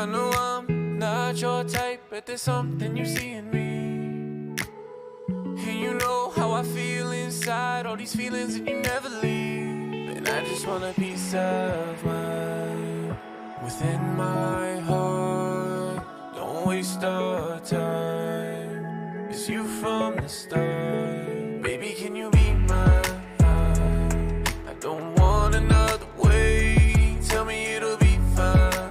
I know I'm not your type, but there's something you see in me. And you know how I feel inside, all these feelings and you never leave. And I just want a peace of mind within my heart. Don't waste our time, it's you from the start. Baby, can you be mine? I don't want another way, tell me it'll be fine.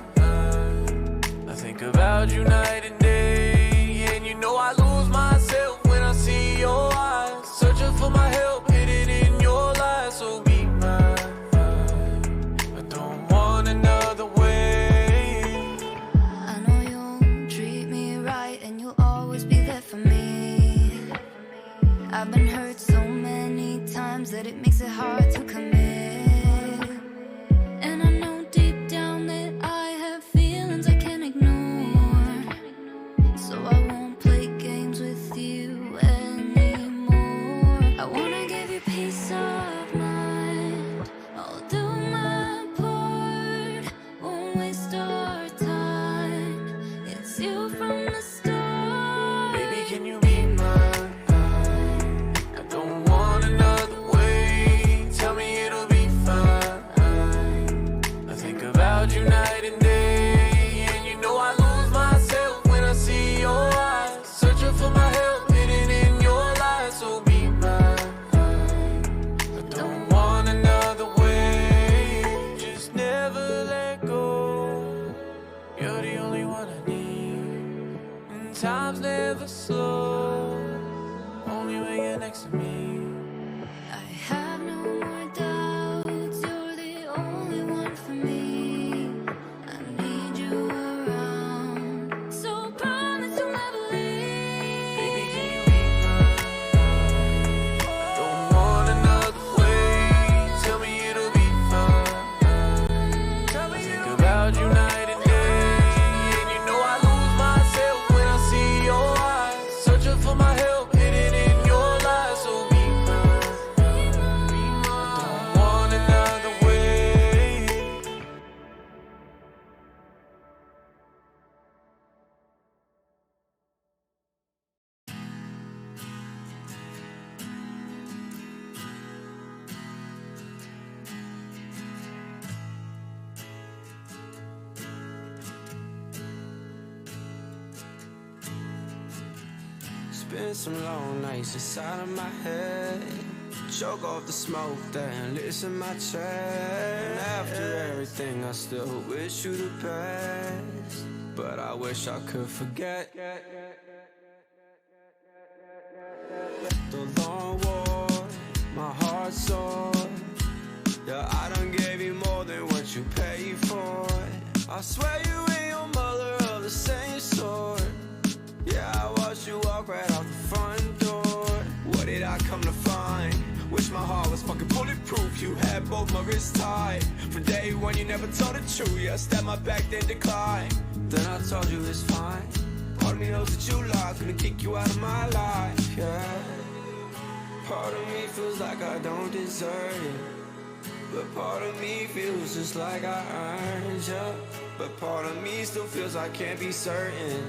I think about you night and day, and you know I lose myself when I see your eyes. Searching for my help, hidden in your lies, so be mine. I don't want another way. I know you'll treat me right, and you'll always be there for me. I've been hurt so many times that it makes it hard to commit. And I know deep down that I have feelings I can't ignore, so I won't play games with you anymore. I wanna give you peace of mind, I'll do my part, won't waste our time. It's you from the start. Baby, can you be mine? I don't want another way, tell me it'll be fine. I think about you night and day, and you know I lose myself when I see your eyes. Searching for my help, hidden in your lies, so be mine. I don't want another way, just never let go. You're the only one I need, and time's never slow, only when you're next to me. I have no more doubts, you're the only one for me. I need you around, so promise you'll never leave. Baby, can you be mine? I don't want another way, tell me it'll be fine. I think about you night and day, and you know I lose myself when I see your eyes. Searching for my help, hidden in your lies, so be mine. I don't want another way. Spend some long nights inside of my head, choke off the smoke, then listen my chest. And after everything, I still wish you the best, but I wish I could forget the long war, my heart sore. Yeah, I done gave you more than what you paid for. I swear you and your mother are the same sort. Yeah, I watched you walk right out the front door. What did I come to find? Wish my heart was fucking bulletproof. You had both my wrists tied. From day one you never told the truth. Yeah, I stabbed my back then declined. Then I told you it's fine. Part of me knows that you lied, gonna kick you out of my life, yeah. Part of me feels like I don't deserve it, but part of me feels just like I earned you. But part of me still feels I can't be certain.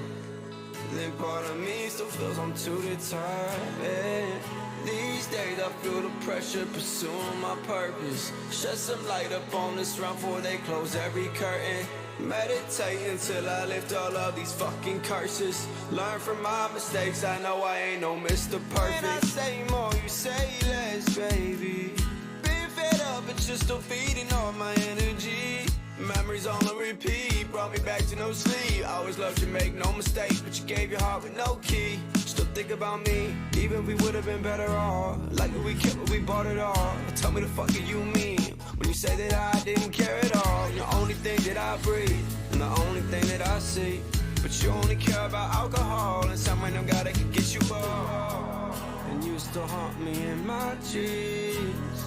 Then part of me still feels I'm too determined. These days I feel the pressure pursuing my purpose. Shed some light up on this round before they close every curtain. Meditating till I lift all of these fucking curses. Learn from my mistakes, I know I ain't no Mr. Perfect. When I say more, you say less, baby. Been fed up, but you're still feeding all my energy. Memories on a repeat, brought me back to no sleep. I always loved you, make no mistake, but you gave your heart with no key. Still think about me, even we would've been better off. Like we kept it, we bought it all. Tell me the fuck do you mean when you say that I didn't care at all? You're the only thing that I breathe, and the only thing that I see. But you only care about alcohol, and some random guy that could get you off. And you still haunt me in my dreams,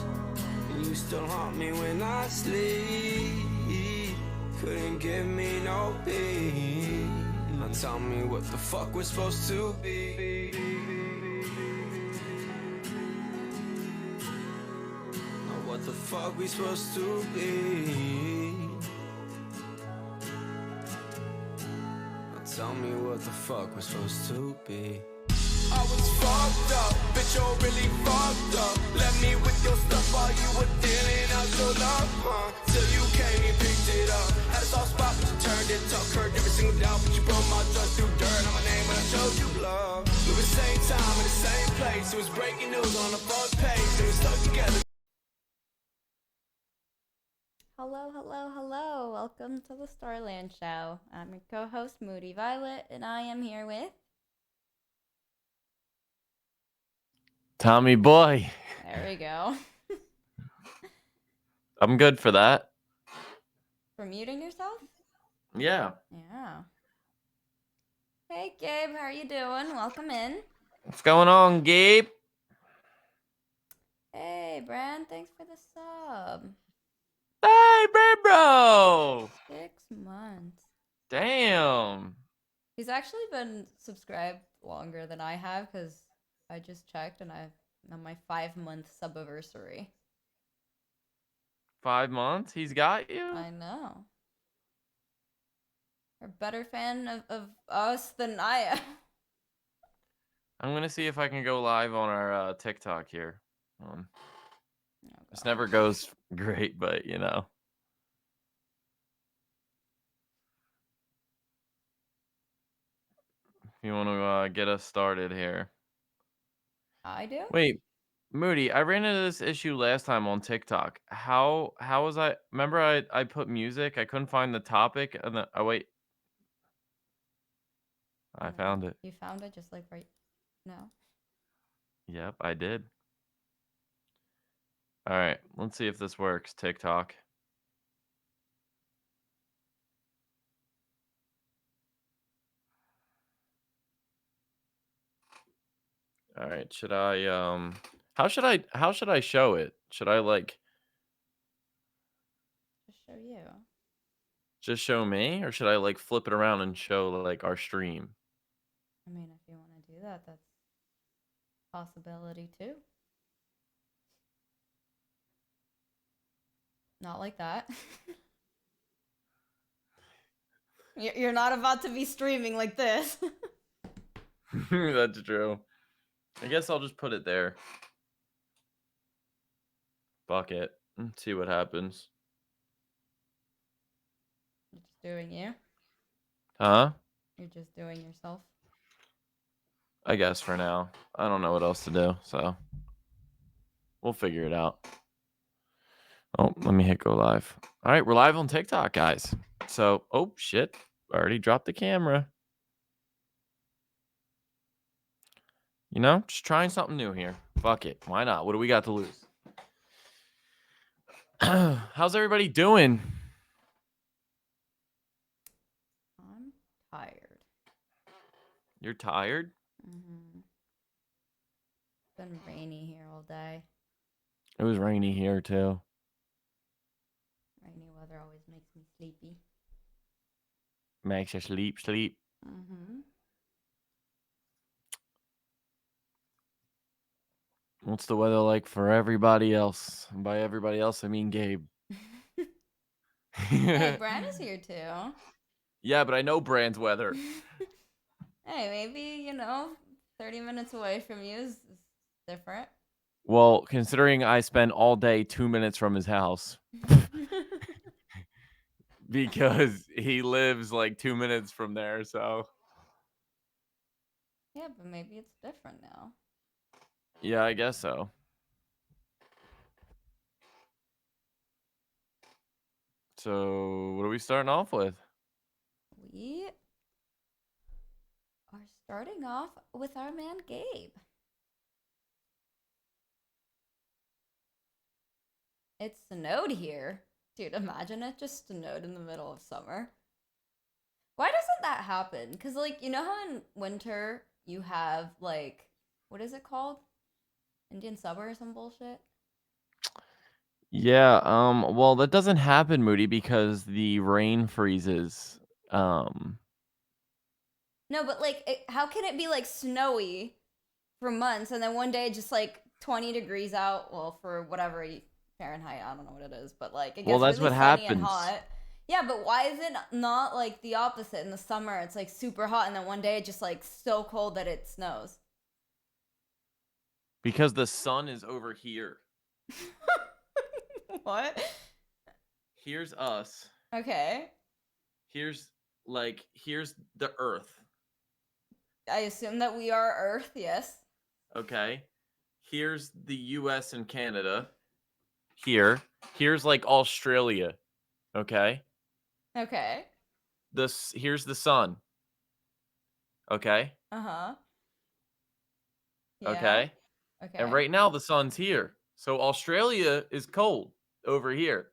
and you still haunt me when I sleep. Couldn't give me no peace. Now tell me what the fuck we're supposed to be. Now what the fuck we supposed to be. tell me what the fuck we're supposed to be. I was fucked up, bitch, you're really fucked up. Left me with your stuff while you were dealing out your love, till you came and picked it up. Had a soft spot, but you turned it tough. Hurt every single doubt, but you broke my trust through dirt on my name when I showed you love. We were same time in the same place. It was breaking news on the front page. We were stuck together. Hello, hello, hello. Welcome to the Starland Show. I'm your co-host, Moody Violet, and I am here with... Tommy boy. There we go. I'm good for that. For muting yourself? Yeah. Yeah. Hey, Gabe, how are you doing? Welcome in. What's going on, Gabe? Hey, Bran, thanks for the sub. Hey, bro. 6 months. Damn. He's actually been subscribed longer than I have, because I just checked, and I'm on my 5-month subiversary. 5 months? He's got you? I know. You're a better fan of us than I am. I'm going to see if I can go live on our TikTok here. Oh, This God. never goes great, but you know. If you want to get us started here. I do? Wait, Moody, I ran into this issue last time on TikTok. How was I? Remember I put music? I couldn't find the topic. And then, oh, wait. I found it. You found it just like right now? Yep, I did. All right, let's see if this works. TikTok. All right, should I how should I show it? Should I like Just show you. just show me, or should I like flip it around and show like our stream? I mean, if you want to do that, that's a possibility too. Not like that. You're not about to be streaming like this. That's true. I guess I'll just put it there. Fuck it. Let's see what happens. You're just doing you. Huh? You're just doing yourself. I guess for now. I don't know what else to do, so we'll figure it out. Oh, let me hit go live. All right, we're live on TikTok, guys. So, oh shit, I already dropped the camera. You know, just trying something new here. Fuck it. Why not? What do we got to lose? How's everybody doing? I'm tired. You're tired? Mm-hmm. It's been rainy here all day. It was rainy here too. Rainy weather always makes me sleepy. Makes you sleep. Mm-hmm. What's the weather like for everybody else? And by everybody else, I mean Gabe. Hey, Bran is here too. Yeah, but I know Brand's weather. Hey, maybe, 30 minutes away from you is different. Well, considering I spend all day 2 minutes from his house because he lives like 2 minutes from there, so. Yeah, but maybe it's different now. Yeah, I guess so. So, what are we starting off with? We are starting off with our man Gabe. It snowed here. Dude, imagine it just snowed in the middle of summer. Why doesn't that happen? Because, you know how in winter you have, what is it called? Indian summer or some bullshit? Yeah, well, that doesn't happen, Moody, because the rain freezes. No, but, how can it be, snowy for months and then one day just, 20 degrees out? Well, for whatever Fahrenheit, I don't know what it is, but, it gets Well, that's really what sunny and happens. hot. Yeah, but why is it not like the opposite? In the summer, it's like super hot, and then one day it's just like so cold that it snows. Because the sun is over here. What? Here's us. Okay. Here's the Earth. I assume that we are Earth, yes. Okay. Here's the US and Canada. Here's like Australia. Okay. Okay. Here's the sun. Okay. Uh-huh. Yeah. Okay. Okay. And right now the sun's here. So Australia is cold over here.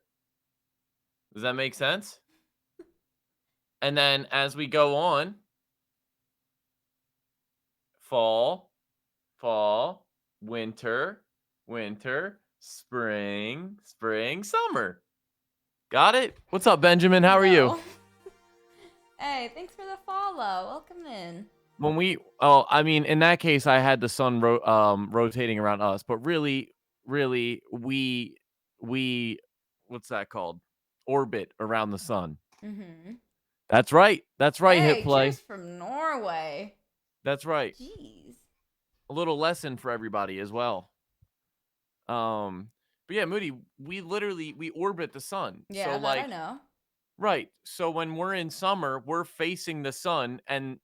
Does that make sense? And then as we go on, fall, winter, spring, summer. Got it? What's up, Benjamin? How are you? No. Hey, thanks for the follow. Welcome in. I mean, in that case, I had the sun rotating around us, but really, we, what's that called? Orbit around the sun. Mm-hmm. That's right. Hit Hey, play. cheers from Norway. That's right. Jeez. A little lesson for everybody as well. But yeah, Moody, we orbit the sun. Yeah, So that I know. right. So when we're in summer, we're facing the sun, and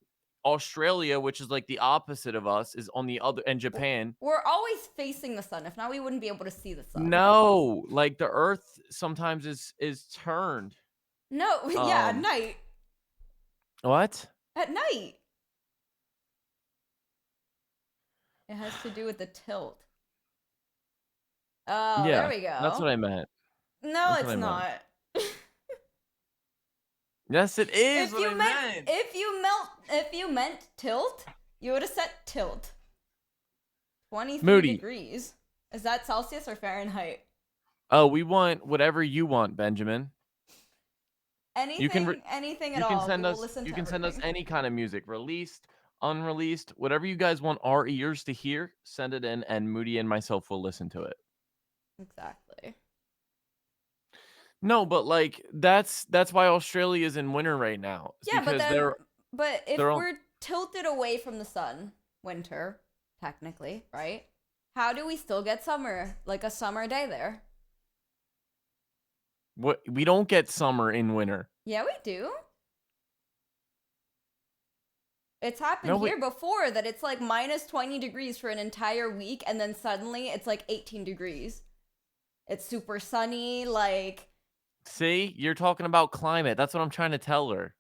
Australia, which is like the opposite of us, is on the other, and Japan. We're always facing the sun. If not, we wouldn't be able to see the sun. No, like the Earth sometimes is turned. No, yeah, at Um, night. What? At night. It has to do with the tilt. Oh, Yeah, there we go. that's what I meant. No, That's what it's I meant. not. Yes, it is If what you I meant meant. if you meant tilt, you would have said tilt. 23 Moody. degrees. Is that Celsius or Fahrenheit? Oh, we want whatever you want, Benjamin. Anything, anything at all. You can send us any kind of music, released, unreleased, whatever you guys want our ears to hear. Send it in, and Moody and myself will listen to it. Exactly. No, but like that's why Australia is in winter right now. It's Yeah, but because then, but if they're we're tilted away from the sun, winter, technically, right? How do we still get summer, like a summer day there? what we don't get summer in winter. Yeah, we do. It's happened No, we, here before that it's like minus 20 degrees for an entire week, and then suddenly it's like 18 degrees. It's super sunny, like. see, you're talking about climate. That's what I'm trying to tell her.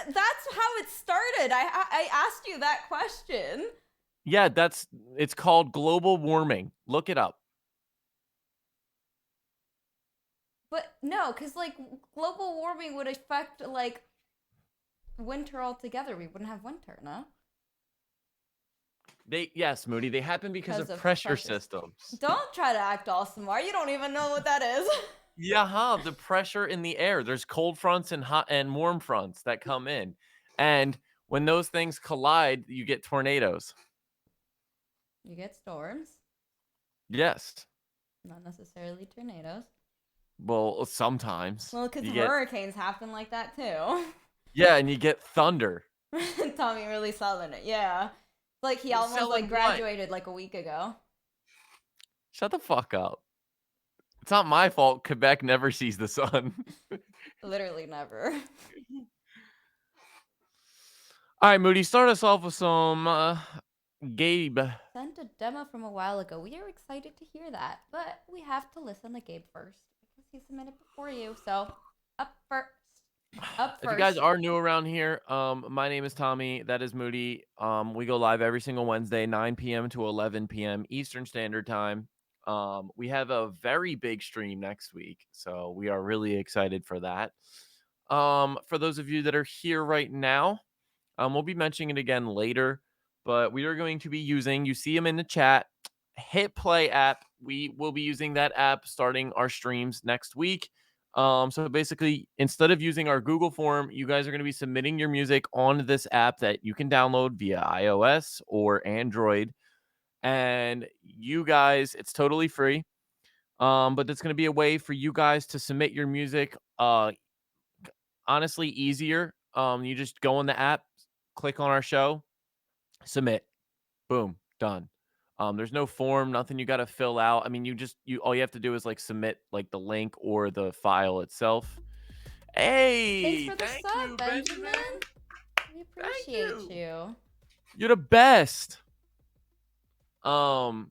That's how it started. I asked you that question. Yeah, it's called global warming. Look it up. But no, because like global warming would affect like winter altogether. We wouldn't have winter, no? Yes, Moody, they happen because of pressure systems. Don't try to act all smart. You don't even know what that is. Yeah, the pressure in the air. There's cold fronts and hot and warm fronts that come in. And when those things collide, you get tornadoes. You get storms. Yes. Not necessarily tornadoes. Well, sometimes. Well, because hurricanes happen like that too. Yeah, and you get thunder. Tommy really selling it. Yeah. Like he almost like graduated like a week ago. Shut the fuck up. It's not my fault Quebec never sees the sun. Literally never. All right, Moody, start us off with some Gabe. Sent a demo from a while ago. We are excited to hear that, but we have to listen to Gabe first because he submitted before you. So up first. If you guys are new around here, my name is Tommy. That is Moody. We go live every single Wednesday, 9 p.m. to 11 p.m. Eastern Standard Time. We have a very big stream next week, so we are really excited for that. For those of you that are here right now, we'll be mentioning it again later, but we are going to be using, you see them in the chat, Hit Play app. We will be using that app starting our streams next week. So basically, instead of using our Google form, you guys are going to be submitting your music on this app that you can download via iOS or Android. And you guys, it's totally free. But that's going to be a way for you guys to submit your music. Honestly, easier. You just go on the app, click on our show, submit, boom, done. There's no form, nothing you got to fill out. I mean, you all you have to do is like submit like the link or the file itself. Thanks Hey, for the thank sub, you, Benjamin. Benjamin. We Thank appreciate you. you. You're the best. Um,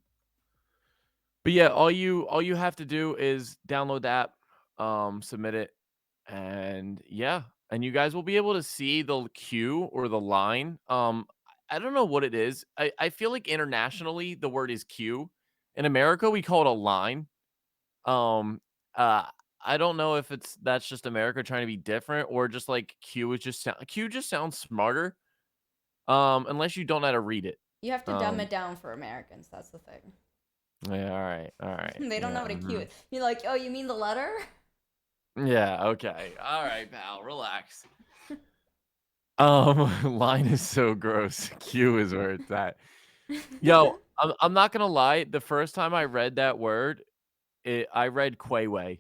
but yeah, all you have to do is download the app, submit it, and yeah, and you guys will be able to see the queue or the line. I don't know what it is. I feel like internationally the word is queue. In America, we call it a line. Um, uh, I don't know if that's just America trying to be different or just like Q just sounds smarter. Unless you don't know how to read it. You have to dumb it Um, down for Americans. That's the thing. yeah, all right, They don't know yeah, what a Q mhm. is. You're like, oh, you mean the letter? Yeah, okay, all right, pal, relax. Line is so gross. Q is where it's at. Yo, I'm not gonna lie. The first time I read that word, I read Quayway.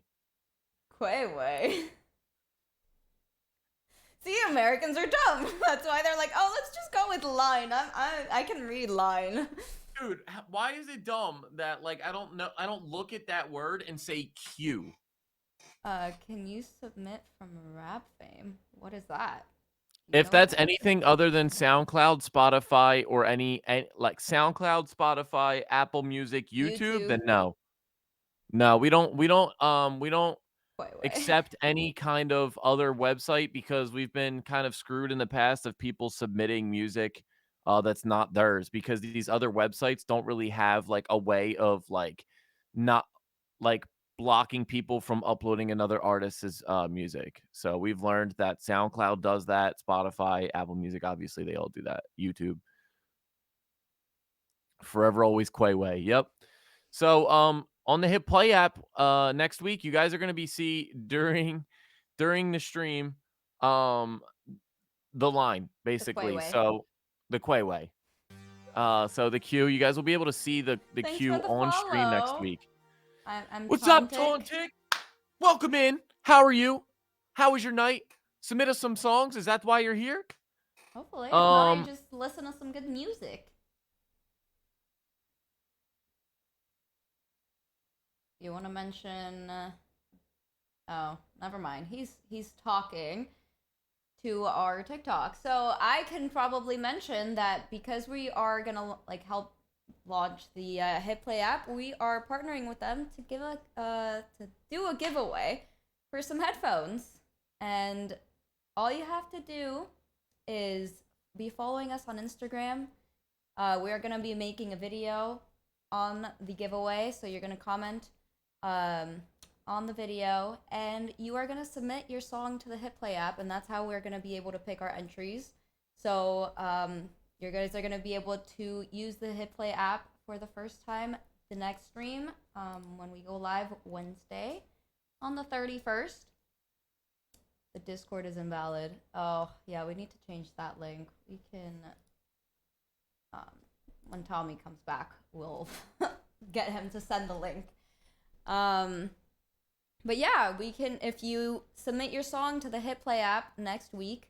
Quayway. See, Americans are dumb. That's why they're like, oh, let's just go with line. I can read line. Dude, why is it dumb that like I don't know? I don't look at that word and say Q. Can you submit from rap fame? What is that? You If know what that's that is? anything other than SoundCloud, Spotify, or any like SoundCloud, Spotify, Apple Music, YouTube, YouTube. then no. No, we don't Quayway. accept any kind of other website because we've been kind of screwed in the past of people submitting music that's not theirs because these other websites don't really have like a way of like not like blocking people from uploading another artist's music. So we've learned that SoundCloud does that, Spotify, Apple Music, obviously they all do that. YouTube, forever always Quayway. Yep. So on the Hit Play app next week, you guys are going to be see during the stream um the line The basically. Quayway. So the Quayway. So the queue, you guys will be able to see the Thanks for queue the on stream next follow. week. I'm What's up, Tontic. Tontic? Welcome in. How are you? How was your night? Submit us some songs. Is that why you're here? Hopefully, if not, you Um, just listen to some good music. You want to mention? Oh, never mind. He's talking to our TikTok. So I can probably mention that because we are gonna like help launch the Hit Play app, we are partnering with them to give a to do a giveaway for some headphones. And all you have to do is be following us on Instagram. We are gonna be making a video on the giveaway, so you're gonna comment on the video, and you are gonna submit your song to the Hit Play app, and that's how we're gonna be able to pick our entries. So you guys are gonna be able to use the Hit Play app for the first time the next stream when we go live Wednesday on the 31st. The Discord is invalid. Oh yeah, we need to change that link. We can when Tommy comes back, we'll get him to send the link. But yeah, we can, if you submit your song to the Hit Play app next week,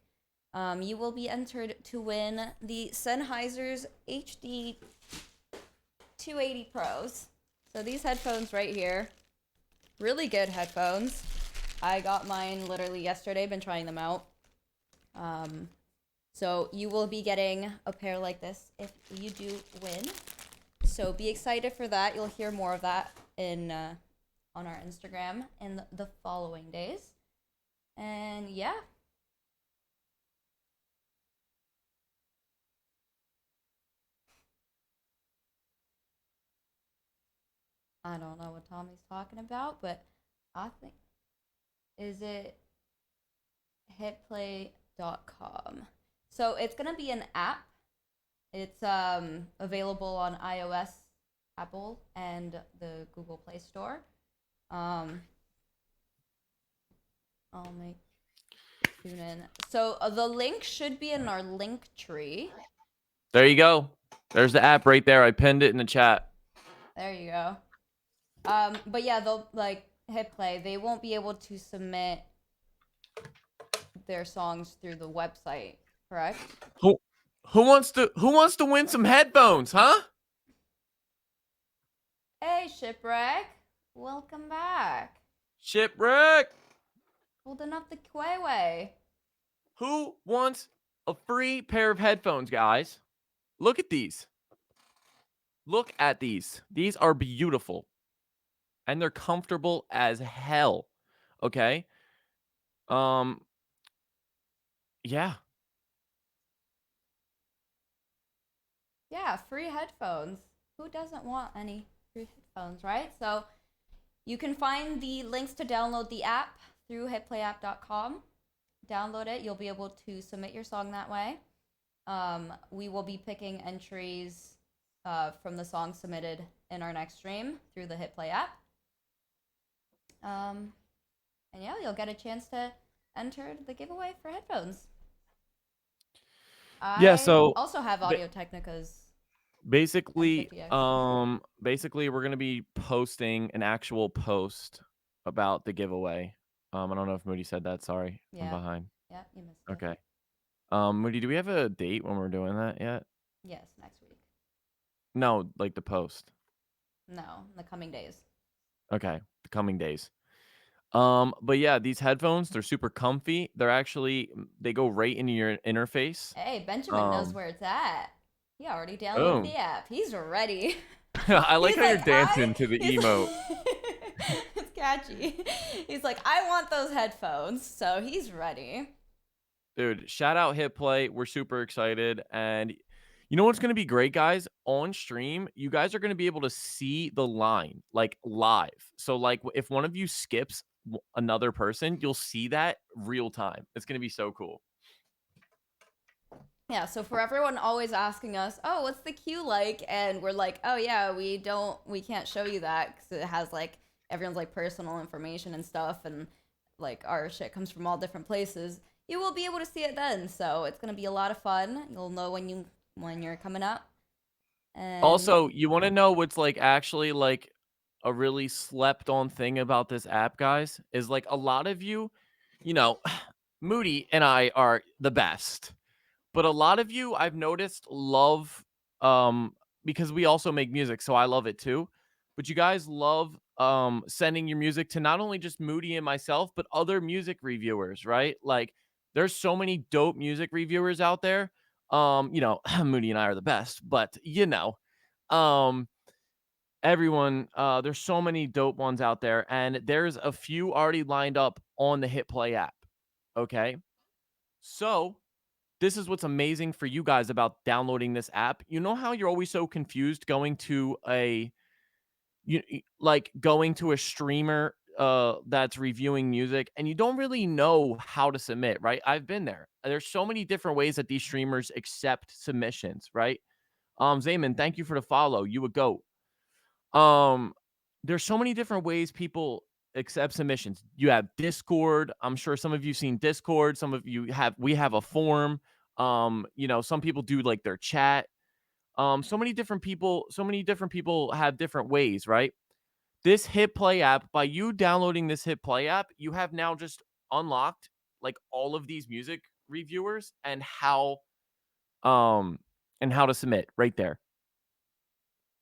you will be entered to win the Sennheiser's HD 280 Pros. So these headphones right here, really good headphones. I got mine literally yesterday, been trying them out. So you will be getting a pair like this if you do win. So be excited for that. You'll hear more of that in on our Instagram in the following days. And yeah. I don't know what Tommy's talking about, but I think, is it hitplay.com? So it's going to be an app. It's available on iOS, Apple, and the Google Play Store. I'll make tune in. So the link should be in our link tree. there you go. There's the app right there. I pinned it in the chat. There you go. But yeah, they'll like hit play. They won't be able to submit their songs through the website, correct? Who wants to win some headphones, huh? Hey, Shipwreck. Welcome back. Shipwreck. Holding up the Kway. Who wants a free pair of headphones, guys? Look at these. Look at these. These are beautiful. And they're comfortable as hell. Okay? Yeah. Yeah, free headphones. Who doesn't want any free headphones, right? So you can find the links to download the app through hitplayapp.com. Download it. You'll be able to submit your song that way. We will be picking entries from the song submitted in our next stream through the HitPlay app. And yeah, you'll get a chance to enter the giveaway for headphones. Yeah, so I also have Audio Technica's basically, M50X. basically we're gonna be posting an actual post about the giveaway. I don't know if Moody said that. Sorry, I'm Yeah. behind. Yeah, you missed it. Okay. Moody, do we have a date when we're doing that yet? Yes, next week. No, like the post. No, in the coming days. Okay, the coming days. But yeah, these headphones, they're super comfy. They're actually they go right into your interface. Hey, Benjamin knows where it's at. He already downloaded Boom. the app. He's ready. I like He's how you're dancing to the he's emote. it's catchy. He's like, I want those headphones, so he's ready. Dude, shout out Hit Play. We're super excited. And you know what's going to be great, guys? On stream, you guys are going to be able to see the line like live. So, like, if one of you skips another person, you'll see that real time. It's going to be so cool. Yeah, so for everyone always asking us, oh, what's the queue like? And we're like, oh, yeah, we can't show you that because it has like everyone's like personal information and stuff. And like our shit comes from all different places. You will be able to see it then. So it's going to be a lot of fun. You'll know when you're coming up. And Also, you want to know what's like actually like a really slept on thing about this app, guys, is like a lot of you, you know, Moody and I are the best. But a lot of you I've noticed love because we also make music, so I love it too. But you guys love sending your music to not only just Moody and myself, but other music reviewers, right? Like there's so many dope music reviewers out there. You know, Moody and I are the best, but um everyone there's so many dope ones out there and there's a few already lined up on the Hit Play app. Okay? So, this is what's amazing for you guys about downloading this app. You know how you're always so confused going to going to a streamer that's reviewing music and you don't really know how to submit, right? I've been there. There's so many different ways that these streamers accept submissions, right? Zayman, thank you for the follow. You a goat. There's so many different ways people accept submissions. You have Discord. I'm sure some of you seen Discord. Some of you have we have a forum. Some people do like their chat. So many different people have different ways, right? This Hit Play app, by you downloading this Hit Play app, you have now just unlocked like all of these music reviewers um and how to submit right there.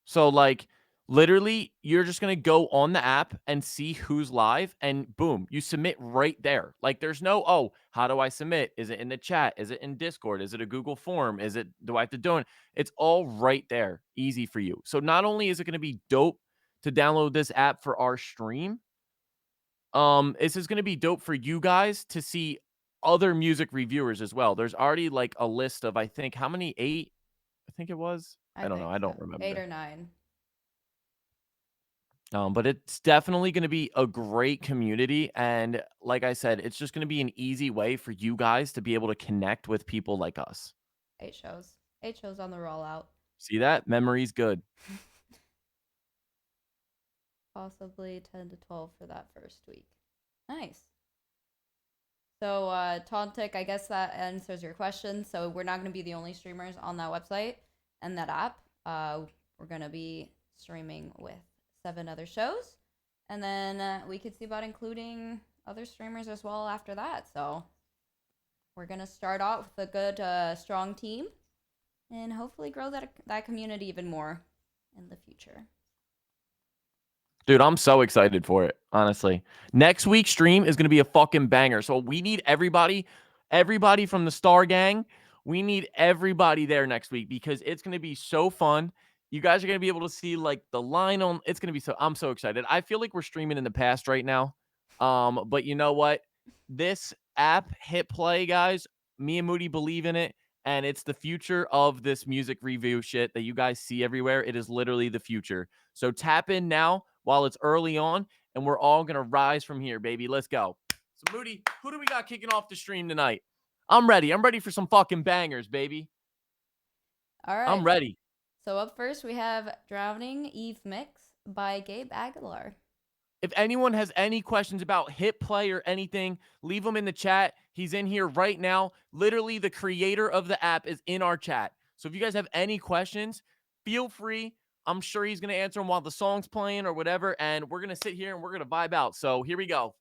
So like literally you're just going to go on the app and see who's live and boom, you submit right there. Like there's no, oh, how do I submit? Is it in the chat? Is it in Discord? Is it a Google form? Do I have to do it? It's all right there. Easy for you. So not only is it going to be dope to download this app for our stream, this is going to be dope for you guys to see other music reviewers as well. There's already like a list of, I think, how many? 8? I think it was. I don't know. I don't remember. 8 or 9. But it's definitely going to be a great community. And like I said, it's just going to be an easy way for you guys to be able to connect with people like us. 8 shows. 8 shows on the rollout. See that? Memory's good. Possibly 10 to 12 for that first week. Nice. So, Tontic, I guess that answers your question. So, we're not going to be the only streamers on that website and that app. We're going to be streaming with 7 other shows. And then we could see about including other streamers as well after that. So we're going to start out with a good, strong team and hopefully grow that community even more in the future. Dude, I'm so excited for it, honestly. Next week's stream is going to be a fucking banger. So we need everybody from the Star Gang. We need everybody there next week because it's going to be so fun. You guys are going to be able to see like the line on. It's going to be I'm so excited. I feel like we're streaming in the past right now. But you know what? This app hit play, guys. Me and Moody believe in it. And it's the future of this music review shit that you guys see everywhere. It is literally the future. So tap in now while it's early on, and we're all going to rise from here, baby. Let's go. So, Moody, who do we got kicking off the stream tonight? I'm ready. I'm ready for some fucking bangers, baby. All right. I'm ready. So up first, we have Drowning Eve Mix by Gabe Aguilar. If anyone has any questions about hit play or anything, leave them in the chat. He's in here right now. Literally, the creator of the app is in our chat. So if you guys have any questions, feel free. I'm sure he's going to answer them while the song's playing or whatever. And we're going to sit here and we're going to vibe out. So here we go.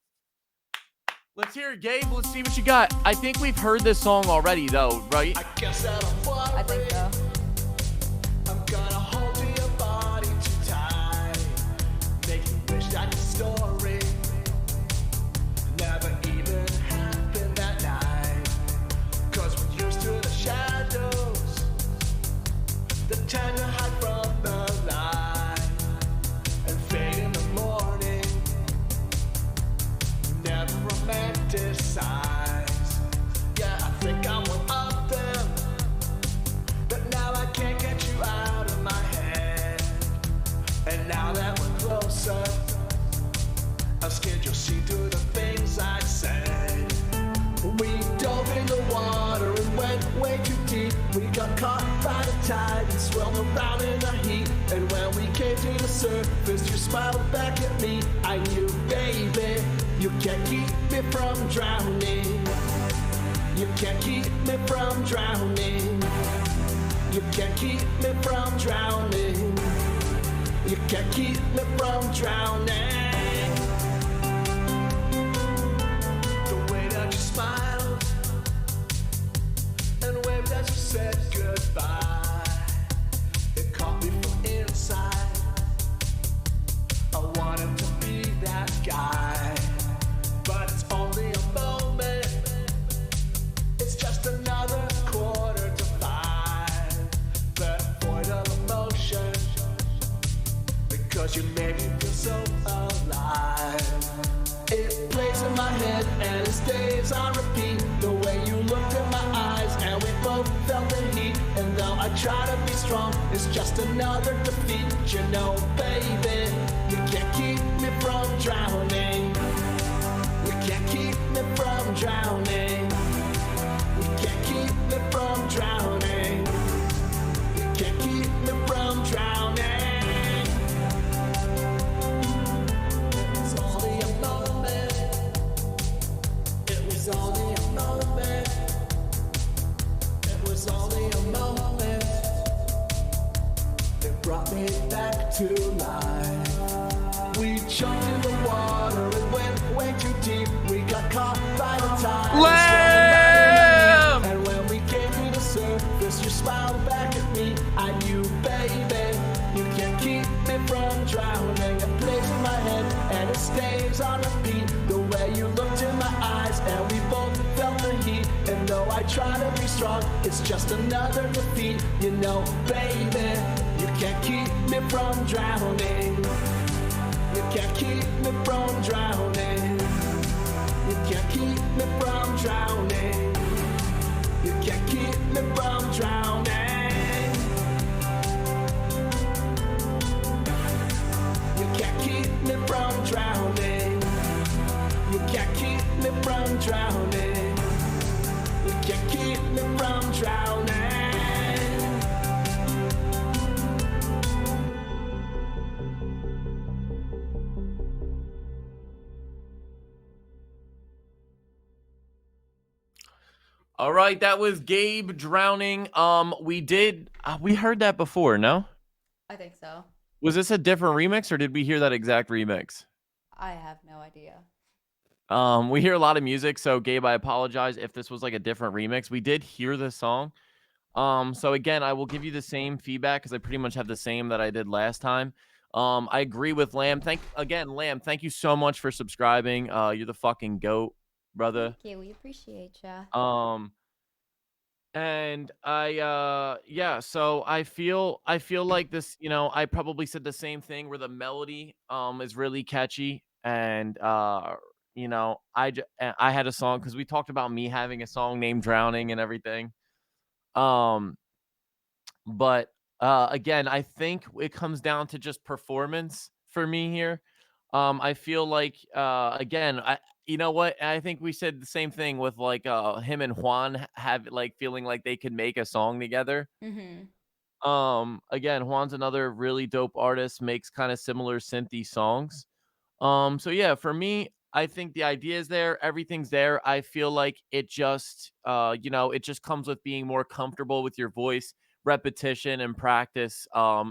Let's hear it, Gabe. Let's see what you got. I think we've heard this song already, though, right? I think so. I'm gonna hold to your body too tight, make you wish that the story never even happened that night. 'Cause we're used to the shadows that tend to hide from the light and fade in the morning. Never romanticize. Yeah, I think I'm one of them, but now I can't get you out of my head. And now that we're closer, I'm scared you'll see through the things I said. We dove in the water and went way too deep. We got caught by the tide and swirled around in the heat. And when we came to the surface, you smiled back at me. I knew, baby, you can't keep me from drowning. You can't keep me from drowning. You can't keep me from drowning. You can't keep me from drowning. The way that you smiled and waved as you said goodbye, it caught me from inside. I wanted to be that guy, but it's only a moment. It's just another quarter to five. That void of emotion, because you made me feel so alive. It plays in my head and it stays on repeat. The way you looked in my eyes and we both felt the heat. And though I try to be strong, it's just another defeat. You know, baby, you can't keep me from drowning. You can't keep me from drowning. You can't keep me from drowning. You can't keep me from drowning. It's only a moment. It was only a moment. It was only a moment. It brought me back to life. We jumped in the water and went way too deep. We got caught by the tide. Lamb! And when we came to the surface, you smiled back at me. I knew, baby, you can't keep me from drowning. It plays in my head and it stays on repeat. The way you looked in my eyes and we both felt the heat. And though I try to be strong, it's just another defeat. You know, baby, you can't keep me from drowning. You can't keep me from drowning. You can't keep me from drowning. You can't keep me from drowning. You can't keep me from drowning. You can't keep me from drowning. You can't keep me from drowning. All right, that was Gabe Drowning. We heard that before, no? I think so. Was this a different remix, or did we hear that exact remix? I have no idea. We hear a lot of music, so Gabe, I apologize if this was like a different remix. We did hear this song. So again, I will give you the same feedback because I pretty much have the same that I did last time. I agree with Lamb. Lamb, thank you so much for subscribing. You're the fucking goat, brother. Thank you. We appreciate ya. And yeah, so I feel like this, I probably said the same thing where the melody is really catchy, and I had a song because we talked about me having a song named Drowning and everything. Um but again, I think it comes down to just performance for me here. I feel like again, I you know what? I think we said the same thing with like him and Juan have like feeling like they could make a song together. Mm-hmm. Again, Juan's another really dope artist, makes kind of similar synthy songs. So yeah, for me, I think the idea is there, everything's there. I feel like it just it just comes with being more comfortable with your voice, repetition and practice,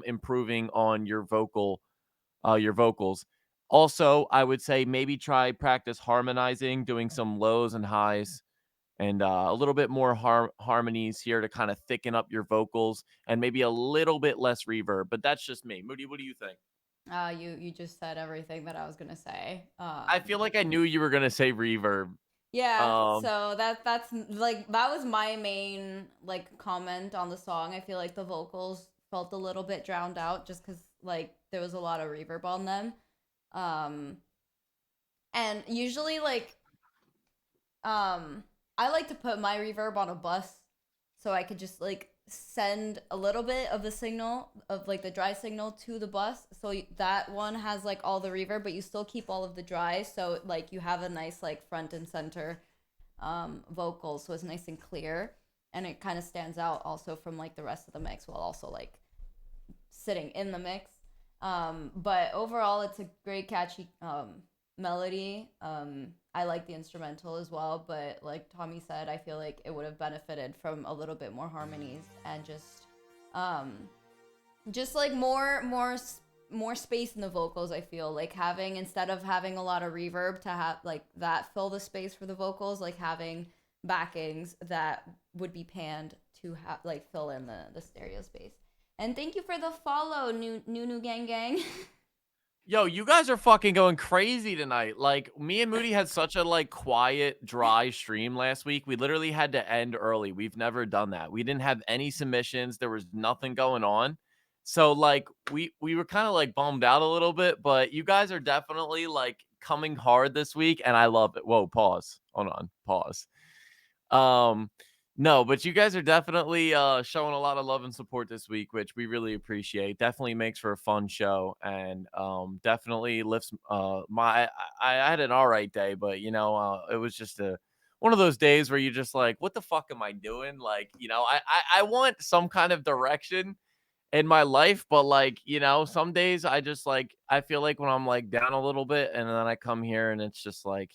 improving on your vocals. Also, I would say maybe try practice harmonizing, doing some lows and highs, and a little bit more harmonies here to kind of thicken up your vocals, and maybe a little bit less reverb. But that's just me. Moody, what do you think? You just said everything that I was gonna say. I feel like I knew you were gonna say reverb. Yeah, Um, so like that was my main like comment on the song. I feel like the vocals felt a little bit drowned out just cuz like there was a lot of reverb on them. Um and usually like I like to put my reverb on a bus so I could just like send a little bit of the signal of like the dry signal to the bus so that one has like all the reverb but you still keep all of the dry so like you have a nice like front and center vocals so it's nice and clear and it kind of stands out also from like the rest of the mix while also like sitting in the mix. But overall, it's a great catchy melody. I like the instrumental as well, but like Tommy said, I feel like it would have benefited from a little bit more harmonies and um, just like more space in the vocals. I feel like having instead of having a lot of reverb to have like that fill the space for the vocals, like having backings that would be panned to have like fill in the stereo space. And thank you for the follow, new gang gang. Yo, you guys are fucking going crazy tonight. Like me and Moody had such a like quiet, dry stream last week. We literally had to end early. We've never done that. We didn't have any submissions. There was nothing going on. So like we were kind of like bummed out a little bit, but you guys are definitely like coming hard this week and I love it. Whoa, pause. Hold on. Pause. Um, no, but you guys are definitely showing a lot of love and support this week, which we really appreciate. Definitely makes for a fun show, and definitely lifts my. I had an all right day, but it was just a one of those days where you just like, what the fuck am I doing? Like, I want some kind of direction in my life, but like, some days I just like I feel like when I'm like down a little bit, and then I come here and it's just like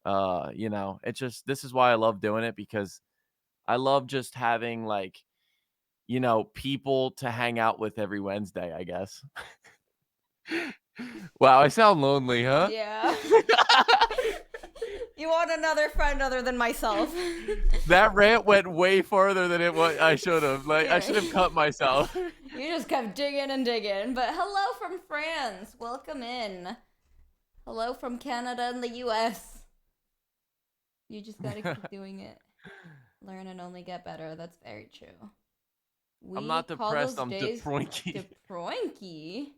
it's just this is why I love doing it because I love just having like, people to hang out with every Wednesday, I guess. Wow, I sound lonely, huh? Yeah. You want another friend other than myself. That rant went way farther than I should have. Like I should have cut myself. You just kept digging and digging. But hello from France. Welcome in. Hello from Canada and the US. You just gotta keep doing it. Learn and only get better. That's very true. I'm not depressed. I'm deproinky. Deproinky?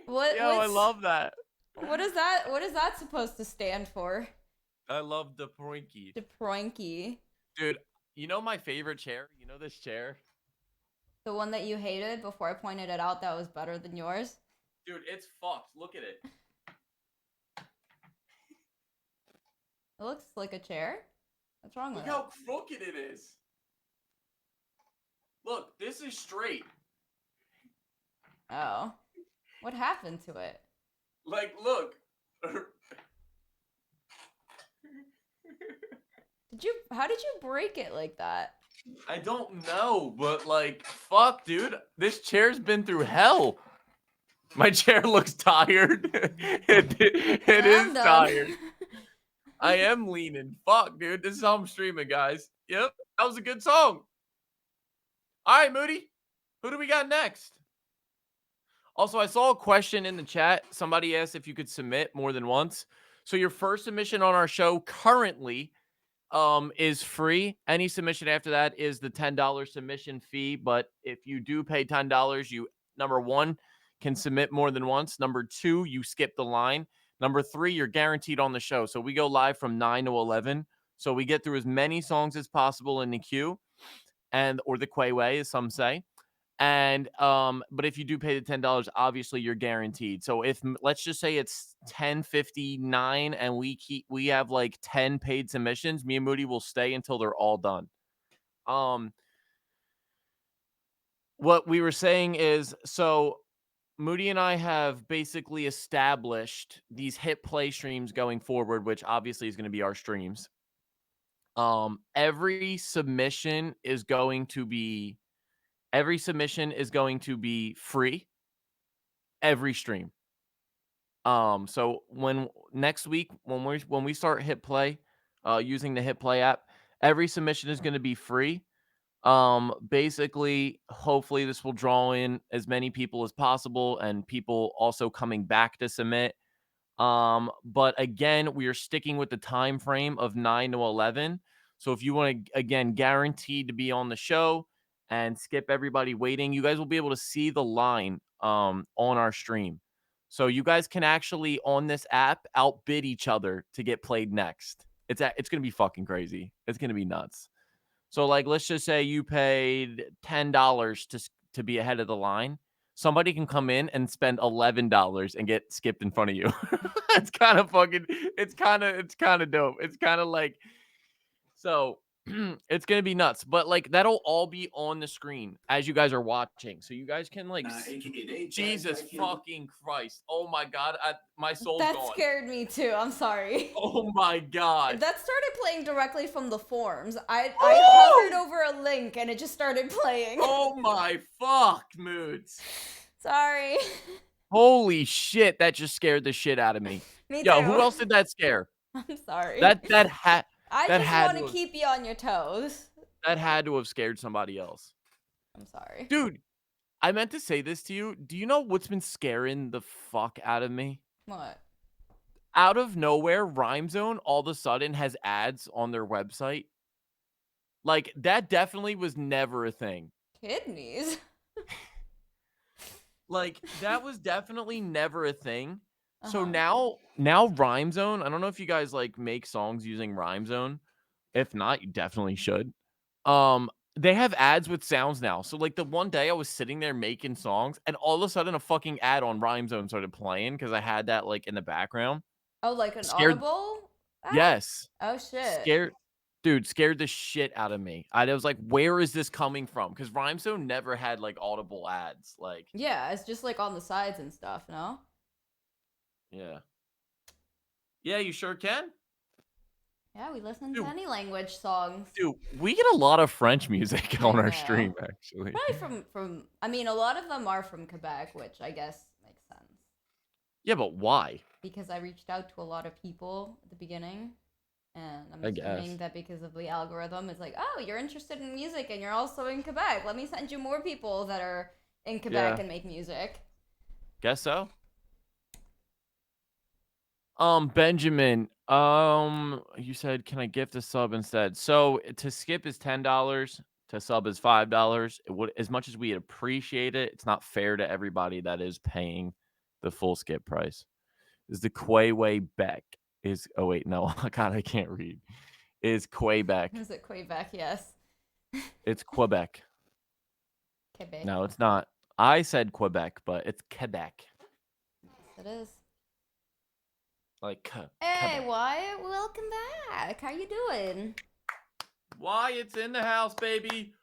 What? Yo, I love that. What is that? What is that supposed to stand for? I love deproinky. Deproinky. Dude, you know my favorite chair? You know this chair? The one that you hated before I pointed it out that was better than yours? Dude, it's fucked. Look at it. It looks like a chair. What's wrong with Look it? how crooked it is. Look, this is straight. Oh. What happened to it? Like, look. How did you break it like that? I don't know, but like, fuck, dude. This chair's been through hell. My chair looks tired. it I'm is done. tired. I am leaning. Fuck, dude. This is how I'm streaming, guys. Yep, that was a good song. All right, Moody. Who do we got next? Also, I saw a question in the chat. Somebody asked if you could submit more than once. So your first submission on our show currently is free. Any submission after that is the $10 submission fee. But if you do pay $10, you, number one, can submit more than once. Number two, you skip the line. Number three, you're guaranteed on the show. So we go live from 9 to 11. So we get through as many songs as possible in the queue, and or the Quay way, as some say. And but if you do pay the $10, obviously you're guaranteed. So if let's just say it's 10:59 and we have like 10 paid submissions, me and Moody will stay until they're all done. What we were saying is, so Moody and I have basically established these hit play streams going forward, which obviously is going to be our streams. Every submission is going to be free every stream. So when next week when we start hit play using the hit play app, every submission is going to be free. Basically, hopefully this will draw in as many people as possible and people also coming back to submit. But again, we are sticking with the time frame of 9 to 11. So if you want to, again, guaranteed to be on the show and skip everybody waiting, you guys will be able to see the line on our stream. So you guys can actually on this app outbid each other to get played next. It's going to be fucking crazy. It's going to be nuts. So like let's just say you paid $10 to be ahead of the line. Somebody can come in and spend $11 and get skipped in front of you. It's kind of fucking it's kind of dope. It's kind of like, so it's going to be nuts, but like that'll all be on the screen as you guys are watching. So you guys can like Jesus fucking Christ. Oh my god, my soul's That gone. scared me too. I'm sorry. Oh my god. That started playing directly from the forums. I hovered over a link and it just started playing. Oh my fuck, moods. Sorry. Holy shit, that just scared the shit out of me. Me Yo, too. who else did that scare? I'm sorry. I I just want to have keep you on your toes. that had to have scared somebody else. I'm sorry. Dude, I meant to say this to you. Do you know what's been scaring the fuck out of me? What? Out of nowhere, Rhyme Zone all of a sudden has ads on their website. Like, that definitely was never a thing. Kidneys? Like, that was definitely never a thing. So Uh-huh. now Rhyme Zone, I don't know if you guys like make songs using Rhyme Zone. If not, you definitely should. They have ads with sounds now. So like the one day I was sitting there making songs and all of a sudden a fucking ad on Rhyme Zone started playing because I had that like in the background. Oh, like an Scared Audible ad? Yes. Oh shit. Scared the shit out of me. I was like, where is this coming from? Because Rhyme Zone never had like audible ads. Like, Yeah, it's just like on the sides and stuff, no? yeah. Yeah, you sure can. Yeah, we listen Dude. to any language songs. Dude, we get a lot of French music on our know. stream, actually. Probably from I mean, a lot of them are from Quebec, which I guess makes sense. Yeah, but why? Because I reached out to a lot of people at the beginning. And I'm I assuming guess. that because of the algorithm, it's like, oh, you're interested in music and you're also in Quebec. Let me send you more people that are in Quebec Yeah. and make music. Guess so. Benjamin, you said, can I gift a sub instead? So to skip is $10, to sub is $5. It would, as much as we appreciate it, it's not fair to everybody that is paying the full skip price. Is the Quay Beck is, oh wait, no, God, I can't read. Is Quebec. Is it Quebec? Yes. It's Quebec. Quebec. No, it's not. I said Quebec, but it's Quebec. Yes, it is. Like, Hey, Quebec. Wyatt, welcome back. How you doing? Wyatt's in the house, baby.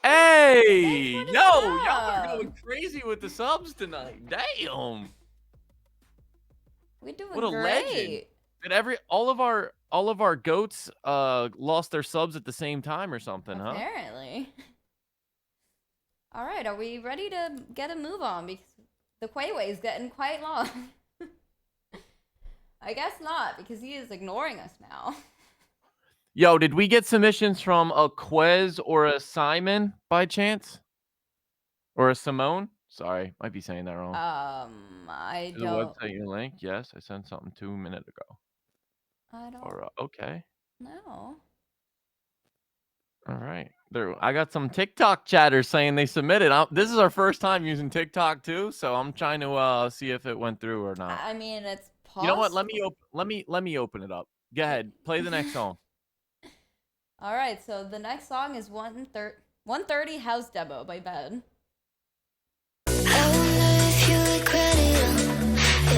Hey, Thanks for the yo, y'all are sub. going crazy with the subs tonight. Damn. We're doing What a great. legend. Did all of our goats lost their subs at the same time or something, huh? Apparently. All right, are we ready to get a move on? Because the Quayway is getting quite long. I guess not, because he is ignoring us now. Yo, did we get submissions from a Quez or a Simon by chance? Or a Simone? Sorry, might be saying that wrong. I To the don't. website you link? Yes, I sent something 2 minutes ago. I don't Or okay. know. All right. There, I got some TikTok chatters saying they submitted. This is our first time using TikTok too, so I'm trying to see if it went through or not. I mean, it's You know what? possible. Let me open it up. Go ahead. Play the next song. All right, so the next song is 130 House Demo by Ben. I wonder if you regret it all.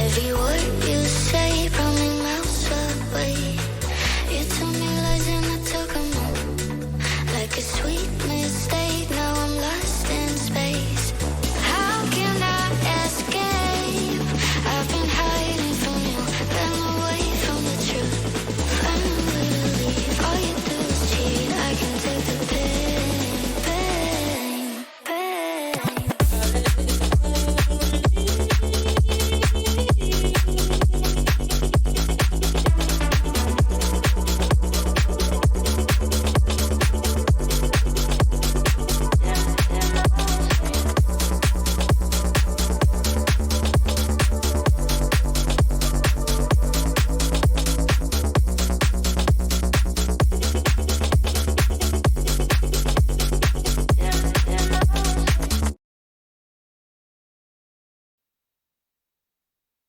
Every word you say from my mouth away. You told me lies and I took 'em all. Like a sweet mistake, now I'm lost in space. How can I escape? I've been hiding from you, been away from the truth. Find a way to leave, all you do is cheat. I can take the pain, pain, pain.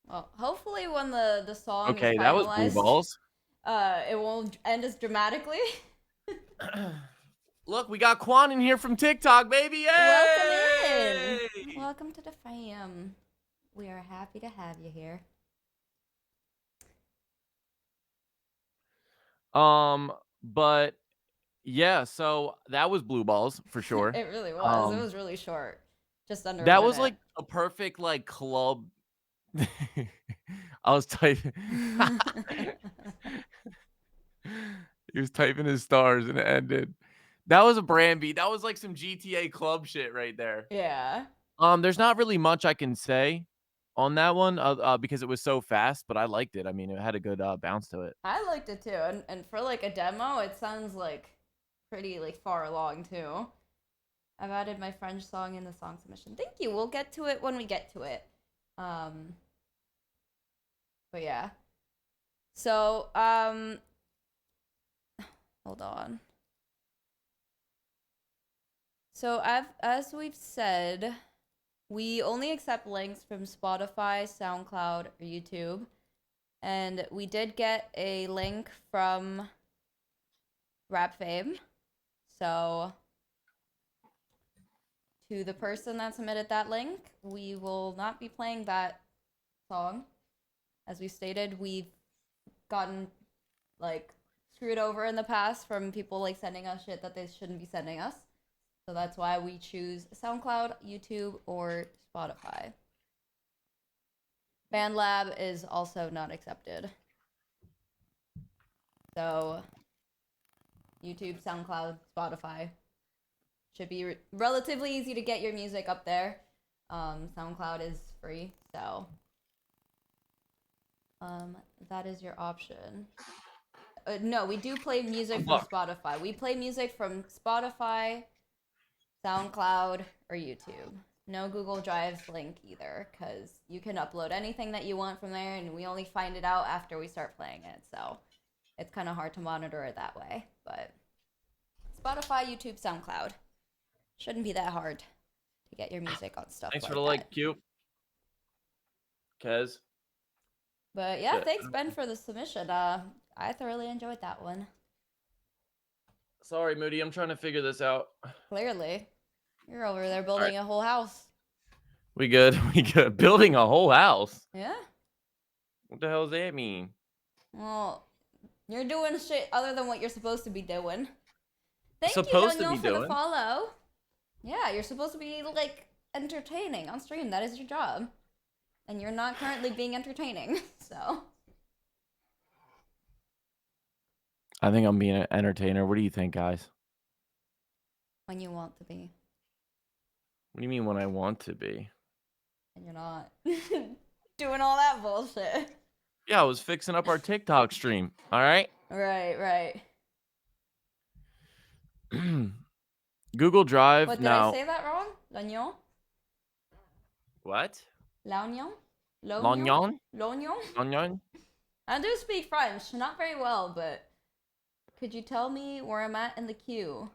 Well, hopefully when the song is Okay, that was blue finalized, balls. it won't end as dramatically. Look, we got Quan in here from TikTok, baby. Yay! Welcome in. Welcome to the fam. We are happy to have you here. But yeah, so that was blue balls for sure. It really was. It was really short. Just under a That was minute. like a perfect like club. I was typing. He was typing his stars and it ended. That was a brand beat. That was like some GTA club shit right there. Yeah. There's not really much I can say on that one because it was so fast, but I liked it. I mean, it had a good bounce to it. I liked it too. And for like a demo, it sounds like pretty like far along too. I've added my French song in the song submission. Thank you. We'll get to it when we get to it. But yeah. So, hold on. So, as we've said, we only accept links from Spotify, SoundCloud, or YouTube. And we did get a link from Rap Fame. So, to the person that submitted that link, we will not be playing that song. As we stated, we've gotten like screwed over in the past from people like sending us shit that they shouldn't be sending us. So that's why we choose SoundCloud, YouTube, or Spotify. BandLab is also not accepted. So YouTube, SoundCloud, Spotify should be relatively easy to get your music up there. SoundCloud is free, so that is your option. No, we do play music from Spotify. We play music from Spotify, SoundCloud, or YouTube. No Google Drive's link either, because you can upload anything that you want from there, and we only find it out after we start playing it, so it's kind of hard to monitor it that way. But Spotify, YouTube, SoundCloud. Shouldn't be that hard to get your music on stuff Thanks like for the that. like, Q. Kez. But yeah, Shit. thanks Ben for the submission. I thoroughly enjoyed that one. Sorry, Moody. I'm trying to figure this out. Clearly, you're over there building a whole house. We good. We good. Building a whole house. Yeah. What the hell does that mean? Well, you're doing shit other than what you're supposed to be doing. Thank Supposed you, to be Daniel, for doing? the follow. Yeah, you're supposed to be like entertaining on stream. That is your job, and you're not currently being entertaining. So. I think I'm being an entertainer. What do you think, guys? When you want to be. What do you mean when I want to be? And you're not doing all that bullshit. Yeah, I was fixing up our TikTok stream. All right. Right. Google Drive What, did now. I say that wrong? L'oignon? What? L'oignon? L'oignon? L'oignon? L'oignon? I do speak French, not very well, but could you tell me where I'm at in the queue?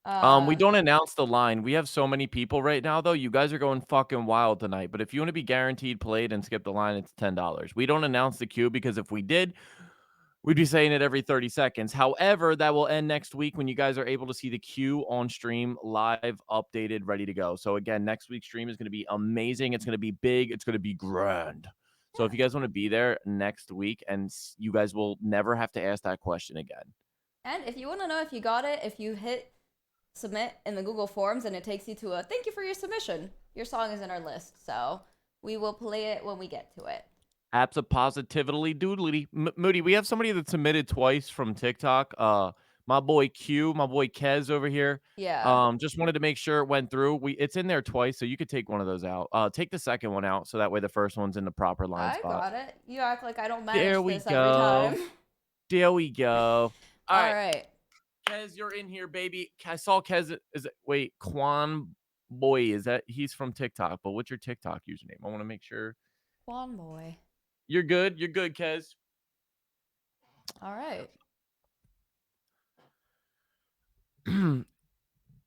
We don't announce the line. We have so many people right now, though. You guys are going fucking wild tonight. But if you want to be guaranteed played and skip the line, it's $10. We don't announce the queue because if we did, we'd be saying it every 30 seconds. However, that will end next week when you guys are able to see the queue on stream, live, updated, ready to go. So again, next week's stream is going to be amazing. It's going to be big. It's going to be grand. So if you guys want to be there next week, and you guys will never have to ask that question again. And if you want to know if you got it, if you hit submit in the Google Forms and it takes you to a thank you for your submission, your song is in our list. So we will play it when we get to it. Absolutely doodly. Moody, we have somebody that submitted twice from TikTok. My boy Q, my boy Kez over here. Yeah. Just wanted to make sure it went through. It's in there twice, so you could take one of those out. Take the second one out, so that way the first one's in the proper line I spot. got it. You act like I don't manage There we this go. every time. There we go. All right. Right. Kez, you're in here, baby. I saw Kez. Wait, Quan Boy, is that he's from TikTok? But what's your TikTok username? I want to make sure. Quan Boy. You're good. You're good, Kez. All right.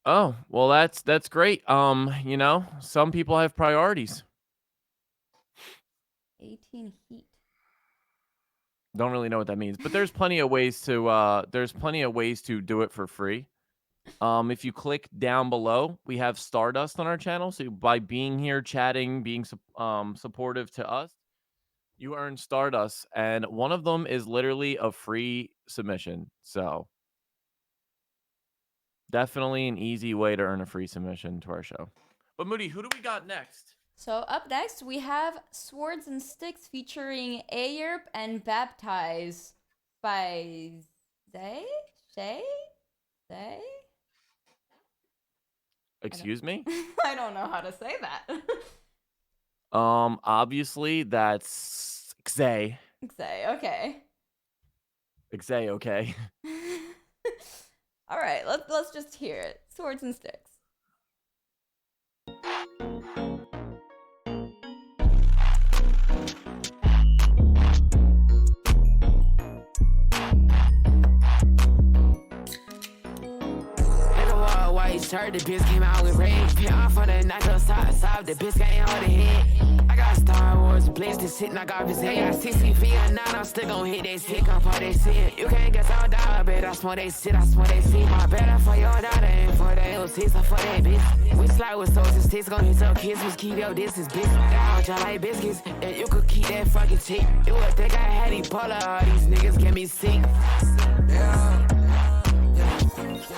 Oh, well, that's great. You know, some people have priorities. 18 heat. Don't really know what that means, but there's plenty of ways to do it for free. If you click down below, we have Stardust on our channel. So by being here, chatting, being supportive to us, you earn Stardust, and one of them is literally a free submission. So definitely an easy way to earn a free submission to our show. But Moody, who do we got next? So up next, we have Swords and Sticks featuring Ayerp and Baptize by Zay? Excuse me? I don't know how to say that. Obviously that's Xay. Zay, okay. Xay, okay. All right, let's just hear it. Swords and Sticks. Shirt, the bitch came out with red. Pin off on the knuckle, stop, the bitch got in on the head. I got Star Wars, blitz, this shit knock off his head. I got 60 feet and 9, I'm still gon' hit that shit, come for that shit. You can't get some dog, bitch, I smoke that shit, My better for your daughter and for the LCs, I'm for that bitch. We slide with swords and sticks, gon' hit your kids, we keep your distance, bitch. Got y'all like biscuits, and you could keep that fucking chick. You would think I had Ebola, all these niggas get me sick. Yeah.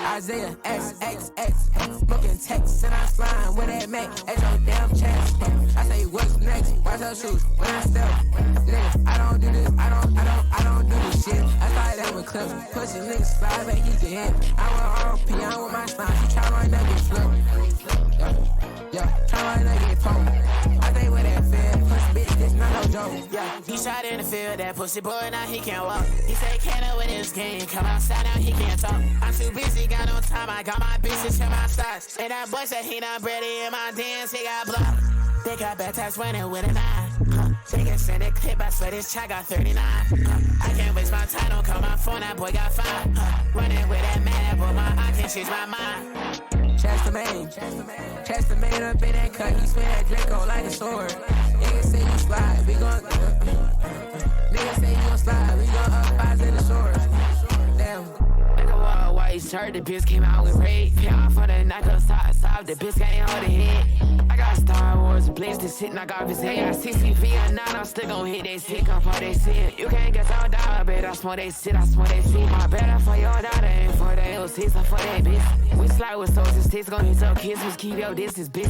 Isaiah XXX, smoking text and I slime with that Mac at your damn chest. I say what's next? Watch your shoes when I step. Nigga, I don't do this. I don't do this shit. I started that with clips, pushing niggas slide back he can hit. I want RP, I want my slime. She try right now get flipped. Yeah, try right now get poked. I think with that fed, pussy bitch, this not no joke. Yeah, he shot in the field, that pussy boy now he can't walk. He say can't with his game, come outside now he can't talk. I'm too busy, got no time, I got my bitches in my stocks. And that boy said he not ready in my dance, he got blocked. They got baptized running with a 9. They can send a clip, I swear this child got 39. I can't waste my time, don't call my phone, that boy got 5. Running with that man, but I can't change my mind. Chester made up in that cut, he swing that Draco like a sword. Niggas say you slide, we gon' niggas say you gon' slide, we gon' up eyes in the shores. Damn. White shirt, the bitch came out with red. Pin off on the knuckle, stop, the bitch got in on the head. I got Star Wars, blitz, this shit knock off his head. I got 60 feet and 9, I'm still gon' hit that shit, come for that shit. You can't get some dog, bitch, I smoke that shit, My better for your daughter and for the LCs, I'm for that bitch. We slide with swords and sticks, gon' hit your kids, we keep your distance, bitch.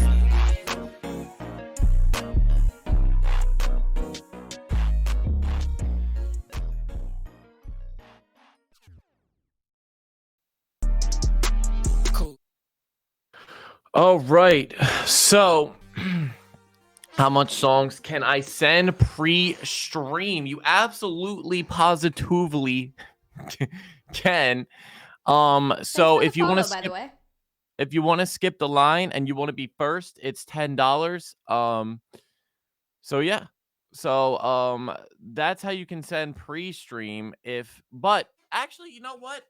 All right. So, how much songs can I send pre-stream? You absolutely positively can. Thanks So for the if you want to follow, by the skip way. if you want to skip the line and you want to be first, it's $10. So yeah. So that's how you can send pre-stream but actually, you know what?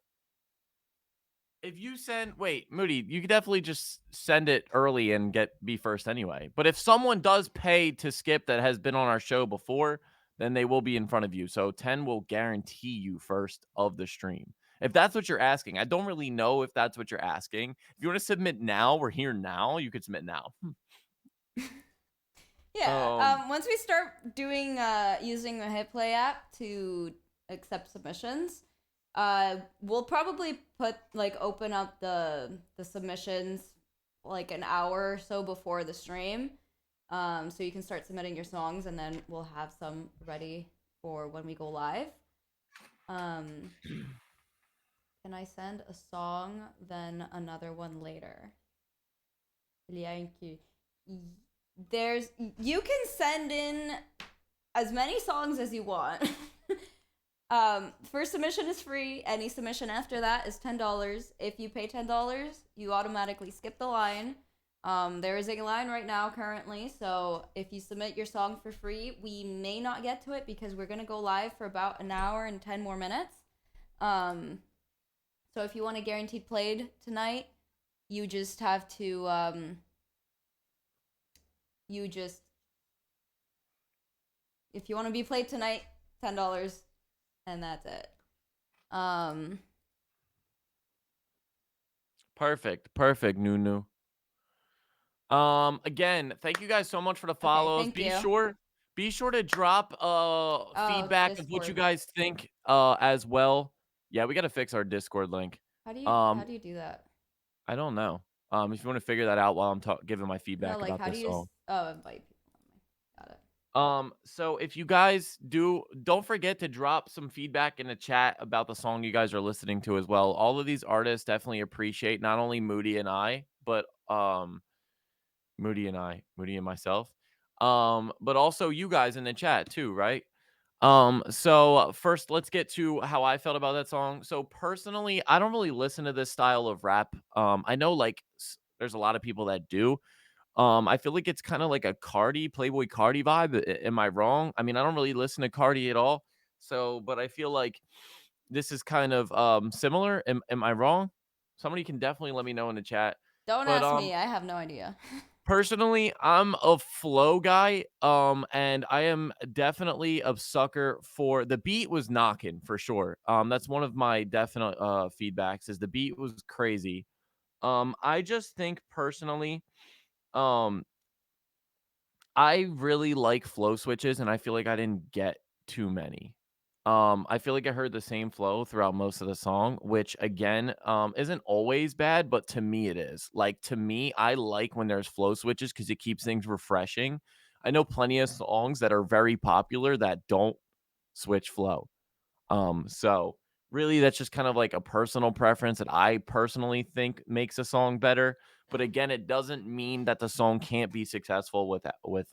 If you wait, Moody, you could definitely just send it early and be first anyway. But if someone does pay to skip that has been on our show before, then they will be in front of you. So 10 will guarantee you first of the stream. If that's what you're asking, I don't really know if that's what you're asking. If you want to submit now, we're here now. You could submit now. Yeah. Once we start doing using the Hit Play app to accept submissions, we'll probably open up the submissions like an hour or so before the stream. So you can start submitting your songs, and then we'll have some ready for when we go live. Can I send a song, then another one later? You can send in as many songs as you want. First submission is free. Any submission after that is $10. If you pay $10, you automatically skip the line. There is a line right now currently, so if you submit your song for free, we may not get to it because we're gonna go live for about an hour and 10 more minutes. So if you want a guaranteed played tonight, you just have to if you want to be played tonight, $10, and that's it. Perfect, Nunu. Again, thank you guys so much for the follows. Thank be you. sure to drop feedback of what you guys think as well. Yeah, we got to fix our Discord link. How do you do that? I don't know. If you want to figure that out while I'm giving my feedback No, like about how this do you song. invite people? Got it. So if you guys don't forget to drop some feedback in the chat about the song you guys are listening to as well. All of these artists definitely appreciate not only Moody and I, but Moody and myself. But also you guys in the chat too, right? So first let's get to how I felt about that song. So personally, I don't really listen to this style of rap. I know there's a lot of people that do. I feel like it's kind of like a Playboy Cardi vibe. Am I wrong? I mean, I don't really listen to Cardi at all. So, but I feel like this is kind of similar. Am I wrong? Somebody can definitely let me know in the chat. Don't But ask me. I have no idea. personally, I'm a flow guy. And I am definitely a sucker for the beat was knocking for sure. That's one of my definite feedbacks is the beat was crazy. I just think personally, um, I really like flow switches, and I feel like I didn't get too many. I feel like I heard the same flow throughout most of the song, which again, isn't always bad, but to me it is. Like to me, I like when there's flow switches because it keeps things refreshing. I know plenty of songs that are very popular that don't switch flow. So really that's just kind of like a personal preference that I personally think makes a song better. But again, it doesn't mean that the song can't be successful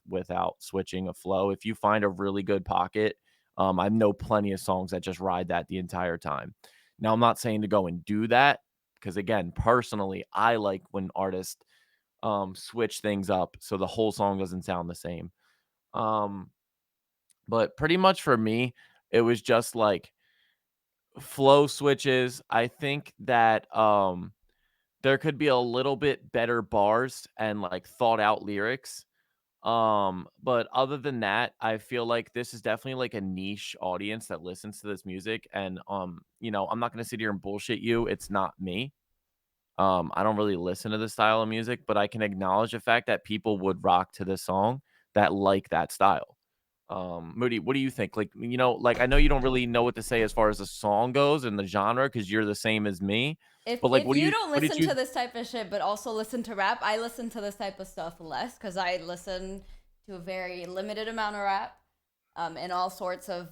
without switching a flow. If you find a really good pocket, I know plenty of songs that just ride that the entire time. Now, I'm not saying to go and do that because again, personally, I like when artists switch things up so the whole song doesn't sound the same. But pretty much for me, it was just like flow switches. I think that there could be a little bit better bars and like thought out lyrics. But other than that, I feel like this is definitely like a niche audience that listens to this music. And I'm not gonna sit here and bullshit you. It's not me. I don't really listen to this style of music, but I can acknowledge the fact that people would rock to this song that like that style. Moody, what do you think? Like, like I know you don't really know what to say as far as the song goes and the genre because you're the same as me. But like, If you don't what did listen you? to this type of shit, but also listen to rap, I listen to this type of stuff less because I listen to a very limited amount of rap, in all sorts of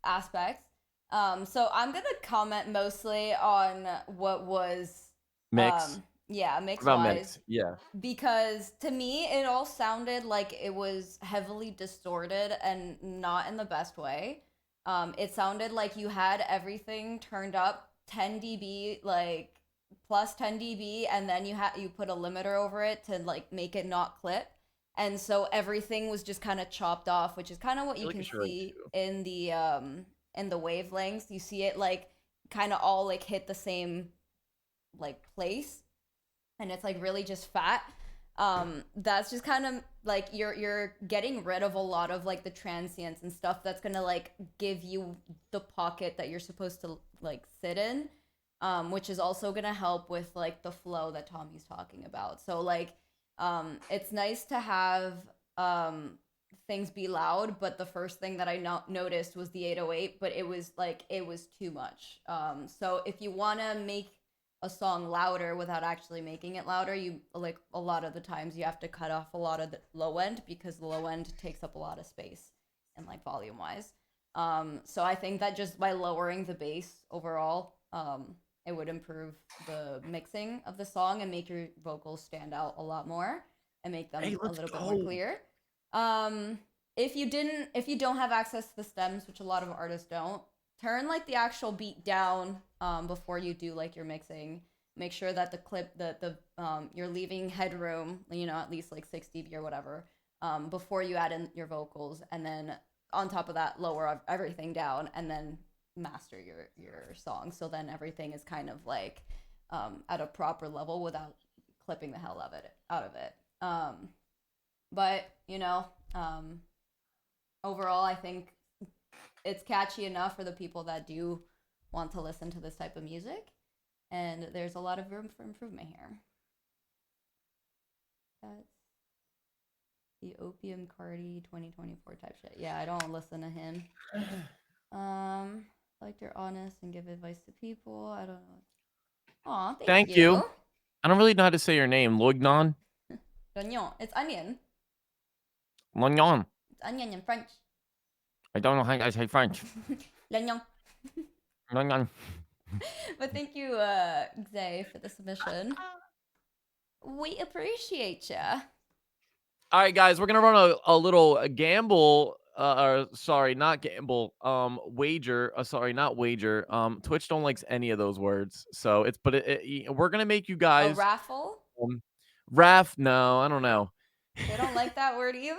aspects. So I'm gonna comment mostly on what was Mix. Yeah, What mix about wise. mix? Yeah. Because to me, it all sounded like it was heavily distorted and not in the best way. It sounded like you had everything turned up 10 dB, like plus 10 dB, and then you put a limiter over it to like make it not clip. And so everything was just kind of chopped off, which is kind of what I you feel like you can should write see two. in the wavelengths. You see it like kind of all like hit the same like place, and it's like really just fat. That's just kind of like you're getting rid of a lot of like the transients and stuff that's gonna like give you the pocket that you're supposed to like sit in, which is also gonna help with like the flow that Tommy's talking about. So like it's nice to have things be loud, but the first thing that I noticed was the 808, but it was too much. So if you want to make a song louder without actually making it louder, you like a lot of the times you have to cut off a lot of the low end, because the low end takes up a lot of space and like volume wise. So I think that just by lowering the bass overall, it would improve the mixing of the song and make your vocals stand out a lot more and make Hey, them a let's little bit more go. clear. If you don't have access to the stems, which a lot of artists don't, turn like the actual beat down before you do like your mixing. Make sure that the clip the you're leaving headroom, you know, at least like 6 dB or whatever, before you add in your vocals, and then on top of that lower everything down and then master your song, so then everything is kind of like at a proper level without clipping the hell out of it. But you know, overall I think it's catchy enough for the people that do want to listen to this type of music, and there's a lot of room for improvement here. That's the Opium Cardi 2024 type shit. Yeah, I don't listen to him. Like you're honest and give advice to people. I don't know. Aw, thank Thank you. you. I don't really know how to say your name. Loignon? L'oignon. It's onion. Loignon. It's onion in French. I don't know how to say French. L'oignon. Loignon. But thank you, Xay, for the submission. We appreciate ya. All right, guys, we're gonna run a little gamble. Or sorry, not gamble. Wager. Sorry, not wager. Twitch don't likes any of those words, so it's we're gonna make you A guys raffle? Raf. No, I don't know. They don't like that word either?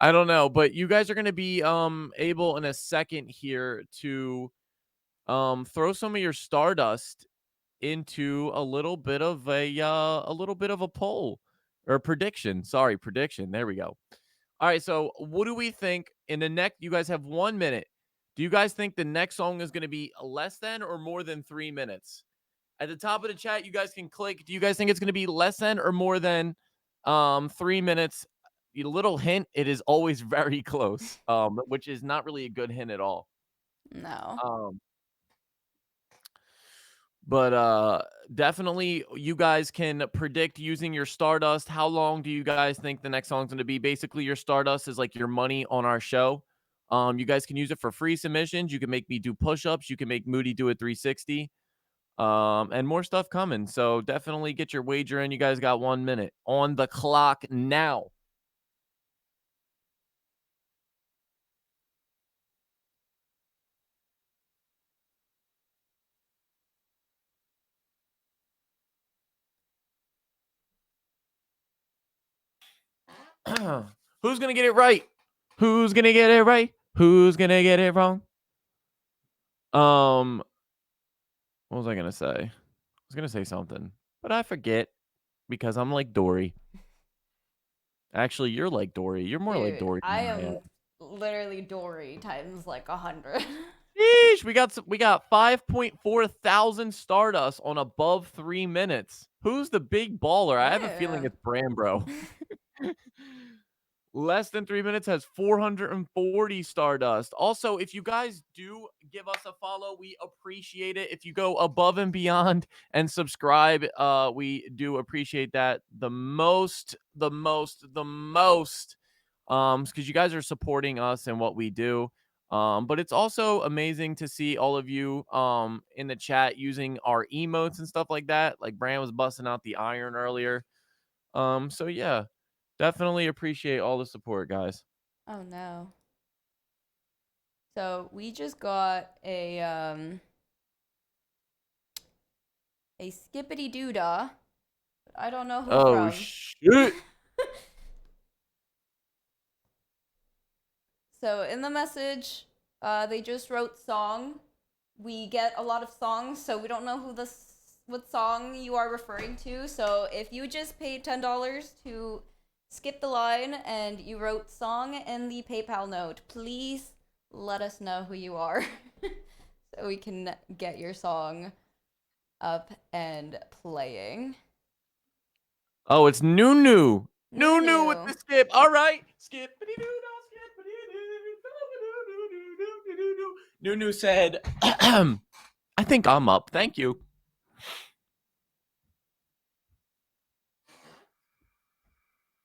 I don't know, but you guys are gonna be able in a second here to throw some of your Stardust into a little bit of a poll or prediction. Sorry, prediction. There we go. All right, so what do we think in the next? You guys have 1 minute. Do you guys think the next song is going to be less than or more than 3 minutes? At the top of the chat, you guys can click. Do you guys think it's going to be less than or more than 3 minutes? A little hint: it is always very close, which is not really a good hint at all. No. Um, but definitely you guys can predict using your Stardust. How long do you guys think the next song's going to be? Basically, your Stardust is like your money on our show. You guys can use it for free submissions. You can make me do push-ups. You can make Moody do a 360. And more stuff coming. So definitely get your wager in. You guys got 1 minute on the clock now. Who's gonna get it right? Who's gonna get it right? Who's gonna get it wrong? What was I gonna say? I was gonna say something, but I forget because I'm like Dory. Actually, you're like Dory. You're more like Dude, Dory I than I am. am literally Dory times like 100. Sheesh, we got 5.4 thousand Stardust on above 3 minutes. Who's the big baller? I have a feeling Yeah. it's Brambro. Less than 3 minutes has 440 Stardust. Also, if you guys do give us a follow, we appreciate it. If you go above and beyond and subscribe, we do appreciate that the most. Because you guys are supporting us and what we do. But it's also amazing to see all of you in the chat using our emotes and stuff like that. Like Brand was busting out the iron earlier. So yeah, definitely appreciate all the support, guys. Oh no. So we just got a skippity doodah. I don't know who Oh from. shit. So in the message, they just wrote song. We get a lot of songs, so we don't know what song you are referring to. So if you just paid $10 to skip the line and you wrote song in the PayPal note, please let us know who you are, so we can get your song up and playing. Oh, it's Nunu. Nunu with Nunu. the skip. All right. Skip. Nunu said, I think I'm up. Thank you.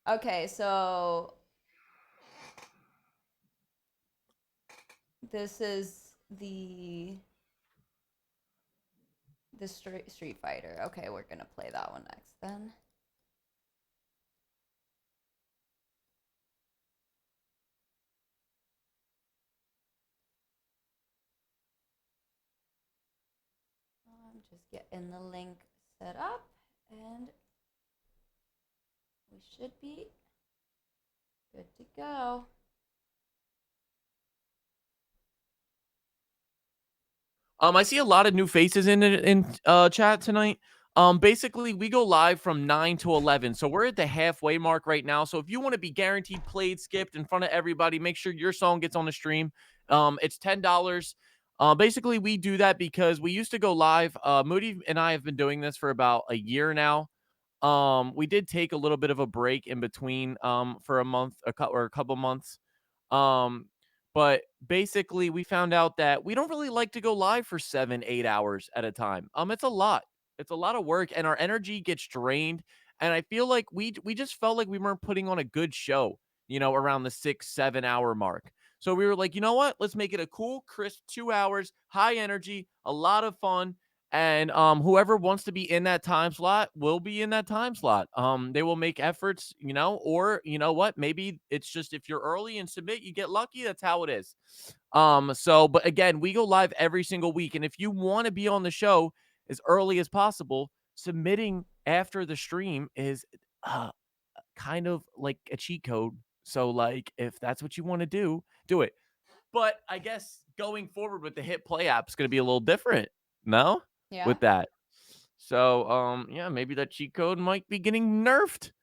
Okay, so this is the Street Fighter. Okay, we're gonna play that one next then. I'm just getting the link set up, and we should be good to go. I see a lot of new faces in chat tonight. Basically, we go live from 9 to 11, so we're at the halfway mark right now. So if you want to be guaranteed played, skipped in front of everybody, make sure your song gets on the stream. It's $10. Basically, we do that because we used to go live. Moody and I have been doing this for about a year now. We did take a little bit of a break in between for a month, a couple months. Um, but basically we found out that we don't really like to go live for 7-8 hours at a time. It's a lot. It's a lot of work and our energy gets drained. And I feel like we just felt like we weren't putting on a good show, around the 6-7 hour mark. So we were like, you know what? Let's make it a cool, crisp 2 hours, high energy, a lot of fun. And whoever wants to be in that time slot will be in that time slot. They will make efforts, or you know what? Maybe it's just if you're early and submit, you get lucky. That's how it is. But again, we go live every single week. And if you want to be on the show as early as possible, submitting after the stream is kind of like a cheat code. So, like, if that's what you want to do it. But I guess going forward with the Hit Play app is going to be a little different. No? Yeah. With that. So, yeah, maybe that cheat code might be getting nerfed.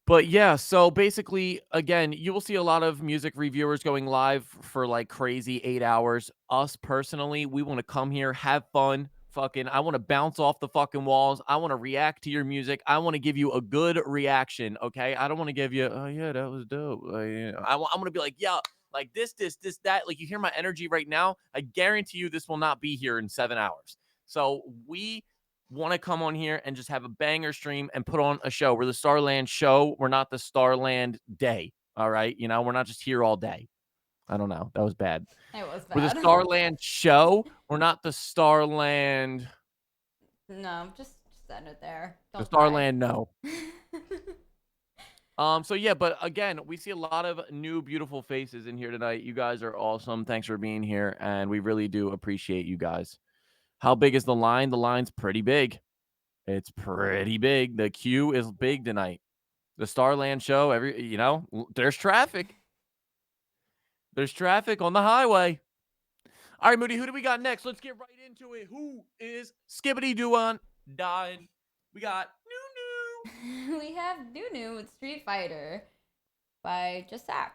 But yeah, so basically, again, you will see a lot of music reviewers going live for like crazy 8 hours. Us personally, we want to come here, have fun. I want to bounce off the fucking walls. I want to react to your music. I want to give you a good reaction. Okay. I don't want to give you, oh, yeah, that was dope. Yeah. I'm going to be like, yeah, like this, that. Like you hear my energy right now. I guarantee you this will not be here in 7 hours. So we want to come on here and just have a banger stream and put on a show. We're the Starland show. We're not the Starland day. All right. We're not just here all day. I don't know. That was bad. It was bad. We're the Starland show. We're not the Starland. No, just end it there. The Don't Starland, no. So yeah, but again, we see a lot of new beautiful faces in here tonight. You guys are awesome. Thanks for being here, and we really do appreciate you guys. How big is the line? The line's pretty big. It's pretty big. The queue is big tonight. The Starland show, there's traffic. There's traffic on the highway. All right, Moody, who do we got next? Let's get right into it. Who is Skibbity Dooan dying? We got Nunu. We have Nunu with Street Fighter by Jasak.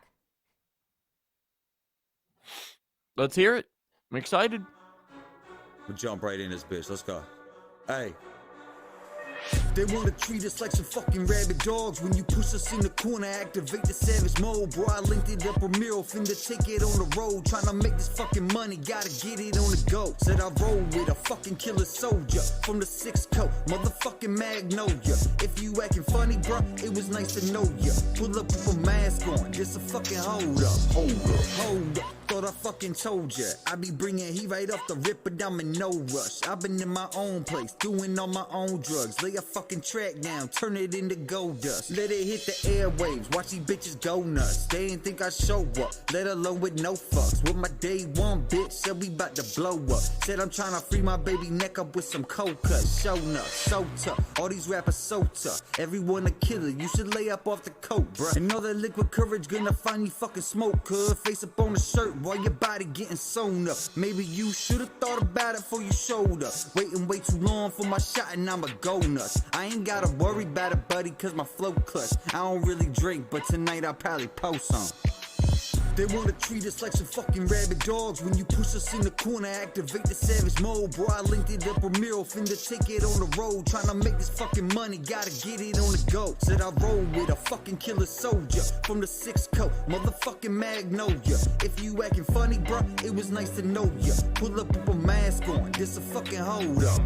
Let's hear it. I'm excited. We'll jump right in this bitch. Let's go. Hey. They wanna treat us like some fucking rabid dogs. When you push us in the corner, activate the savage mode. Bro, I linked it up a mural, finna take it on the road. Tryna make this fucking money, gotta get it on the go. Said I roll with a fucking killer soldier from the 6th coat, motherfucking Magnolia. If you acting funny, bro, it was nice to know ya. Pull up with a mask on, just a fucking hold up. Thought I fucking told ya. I be bringing heat right off the rip, but I'm in no rush. I've been in my own place, doing all my own drugs. Lay a fucking track down, turn it into gold dust. Let it hit the airwaves, watch these bitches go nuts. They ain't think I show up, let alone with no fucks. With my day one bitch, said we bout to blow up. Said I'm trying to free my baby neck up with some cold cuts. Showing up, so tough, all these rappers so tough. Everyone a killer, you should lay up off the coat, bruh. And all that liquid courage gonna find you fucking smoke, cuz. Face up on the shirt while your body getting sewn up. Maybe you should've thought about it before you showed up. Waiting way too long for my shot and I'ma go nuts. I ain't gotta worry about it, buddy, cause my flow clutch. I don't really drink, but tonight I'll probably post some. They wanna treat us like some fucking rabid dogs. When you push us in the corner, activate the savage mode. Bro, I linked it up a mural, finna take it on the road. Tryna make this fucking money, gotta get it on the go. Said I roll with a fucking killer soldier from the 6th coat, motherfucking Magnolia. If you acting funny, bro, it was nice to know ya. Pull up with a mask on, just a fucking hold up.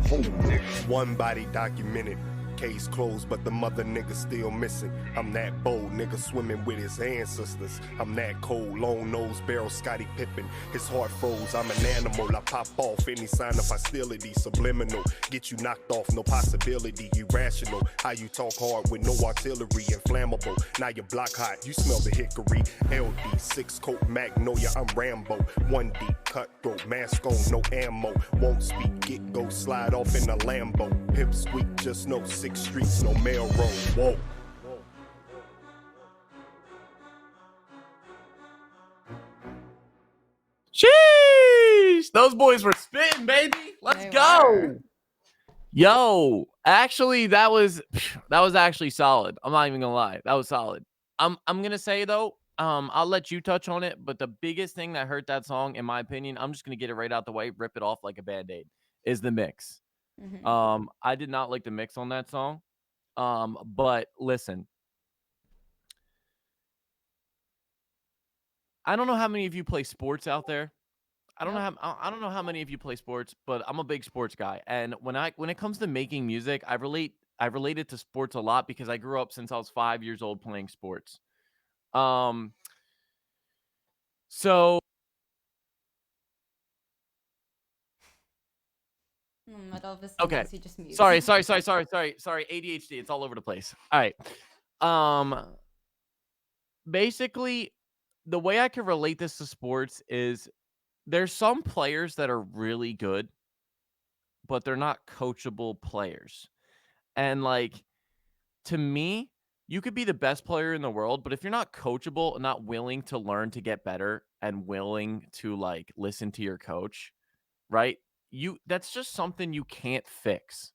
One body documented. Case closed, but the mother nigga still missing. I'm that bold nigga swimming with his ancestors. I'm that cold, long nose barrel Scottie Pippen. His heart froze, I'm an animal. I pop off any sign of hostility. Subliminal, get you knocked off, no possibility. Irrational, how you talk hard with no artillery. Inflammable, now you block hot. You smell the hickory. LD, 6 coat Magnolia, I'm Rambo. 1D, cutthroat, mask on, no ammo. Won't speak, get go, slide off in a Lambo. Pip squeak, just no 6 streets, no mail road. Whoa. Sheesh! Those boys were spitting, baby. Let's They go. were. Yo, actually, that was actually solid. I'm not even gonna lie. That was solid. I'm gonna say though, I'll let you touch on it, but the biggest thing that hurt that song, in my opinion, I'm just gonna get it right out the way, rip it off like a band-aid, is the mix. Mhm. I did not like the mix on that song. But listen, I don't know how many of you play sports out there. I don't know Nope. I don't know how many of you play sports, but I'm a big sports guy. And when it comes to making music, I related to sports a lot because I grew up since I was 5 years old playing sports. So Elvis okay. thinks he just muted. Sorry. ADHD, it's all over the place. All right. Basically, the way I can relate this to sports is there's some players that are really good, but they're not coachable players. And like, to me, you could be the best player in the world, but if you're not coachable and not willing to learn to get better and willing to like listen to your coach, right? That's just something you can't fix.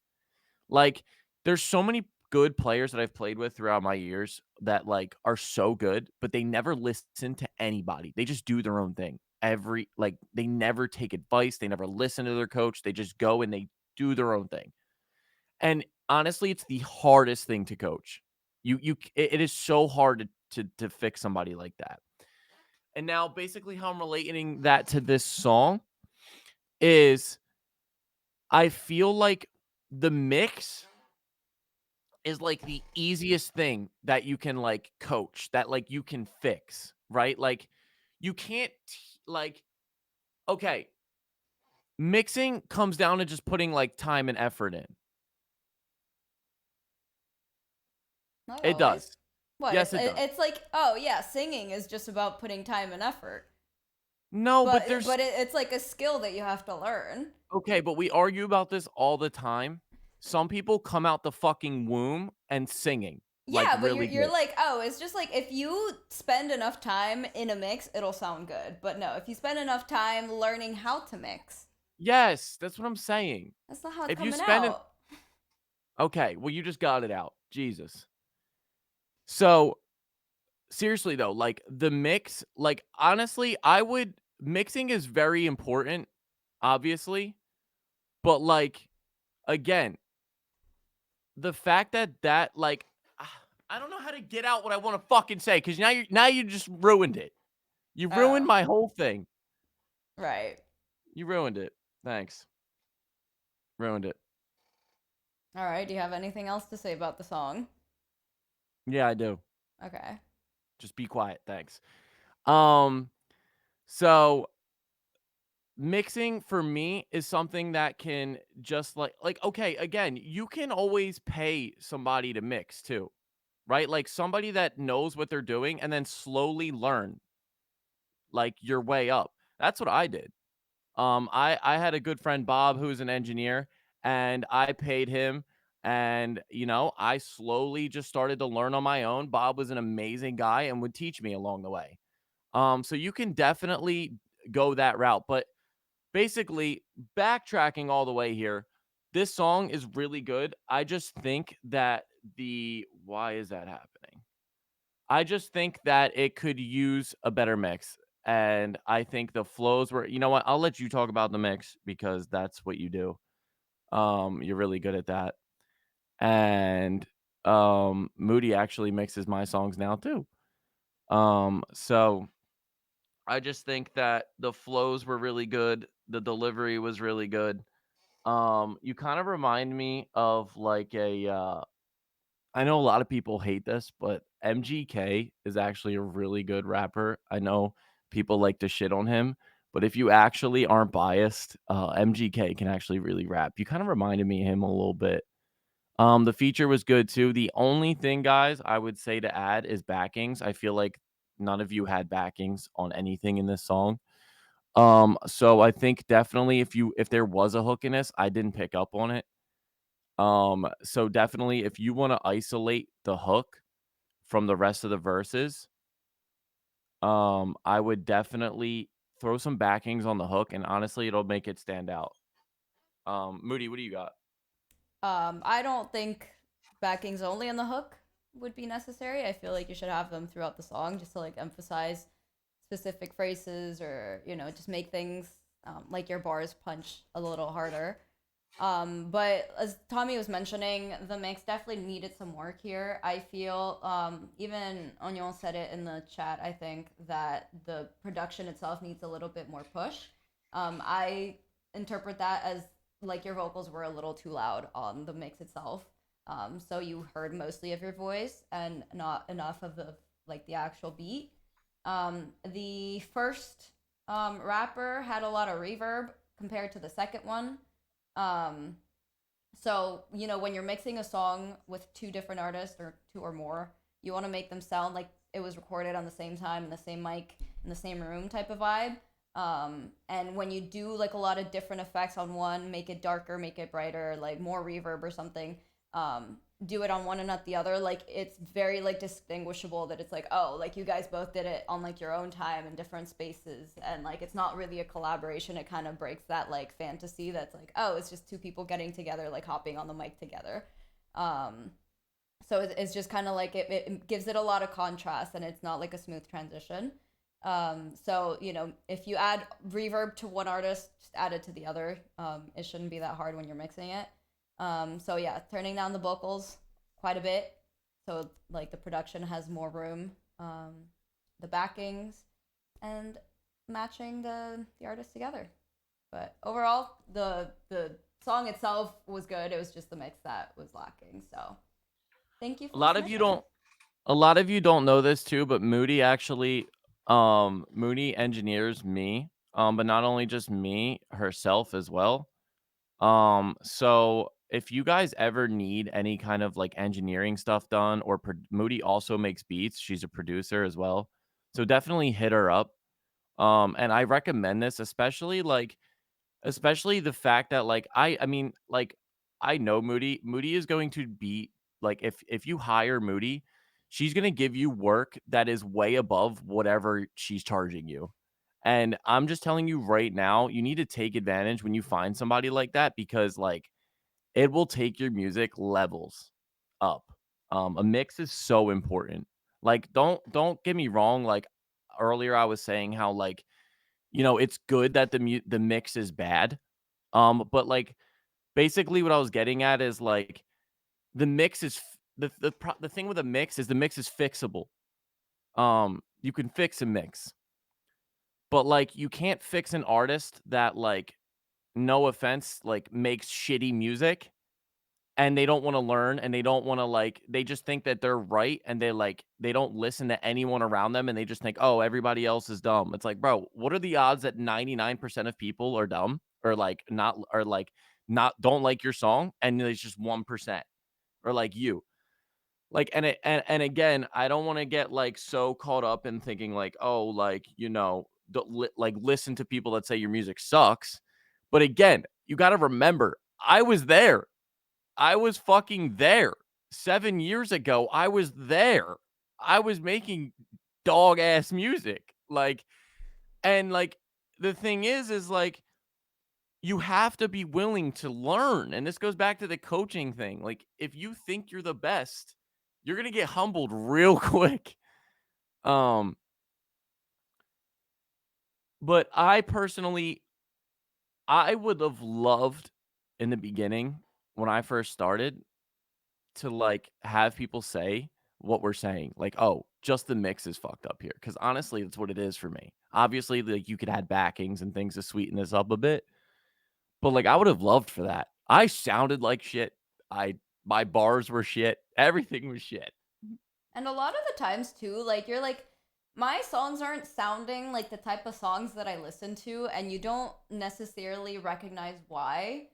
Like, there's so many good players that I've played with throughout my years that like are so good, but they never listen to anybody. They just do their own thing. They never take advice, they never listen to their coach. They just go and they do their own thing. And honestly, it's the hardest thing to coach. It is so hard to fix somebody like that. And now basically how I'm relating that to this song is I feel like the mix is like the easiest thing that you can like coach, that like you can fix, right? Like you can't like okay, mixing comes down to just putting like time and effort in. Not It always. does. What? Yes, it does. It's like, oh yeah, singing is just about putting time and effort. No, but It's like a skill that you have to learn. okay, but we argue about this all the time. Some people come out the fucking womb and singing. Yeah, like, but really you're good. like, oh, it's just like if you spend enough time in a mix, it'll sound good. But no, if you spend enough time learning how to mix, Yes, that's what I'm saying. that's not how it's If you coming spend out. okay, well, you just got it out. Jesus. So, seriously though, like the mix, like honestly, mixing is very important, obviously. But like again, the fact that like I don't know how to get out what I want to fucking say because now you just ruined it. You ruined Oh, my whole thing. right. You ruined it. Thanks. Ruined it. All right. Do you have anything else to say about the song? Yeah, I do. Okay. Just be quiet. Thanks. Um, so mixing for me is something that can just like okay, again, you can always pay somebody to mix too, right? Like somebody that knows what they're doing and then slowly learn like your way up. That's what I did. I had a good friend Bob who's an engineer, and I paid him, and I slowly just started to learn on my own. Bob was an amazing guy and would teach me along the way. So you can definitely go that route, but basically backtracking all the way here, this song is really good. I just think that the why is that happening? I just think that it could use a better mix. And I think the flows were, you know what? I'll let you talk about the mix because that's what you do. You're really good at that. And Moody actually mixes my songs now too. So I just think that the flows were really good. The delivery was really good. You kind of remind me of like a I know a lot of people hate this, but MGK is actually a really good rapper. I know people like to shit on him, but if you actually aren't biased, MGK can actually really rap. You kind of reminded me of him a little bit. The feature was good too. The only thing, guys, I would say to add is backings. I feel like none of you had backings on anything in this song. So I think definitely if there was a hook in this, I didn't pick up on it. So definitely if you want to isolate the hook from the rest of the verses, I would definitely throw some backings on the hook, and honestly, it'll make it stand out. Moody, what do you got? I don't think backings only on the hook would be necessary. I feel like you should have them throughout the song just to like emphasize specific phrases or just make things like your bars punch a little harder. But as Tommy was mentioning, the mix definitely needed some work here. I feel even Onion said it in the chat. I think that the production itself needs a little bit more push. I interpret that as like your vocals were a little too loud on the mix itself. So you heard mostly of your voice and not enough of the actual beat. The first rapper had a lot of reverb compared to the second one. Um, so, when you're mixing a song with two different artists or two or more, you want to make them sound like it was recorded on the same time in the same mic in the same room type of vibe. And when you do like a lot of different effects on one, make it darker, make it brighter, like more reverb or something, do it on one and not the other, like it's very like distinguishable that it's like, oh, like you guys both did it on like your own time in different spaces, and like it's not really a collaboration. It kind of breaks that like fantasy that's like, oh, it's just two people getting together, like hopping on the mic together. um so it's just kind of like it gives it a lot of contrast, and it's not like a smooth transition. So if you add reverb to one artist, just add it to the other. It shouldn't be that hard when you're mixing it. So yeah, turning down the vocals quite a bit, so like the production has more room. The backings and matching the artists together. But overall, the song itself was good. It was just the mix that was lacking. So thank you A for the lot of you submission. don't a lot of you don't know this too, but Moody actually Moody engineers me. But not only just me, herself as well. So if you guys ever need any kind of like engineering stuff done, or Moody also makes beats, she's a producer as well. So definitely hit her up. And I recommend this, especially the fact that like I mean like I know Moody is going to be like if you hire Moody, she's going to give you work that is way above whatever she's charging you. And I'm just telling you right now, you need to take advantage when you find somebody like that because like it will take your music levels up. A mix is so important. Like don't get me wrong, like earlier I was saying how like it's good that the mix is bad. But like basically what I was getting at is like the mix is the thing with a mix is the mix is fixable. You can fix a mix, but like you can't fix an artist that like no offense like makes shitty music and they don't want to learn and they don't want to like they just think that they're right and they don't listen to anyone around them and they just think, "Oh, everybody else is dumb." It's like, "Bro, what are the odds that 99% of people are dumb or like not don't like your song and there's just 1% or like you?" Like and again, I don't want to get like so caught up in thinking like, "Oh, like, like listen to people that say your music sucks." But again, you got to remember, I was there. I was fucking there. 7 years ago, I was there. I was making dog ass music. Like, and like the thing is like you have to be willing to learn. And this goes back to the coaching thing. Like, if you think you're the best, you're gonna get humbled real quick. Um, but I personally, I would have loved in the beginning when I first started to like have people say what we're saying. Like, oh, just the mix is fucked up here. Cause honestly, that's what it is for me. Obviously, like you could add backings and things to sweeten this up a bit. But like I would have loved for that. I sounded like shit. My bars were shit. Everything was shit. And a lot of the times too, like you're like, my songs aren't sounding like the type of songs that I listen to, and you don't necessarily recognize why,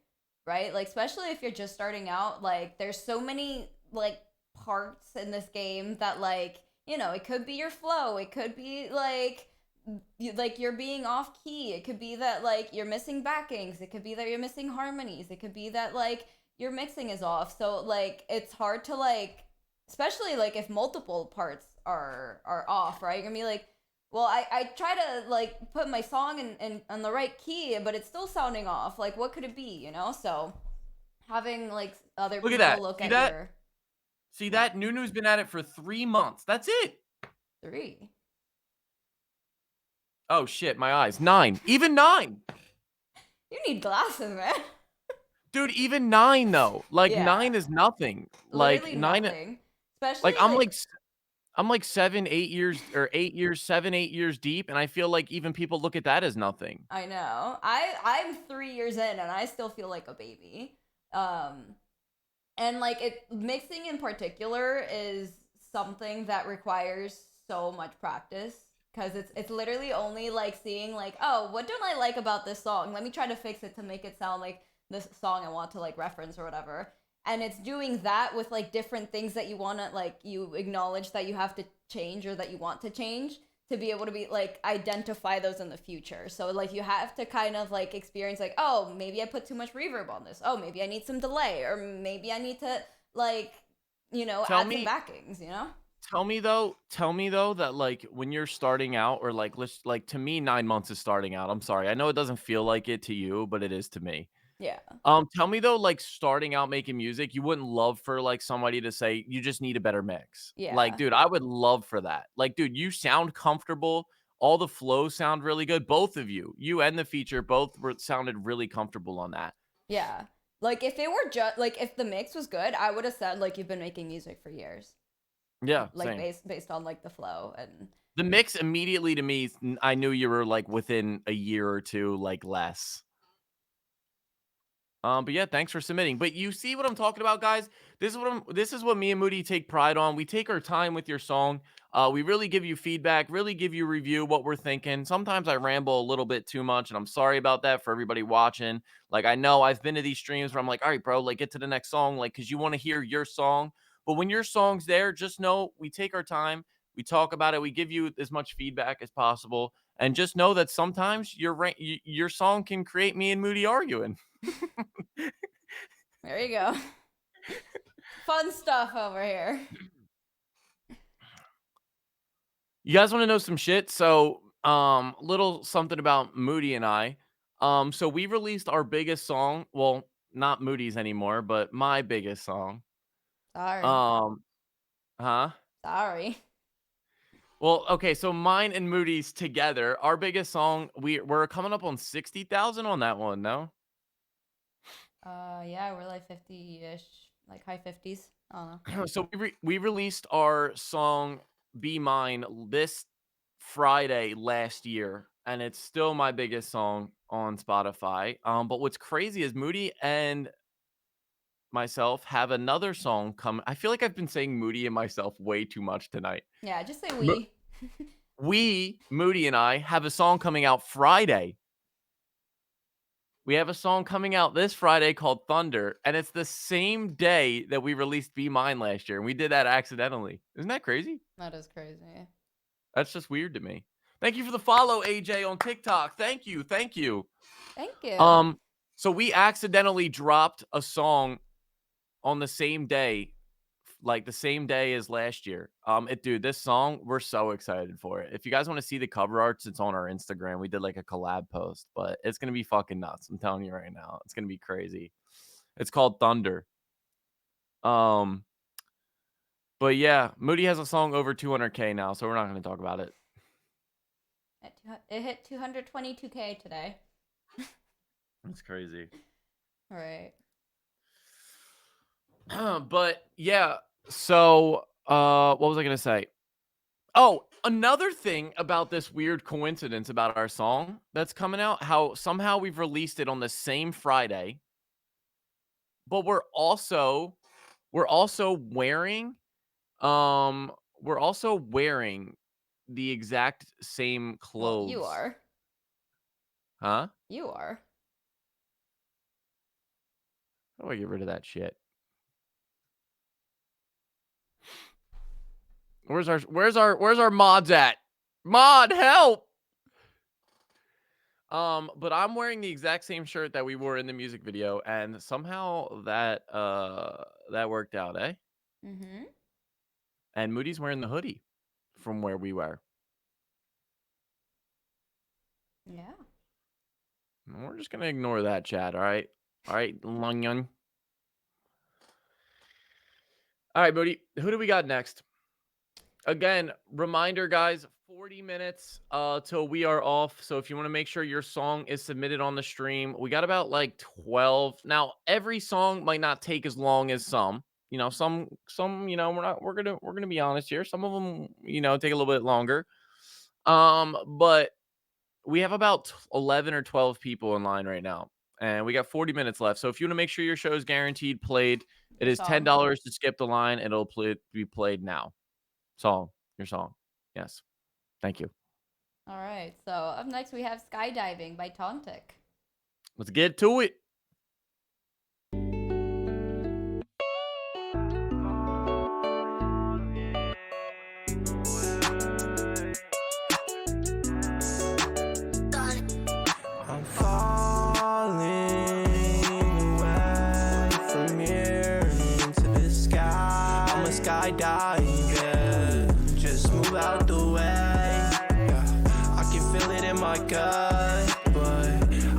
right? Like especially if you're just starting out, like there's so many like parts in this game that like, it could be your flow, it could be like like you're being off key, it could be that like you're missing backings, it could be that you're missing harmonies, it could be that like your mixing is off. So like it's hard to like, especially like if multiple parts are off, right? You're gonna be like, well, I try to like put my song in on the right key, but it's still sounding off. Like what could it be? So having like other Look at people that. look See at that? your See that? Nunu's been at it for 3 months. That's it. three. Oh shit, my eyes. 9. Even 9. You need glasses, man. Dude, even 9 though. Like Yeah, 9 is nothing. Like literally 9 nothing. Especially like like I'm like 7, 8 years or 8 years, 7, 8 years deep and I feel like even people look at that as nothing. I know. I'm 3 years in and I still feel like a baby. Um, and like mixing in particular is something that requires so much practice because it's literally only like seeing like, oh, what don't I like about this song? Let me try to fix it to make it sound like this song I want to like reference or whatever. And it's doing that with like different things that you want to like, you acknowledge that you have to change or that you want to change to be able to be like identify those in the future. So like you have to kind of like experience like, oh, maybe I put too much reverb on this. Oh, maybe I need some delay, or maybe I need to like, Tell add some me backings. tell me though that like when you're starting out or like let's like to me 9 months is starting out. I'm sorry. I know it doesn't feel like it to you, but it is to me. Yeah. Tell me though, like starting out making music, you wouldn't love for like somebody to say you just need a better mix. Like, Yeah. dude, I would love for that. Like, dude, you sound comfortable. All the flows sound really good. Both of you and the feature, both sounded really comfortable on that. Yeah. Like if it were just like if the mix was good, I would have said like you've been making music for years. Yeah, Like same. based on like the flow and The mix immediately to me, I knew you were like within a year or two, like less. But yeah, thanks for submitting. But you see what I'm talking about, guys? This is what me and Moody take pride on. We take our time with your song. We really give you feedback, really give you review what we're thinking. Sometimes I ramble a little bit too much, and I'm sorry about that for everybody watching. Like I know I've been to these streams where I'm like, all right, bro, like get to the next song, like because you want to hear your song. But when your song's there, just know we take our time, we talk about it, we give you as much feedback as possible, and just know that sometimes your song can create me and Moody arguing. there you go. Fun stuff over here. You guys want to know some shit? So, little something about Moody and I. So we released our biggest song. Well, not Moody's anymore, but my biggest song. Sorry. Um, huh? Sorry. Well, okay. So mine and Moody's together, our biggest song. We're coming up on 60,000 on that one. No. Yeah, we're like 50-ish. like high 50s. I don't know. So we released our song "Be Mine" this Friday last year, and it's still my biggest song on Spotify. But what's crazy is Moody and myself have another song come. I feel like I've been saying Moody and myself way too much tonight. Yeah, just say Mo- we. Moody and I, have a song coming out Friday. We have a song coming out this Friday called Thunder, and it's the same day that we released Be Mine last year, and we did that accidentally. Isn't that crazy? That is crazy. That's just weird to me. Thank you for the follow, AJ, on TikTok. Thank you. Thank you. So we accidentally dropped a song on the same day, like the same day as last year. Dude, this song, we're so excited for it. If you guys want to see the cover arts, it's on our Instagram. We did like a collab post, but it's gonna be fucking nuts. I'm telling you right now, it's gonna be crazy. It's called Thunder. But yeah, Moody has a song over 200K now, so we're not gonna talk about it. It hit 222K today. That's crazy. All right. But yeah, so what was I gonna say? Oh, another thing about this weird coincidence about our song that's coming out, how somehow we've released it on the same Friday, but we're also wearing the exact same clothes. Well, you are. Huh? You are. How do I get rid of that shit? Where's our mods at? Mod, help! But I'm wearing the exact same shirt that we wore in the music video, and somehow that worked out, eh? Mm-hmm. And Moody's wearing the hoodie from where we were. Yeah. We're just gonna ignore that, chat. All right, Lunyon. All right, Moody. Who do we got next? Again, reminder, guys. 40 minutes till we are off. So if you want to make sure your song is submitted on the stream, we got about like 12. Now, every song might not take as long as some. You know, some, we're gonna be honest here. Some of them, take a little bit longer. But we have about 11 or 12 people in line right now, and we got 40 minutes left. So if you want to make sure your show is guaranteed played, it is $10 to skip the line. It'll be played now. Your song. Yes. Thank you. All right. So up next we have Skydiving by Tontic. Let's get to it. I'm falling away from here into the sky. I'm a skydiver, just move out the way. Yeah, I can feel it in my gut, but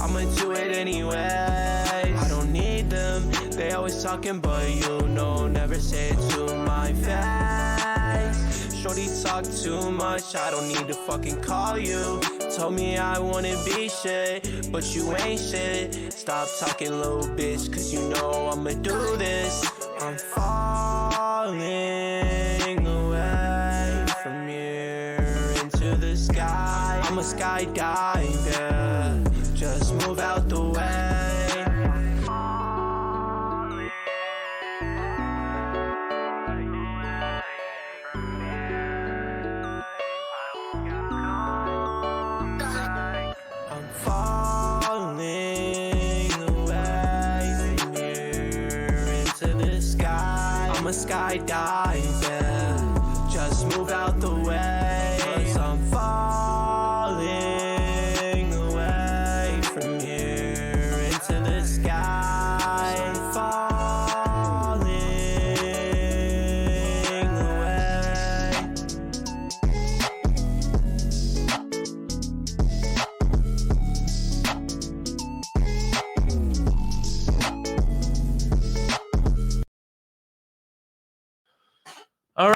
I'ma do it anyway. I don't need them, they always talking, but never say it to my face. Shorty talk too much, I don't need to fucking call you. Told me I wanna be shit, but you ain't shit. Stop talking, little bitch, cause I'ma do this. I'm falling away from here into the sky. I'm a skydiver, just move out the way. I'm a skydiver, just move out the way. 'Cause I'm falling away from here into the sky. I'm falling away. All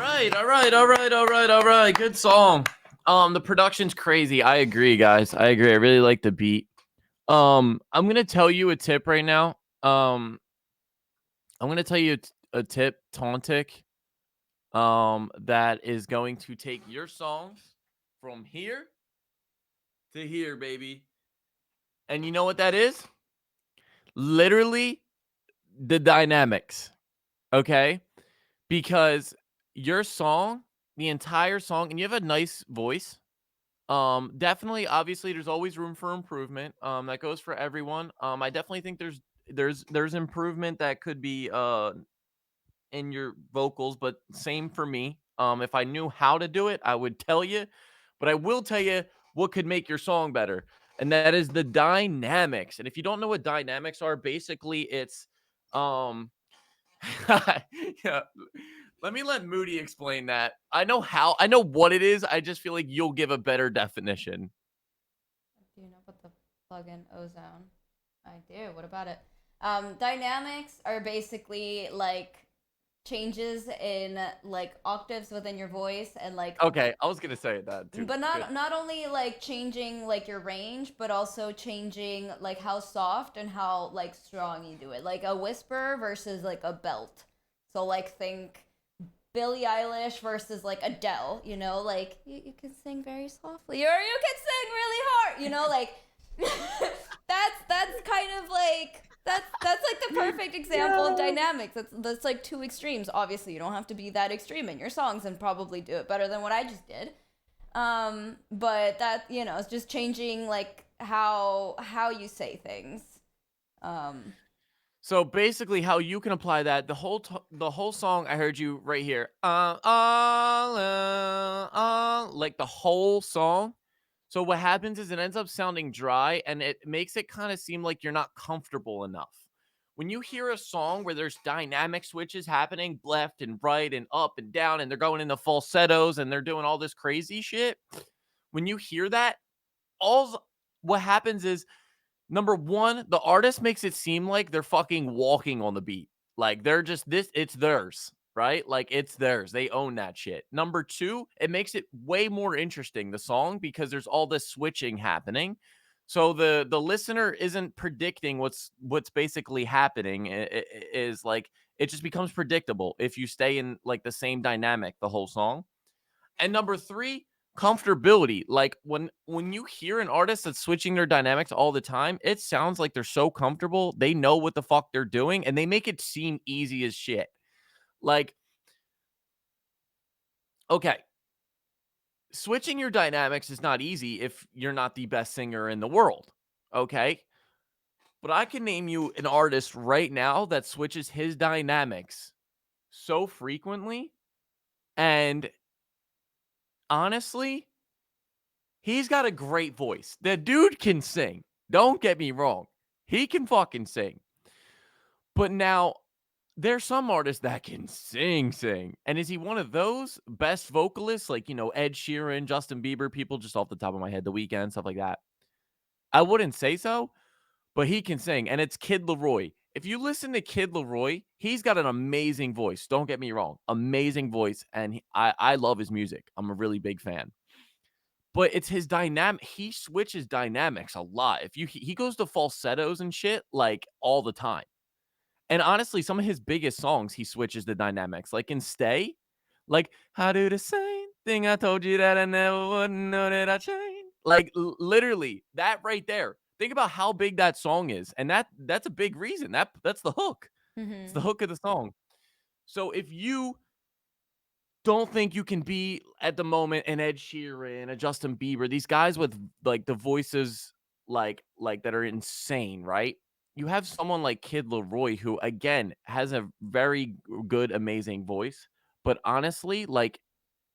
right. Good song. The production's crazy. I agree, guys. I agree. I really like the beat. I'm gonna tell you a tip right now. I'm gonna tell you a tip, Tauntic, that is going to take your songs from here to here, baby. And you know what that is? Literally the dynamics. Okay? Because your song, the entire song, and you have a nice voice. Definitely, obviously, there's always room for improvement. That goes for everyone. I definitely think there's improvement that could be in your vocals, but same for me. If I knew how to do it, I would tell you, but I will tell you what could make your song better, and that is the dynamics. And if you don't know what dynamics are, basically it's um yeah. Let Moody explain that. I know what it is. I just feel like you'll give a better definition. Do you know about the plugin Ozone? I do. What about it? Dynamics are basically like changes in like octaves within your voice and like Okay, I was gonna say that too. but Good. not only like changing like your range but also changing like how soft and how like strong you do it, like a whisper versus like a belt. So like think Billie Eilish versus like Adele, you know, like you can sing very softly or you can sing really hard, you know, like that's kind of like that's like the perfect example of dynamics. That's like two extremes. Obviously, you don't have to be that extreme in your songs and probably do it better than what I just did. But that, you know, it's just changing like how you say things. Um, So basically, how you can apply that the whole song. I heard you right here. Like the whole song. So what happens is it ends up sounding dry, and it makes it kind of seem like you're not comfortable enough. When you hear a song where there's dynamic switches happening left and right and up and down, and they're going into falsettos and they're doing all this crazy shit, when you hear that, all what happens is number one, the artist makes it seem like they're fucking walking on the beat. Like they're just it's theirs, right? Like it's theirs. They own that shit. Number two, it makes it way more interesting, the song, because there's all this switching happening. So the listener isn't predicting what's basically happening. Is like it just becomes predictable if you stay in like the same dynamic the whole song. And number three, comfortability. Like when you hear an artist that's switching their dynamics all the time, it sounds like they're so comfortable. They know what the fuck they're doing, and they make it seem easy as shit. Like, okay, switching your dynamics is not easy if you're not the best singer in the world. Okay. But I can name you an artist right now that switches his dynamics so frequently. And honestly, he's got a great voice. The dude can sing. Don't get me wrong. He can fucking sing. But now there's some artists that can sing. And is he one of those best vocalists like, Ed Sheeran, Justin Bieber, people just off the top of my head, The Weeknd, stuff like that? I wouldn't say so, but he can sing. And it's Kid Laroi. If you listen to Kid Laroi, he's got an amazing voice. Don't get me wrong. Amazing voice. And I love his music. I'm a really big fan. But it's his dynamic. He switches dynamics a lot. If he goes to falsettos and shit like all the time. And honestly, some of his biggest songs, he switches the dynamics. Like in Stay, like how do the same thing I told you that I never would know that I changed. Like literally that right there. Think about how big that song is, and that's a big reason. That's the hook. It's the mhm. hook of the song. So if you don't think you can be at the moment an Ed Sheeran, a Justin Bieber, these guys with like the voices like that are insane, right? You have someone like Kid Laroi who again has a very good, amazing voice, but honestly, like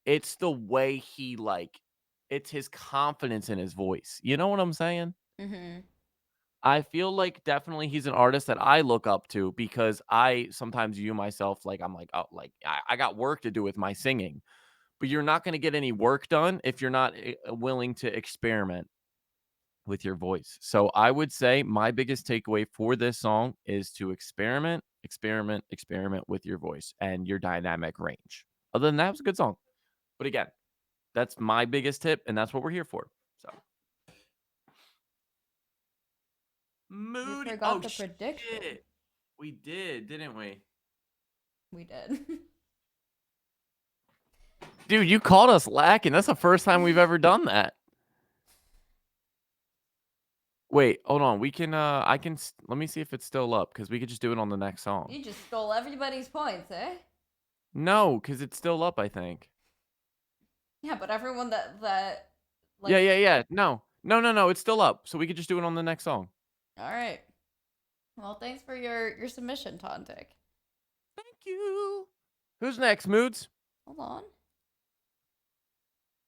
it's the way he like it's his confidence in his voice. You know what I'm saying? Mhm. I feel like definitely he's an artist that I look up to because I sometimes view myself like I'm like, oh, like I got work to do with my singing, but you're not going to get any work done if you're not willing to experiment with your voice. So I would say my biggest takeaway for this song is to experiment with your voice and your dynamic range. Other than that, it was a good song. But again, that's my biggest tip, and that's what we're here for. So We moody. forgot Oh the prediction. shit, we did, didn't we? We did. Dude, you called us lacking. That's the first time we've ever done that. Wait, hold on. We can let me see if it's still up because we could just do it on the next song. You just stole everybody's points, eh? No, because it's still up, I think. Yeah, but everyone that like. Yeah. No, it's still up. So we could just do it on the next song. All right. Well, thanks for your submission, Tontic. Thank you. Who's next, Moods? Hold on.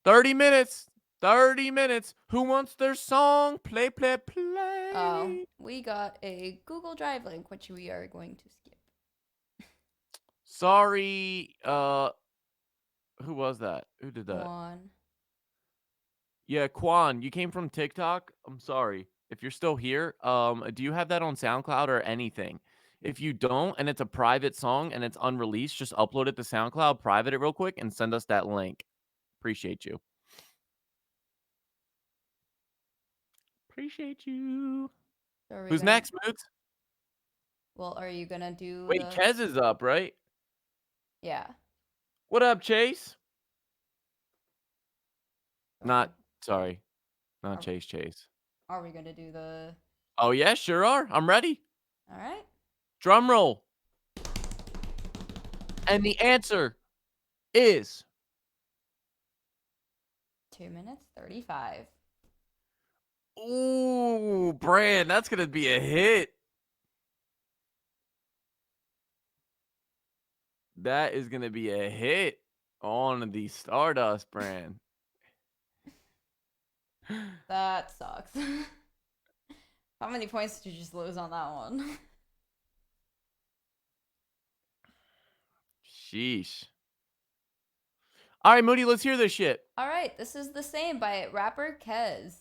30 minutes. 30 minutes. Who wants their song? Play. Oh, we got a Google Drive link, which we are going to skip. Sorry. Who was that? Who did that? One. Yeah, Quan, you came from TikTok. I'm sorry. If you're still here, do you have that on SoundCloud or anything? If you don't, and it's a private song and it's unreleased, just upload it to SoundCloud, private it real quick, and send us that link. Appreciate you. Appreciate you. So Who's next, Moods? Well, are you gonna do? Wait, Kez is up, right? Yeah. What up, Chase? Are Sorry. Are- Not Chase. Are we gonna do the? Oh, yeah, sure are. I'm ready. All right. Drum roll. And the answer is 2 minutes 35. ooh, Brand, that's going to be a hit. That is going to be a hit on the Stardust brand. That sucks. How many points did you just lose on that one? Sheesh. All right, Moody, let's hear this shit. All right, this is The Same by rapper Kez.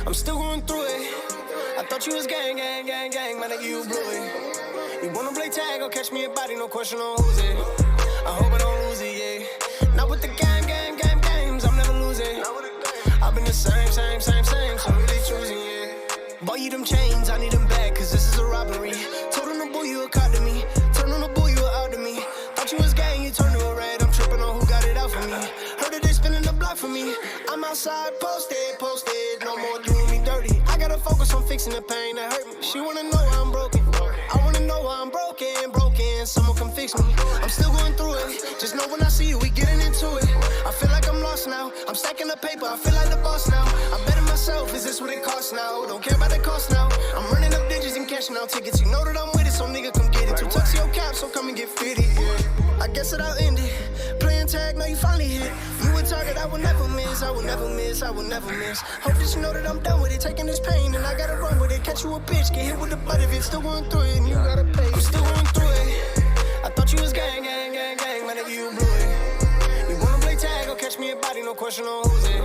I'm still going through it. I thought you was gang, my nigga, you blew it. You wanna play tag or catch me a body, no question on who's it. I hope I don't lose it, yeah. Not with the games, I'm never losing. I've been the same, so really choosing, yeah. Bought you them chains, I need them back, cause this is a robbery. Told him to boo you a cop to me. Turn on the boo, you out to me. Thought you was gang, you turned to a red. I'm tripping on who got it out for me. Heard that they spinning the block for me. I'm outside, posted, no more doing me dirty. I gotta focus on fixing the pain that hurt me. She wanna know why I'm broken. I wanna know why I'm broken. Someone come fix me. I'm still going through it. Just know when I see you, we getting into it. I feel like I'm lost now. I'm stacking the paper. I feel like the boss now. I'm betting myself. Is this what it costs now? Don't care about the cost now. I'm running up digits and cashing out tickets. You know that I'm with it, so nigga come get it. Two tuxedo caps, so come and get fitted. Yeah. I guess that I'll end it. Playing tag, now you finally hit. You a target I will never miss. I will never miss. Hope that you know that I'm done with it. Taking this pain and I gotta run with it. Catch you a bitch, get hit with the butt of it. Still going through it and you gotta pay. I'm still going through it. I thought you was gang, my nigga, you blew it. You wanna play tag or catch me a body, no question on who's it.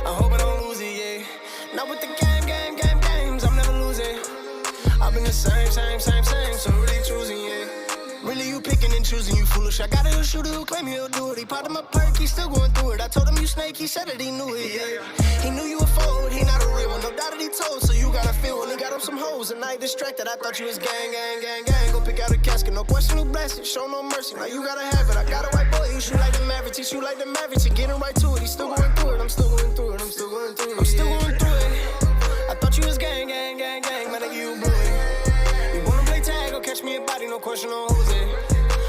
I hope I don't lose it, yeah. Not with the games, I'm never losing. I've been the same, so really choosing, yeah. Really you picking and choosing, you foolish. I got a shooter who claim he'll do it. He part of my perk, he's still going through it. I told him you snake, he said that he knew it, yeah. He knew you a fold, he not a real one. No doubt that he told, so you gotta feel when he got up some hoes. And I distracted, I thought you was gang. Go pick out a casket, no question who blasted. Show no mercy, now you gotta have it. I got a white boy, you shoot like the Mavericks. He shoot like the Mavericks, you getting right to it. He's still going through it, I'm still going through it. I'm still going through it. I thought you was gang, my nigga, you blew it. You wanna play tag or catch me a body, no question on who's it.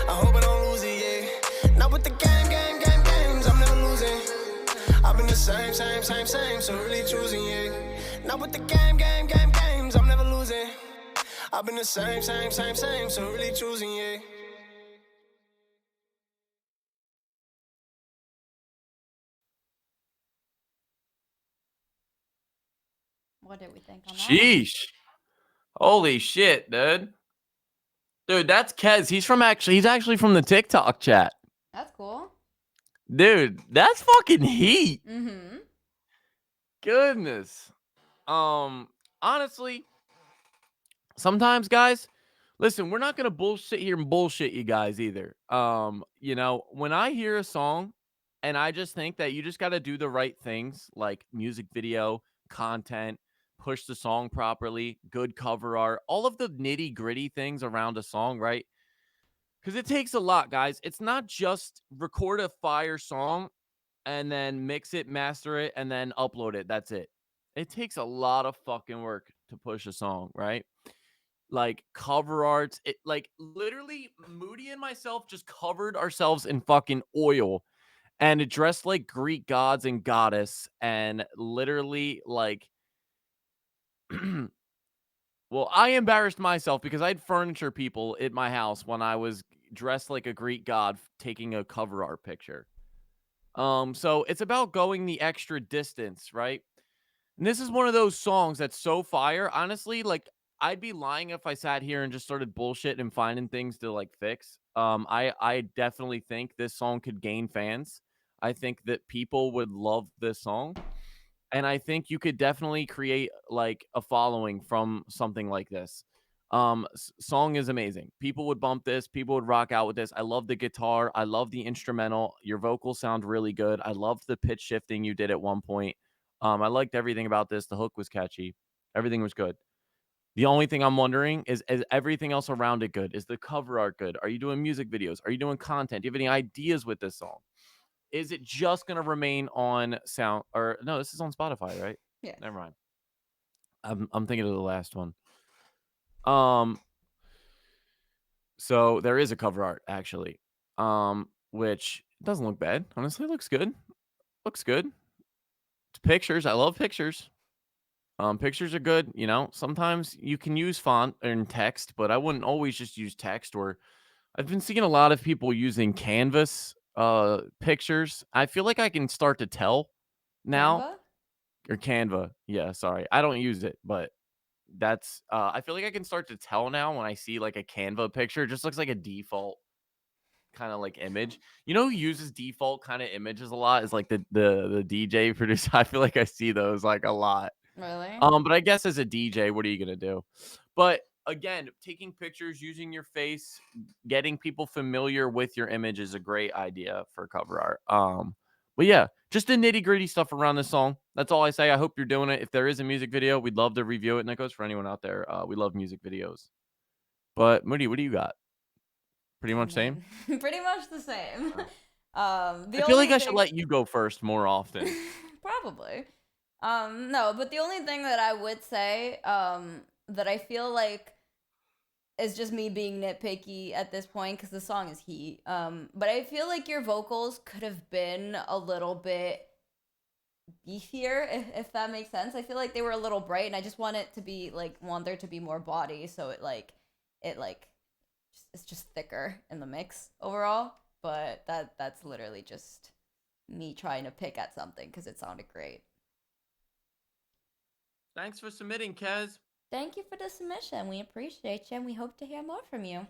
I hope I don't lose it, yeah. Not with the games, I'm never losing. I've been the same, so really choosing, yeah. Not with the games, I'm never losing. I've been the same, so really choosing, yeah. What did we think on that? Sheesh. Holy shit, dude. Dude, that's Kez. He's actually from the TikTok chat. That's cool. Dude, that's fucking heat. Mm-hmm. Goodness. Honestly, sometimes, guys, listen, we're not gonna bullshit here and bullshit you guys either. When I hear a song and I just think that you just gotta do the right things, like music video, content, push the song properly, good cover art, all of the nitty-gritty things around a song, right? Because it takes a lot, guys. It's not just record a fire song and then mix it, master it, and then upload it. That's it. It takes a lot of fucking work to push a song, right? Like cover arts, it like literally Moody and myself just covered ourselves in fucking oil and dressed like Greek gods and goddess and literally like well, I embarrassed myself because I had furniture people at my house when I was dressed like a Greek god taking a cover art picture. So it's about going the extra distance, right? And this is one of those songs that's so fire. Honestly, like I'd be lying if I sat here and just started bullshit and finding things to like fix. I definitely think this song could gain fans. I think that people would love this song. And I think you could definitely create like a following from something like this. Song is amazing. People would bump this. People would rock out with this. I love the guitar. I love the instrumental. Your vocals sound really good. I loved the pitch shifting you did at one point. I liked everything about this. The hook was catchy. Everything was good. The only thing I'm wondering is everything else around it good? Is the cover art good? Are you doing music videos? Are you doing content? Do you have any ideas with this song? Is it just gonna remain on sound or no, this is on Spotify, right? Yeah. Never mind. I'm thinking of the last one. Um, so there is a cover art actually. Which doesn't look bad. Honestly, looks good. Looks good. It's pictures. I love pictures. Pictures are good, Sometimes you can use font and text, but I wouldn't always just use text or I've been seeing a lot of people using Canvas pictures. I feel like I can start to tell now. Canva? Or Canva. Yeah, sorry. I don't use it, but that's I feel like I can start to tell now when I see like a Canva picture. It just looks like a default kind of like image. You know who uses default kind of images a lot is like the DJ producer. I feel like I see those like a lot. Really? But I guess as a DJ, what are you gonna do? But again, taking pictures, using your face, getting people familiar with your image is a great idea for cover art. But yeah, just the nitty gritty stuff around this song. That's all I say. I hope you're doing it. If there is a music video, we'd love to review it. And that goes for anyone out there. We love music videos. But Moody, what do you got? Pretty I much same. mean, pretty much the same. The I feel like only I should thing let you go first more often. probably. No, but the only thing that I would say, that I feel like is just me being nitpicky at this point because the song is heat. But I feel like your vocals could have been a little bit beefier, if that makes sense. I feel like they were a little bright, and I just want it to be like want there to be more body, so it it's just thicker in the mix overall. But that's literally just me trying to pick at something because it sounded great. Thanks for submitting, Kez. Thank you for the submission. We appreciate you, and we hope to hear more from you.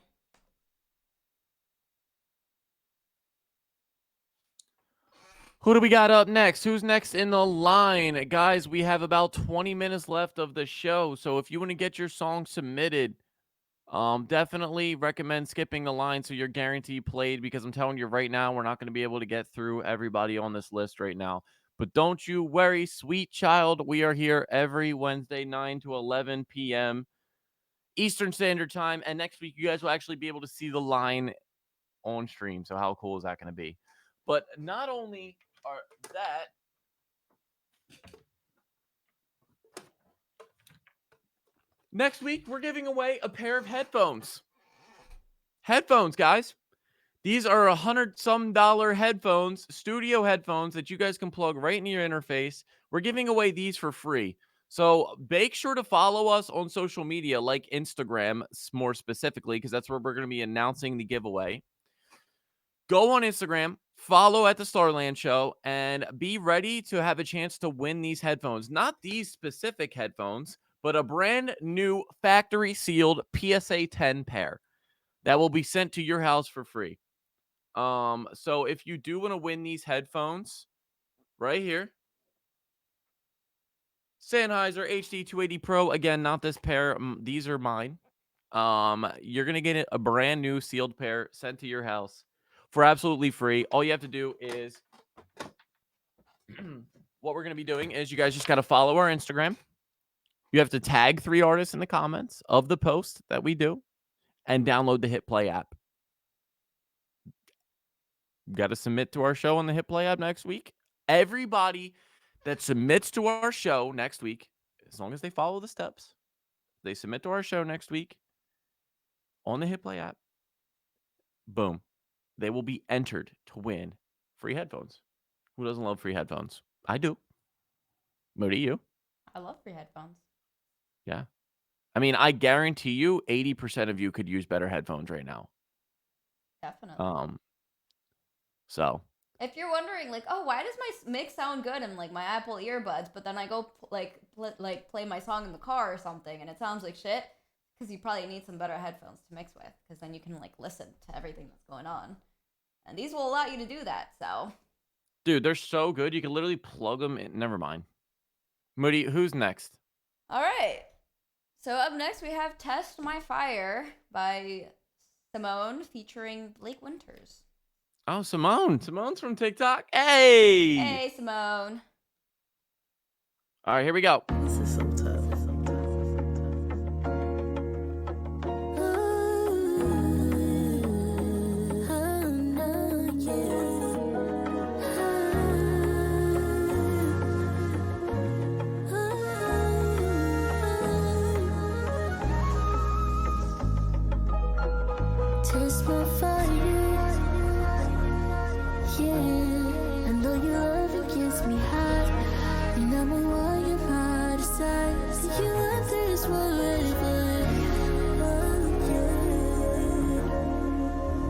Who do we got up next? Who's next in the line? Guys, we have about 20 minutes left of the show. So if you want to get your song submitted, definitely recommend skipping the line so you're guaranteed played because I'm telling you right now, we're not going to be able to get through everybody on this list right now. But don't you worry, sweet child. We are here every Wednesday, 9 to 11 p.m. Eastern Standard Time. And next week, you guys will actually be able to see the line on stream. So how cool is that going to be? But not only are that, next week, we're giving away a pair of headphones. Headphones, guys. These are $100-some headphones, studio headphones that you guys can plug right into your interface. We're giving away these for free. So make sure to follow us on social media, like Instagram more specifically, because that's where we're going to be announcing the giveaway. Go on Instagram, follow at the Starland Show, and be ready to have a chance to win these headphones. Not these specific headphones, but a brand new factory sealed PSA 10 pair that will be sent to your house for free. So if you do want to win these headphones right here, Sennheiser HD 280 Pro, again, not this pair. These are mine. You're gonna get a brand new sealed pair sent to your house for absolutely free. All you have to do is what we're gonna be doing is you guys just gotta follow our Instagram. You have to tag 3 artists in the comments of the post that we do and download the Hit Play app. You got to submit to our show on the Hit Play app next week. Everybody that submits to our show next week, as long as they follow the steps, they submit to our show next week on the Hit Play app. Boom. They will be entered to win free headphones. Who doesn't love free headphones? I do. Moody, you? I love free headphones. Yeah. I mean, I guarantee you 80% of you could use better headphones right now. Definitely. So if you're wondering, like, oh, why does my mix sound good in like my Apple earbuds, but then I go play my song in the car or something, and it sounds like shit? Because you probably need some better headphones to mix with, because then you can like listen to everything that's going on, and these will allow you to do that. So, dude, they're so good. You can literally plug them in. Never mind. Moody, who's next? All right. So up next we have "Test My Fire" by Simone featuring Blake Winters. Oh, Simone. Simone's from TikTok. Hey! Hey, Simone. All right, here we go. This is so tough. Taste my fire. Yeah, I know your love gets me high. You know me while you're by the side. You want this forever.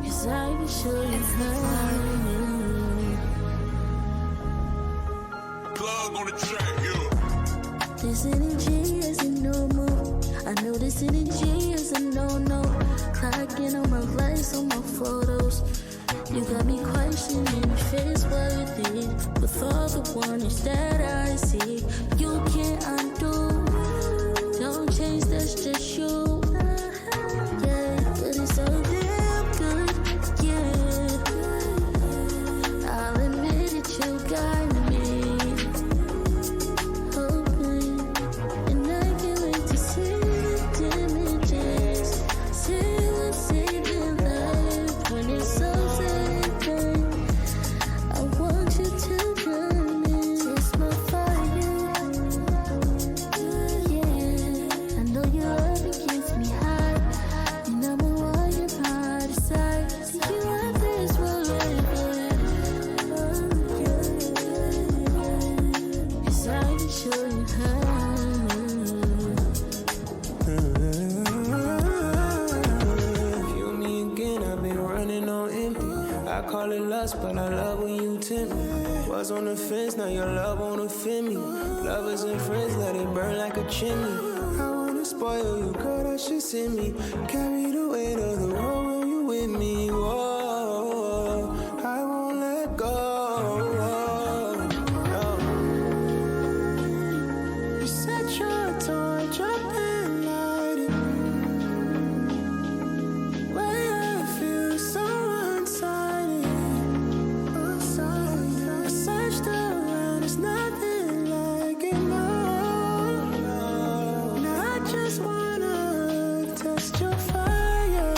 Cause I can show you how. Plug on the track, yeah. This energy isn't normal. I know this energy is a no-no. Clocking on my likes on my photos. You got me questioning if it's worth it. With all the wonders that I see, you can't undo. Don't change, that's just you. Yeah, but it's so damn good. Yeah, I'll admit it, you got me open, and I can't wait to see the images. See what's saving life when it's so sad. I want you to come in. Taste my fire. Yeah, I know your love gets me high. You know me while you're by the side. You want this forever. Cause I can show you how. You me again, I've been running on empty. I call it lust, but I love when you tempt me. Was on the fence, now your love won't offend me. Lovers and friends, let it burn like a chimney. I wanna spoil you, girl, that shit send me. Carry the weight of the world when you with me. Whoa, I won't let go. No. You set your torch up and light it. Why I feel so unsighted. I searched around, there's nothing like it, no. Now I just wanna test your fire.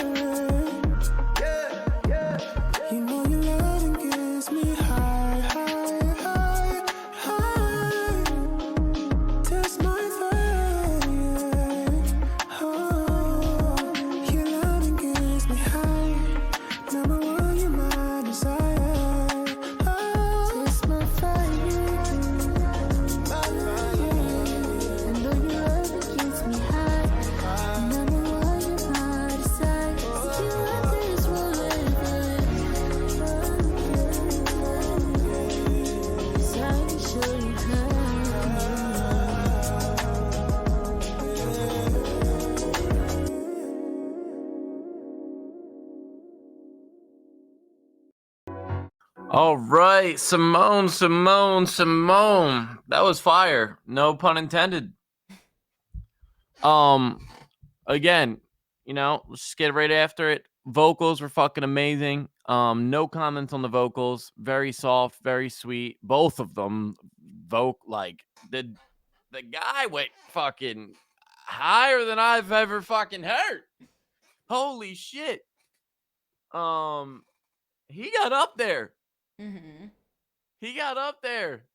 All right, Simone. That was fire. No pun intended. Again, let's just get right after it. Vocals were fucking amazing. No comments on the vocals. Very soft, very sweet. Both of them. Like the guy went fucking higher than I've ever fucking heard. Holy shit. He got up there. Mm-hmm. He got up there.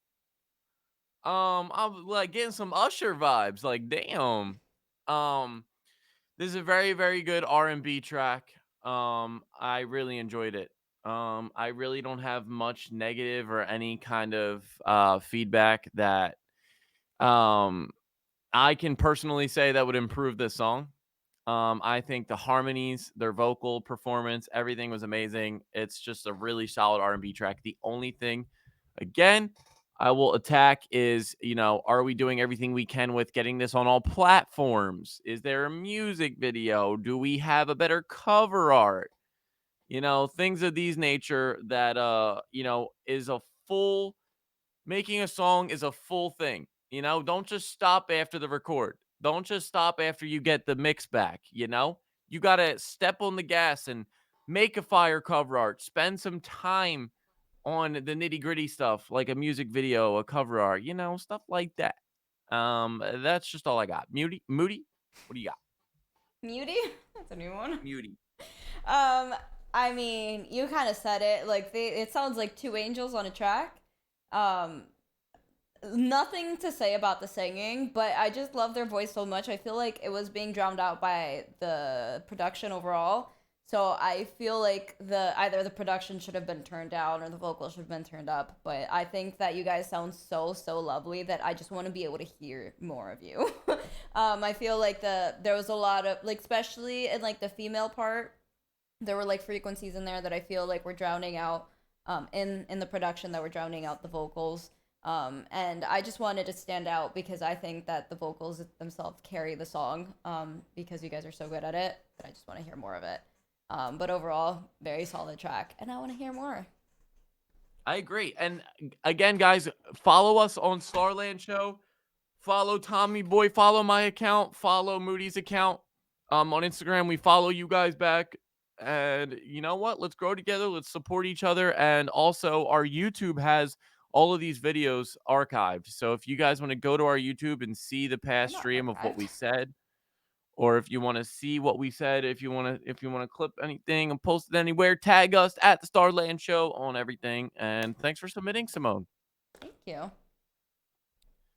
I'm like getting some Usher vibes. Like, damn. This is a very, very good R&B track. I really enjoyed it. I really don't have much negative or any kind of feedback that I can personally say that would improve this song. I think the harmonies, their vocal performance, everything was amazing. It's just a really solid R&B track. The only thing, again, I will attack is, are we doing everything we can with getting this on all platforms? Is there a music video? Do we have a better cover art? Things of these nature that, is a full making a song is a full thing. Don't just stop after the record. Don't just stop after you get the mix back. You got to step on the gas and make a fire cover art. Spend some time on the nitty gritty stuff like a music video, a cover art, stuff like that. That's just all I got. Moody, what do you got? Muty? That's a new one. Moody. I mean, you kind of said it. Like it sounds like two angels on a track. Nothing to say about the singing, but I just love their voice so much. I feel like it was being drowned out by the production overall. So I feel like either the production should have been turned down or the vocals should have been turned up. But I think that you guys sound so lovely that I just want to be able to hear more of you. I feel like there was a lot of like, especially in like the female part, there were like frequencies in there that I feel like were drowning out in the production, that were drowning out the vocals. And I just wanted to stand out because I think that the vocals themselves carry the song, because you guys are so good at it that I just want to hear more of it. But overall, very solid track, and I want to hear more. I agree. And again, guys, follow us on Starland Show. Follow Tommy Boy. Follow my account. Follow Moody's account. On Instagram, we follow you guys back. And you know what? Let's grow together. Let's support each other. And also, our YouTube has all of these videos archived. So if you guys want to go to our YouTube and see the past stream of what we said, or if you want to see what we said, if you want to clip anything and post it anywhere, tag us at the Starland Show on everything. And thanks for submitting, Simone. Thank you.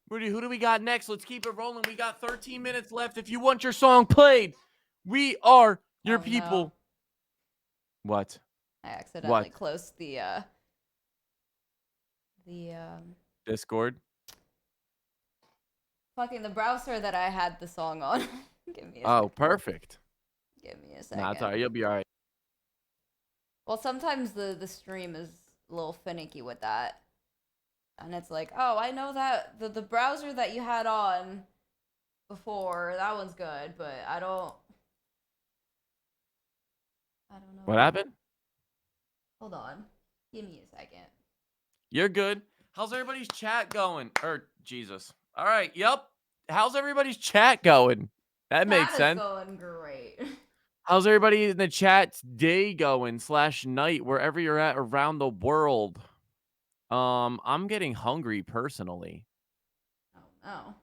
Moody, who do we got next? Let's keep it rolling. We got 13 minutes left. If you want your song played, we are your people. No. What? I accidentally closed the Discord. Fucking the browser that I had the song on. Give me a Oh, second. perfect. Give me a second. Nah, it's all right. You'll be all right. Well, sometimes the stream is a little finicky with that. And it's like, oh, I know that the browser that you had on before, that one's good, but I don't know. What happened? Hold on. Give me a second. You're good. How's everybody's chat going? Jesus. All right. Yep. How's everybody's chat going? That makes sense. Going great. How's everybody in the chat's day going /night, wherever you're at around the world? I'm getting hungry personally. Oh no.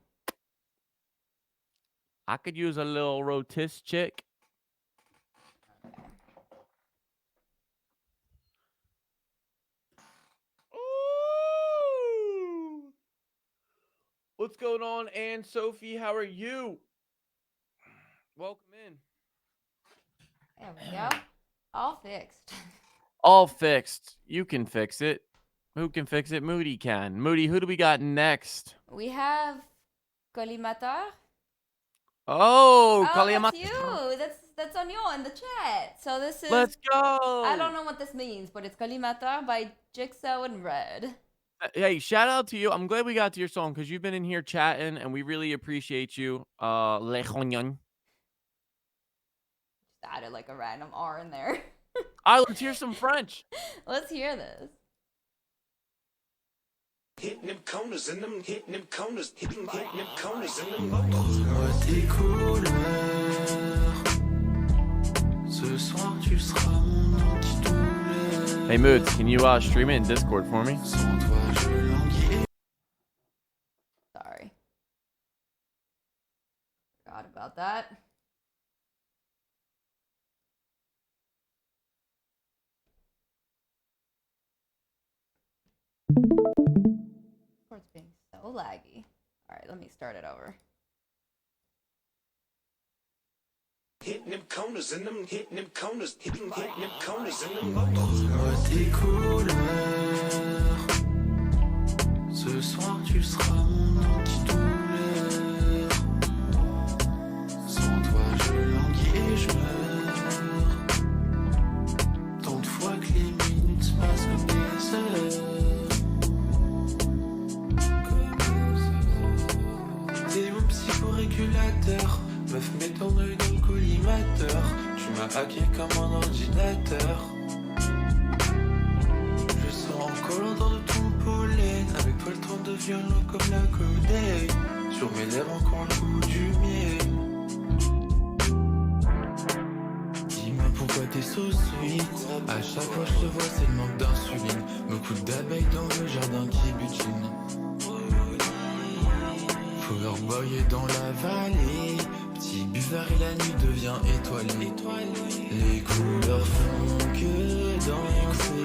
I could use a little rotisserie chick. Ooh. What's going on, Ann Sophie? How are you? Welcome in. There we go. All fixed. All fixed. You can fix it. Who can fix it? Moody can. Moody, who do we got next? We have Collimatar. Oh, that's you. That's on you in the chat. So this is. Let's go. I don't know what this means, but it's Collimatar by Jigsaw and Red. Hey, shout out to you. I'm glad we got to your song because you've been in here chatting, and we really appreciate you. Lechonyan. Just added like a random R in there. All right, let's hear some French. Let's hear this. hitting them corners and them hitting them corners, hitting them corners and them lolos. Moi tes couleurs. Ce soir tu seras mon antidouleur. Hey Moods, can you stream it in Discord for me? Sans toi je languis. Sorry. Forgot about that. Discord's being so laggy. Alright, let me start it over. Hitting them corners and them hitting them corners, hitting them corners and them lolos. Moi tes couleurs. Ce soir tu seras mon antidouleur. Sans toi je languis et je meurs. Tant de fois que les minutes passent comme des heures. T'es mon psychorégulateur. Meuf, mets ton œil dans le collimateur. Tu m'as hacké comme un ordinateur. Je sors en collant dans de ton pollen. Avec toi le temps de violon comme la codeine. Sur mes lèvres encore le goût du miel. Dis-moi pourquoi t'es so sweet. À chaque fois je te vois c'est le manque d'insuline. Beaucoup d'abeilles dans le jardin qui butinent. Flowerboy est dans la vallée. Petit buvard et la nuit devient étoilée. Les couleurs font que danser.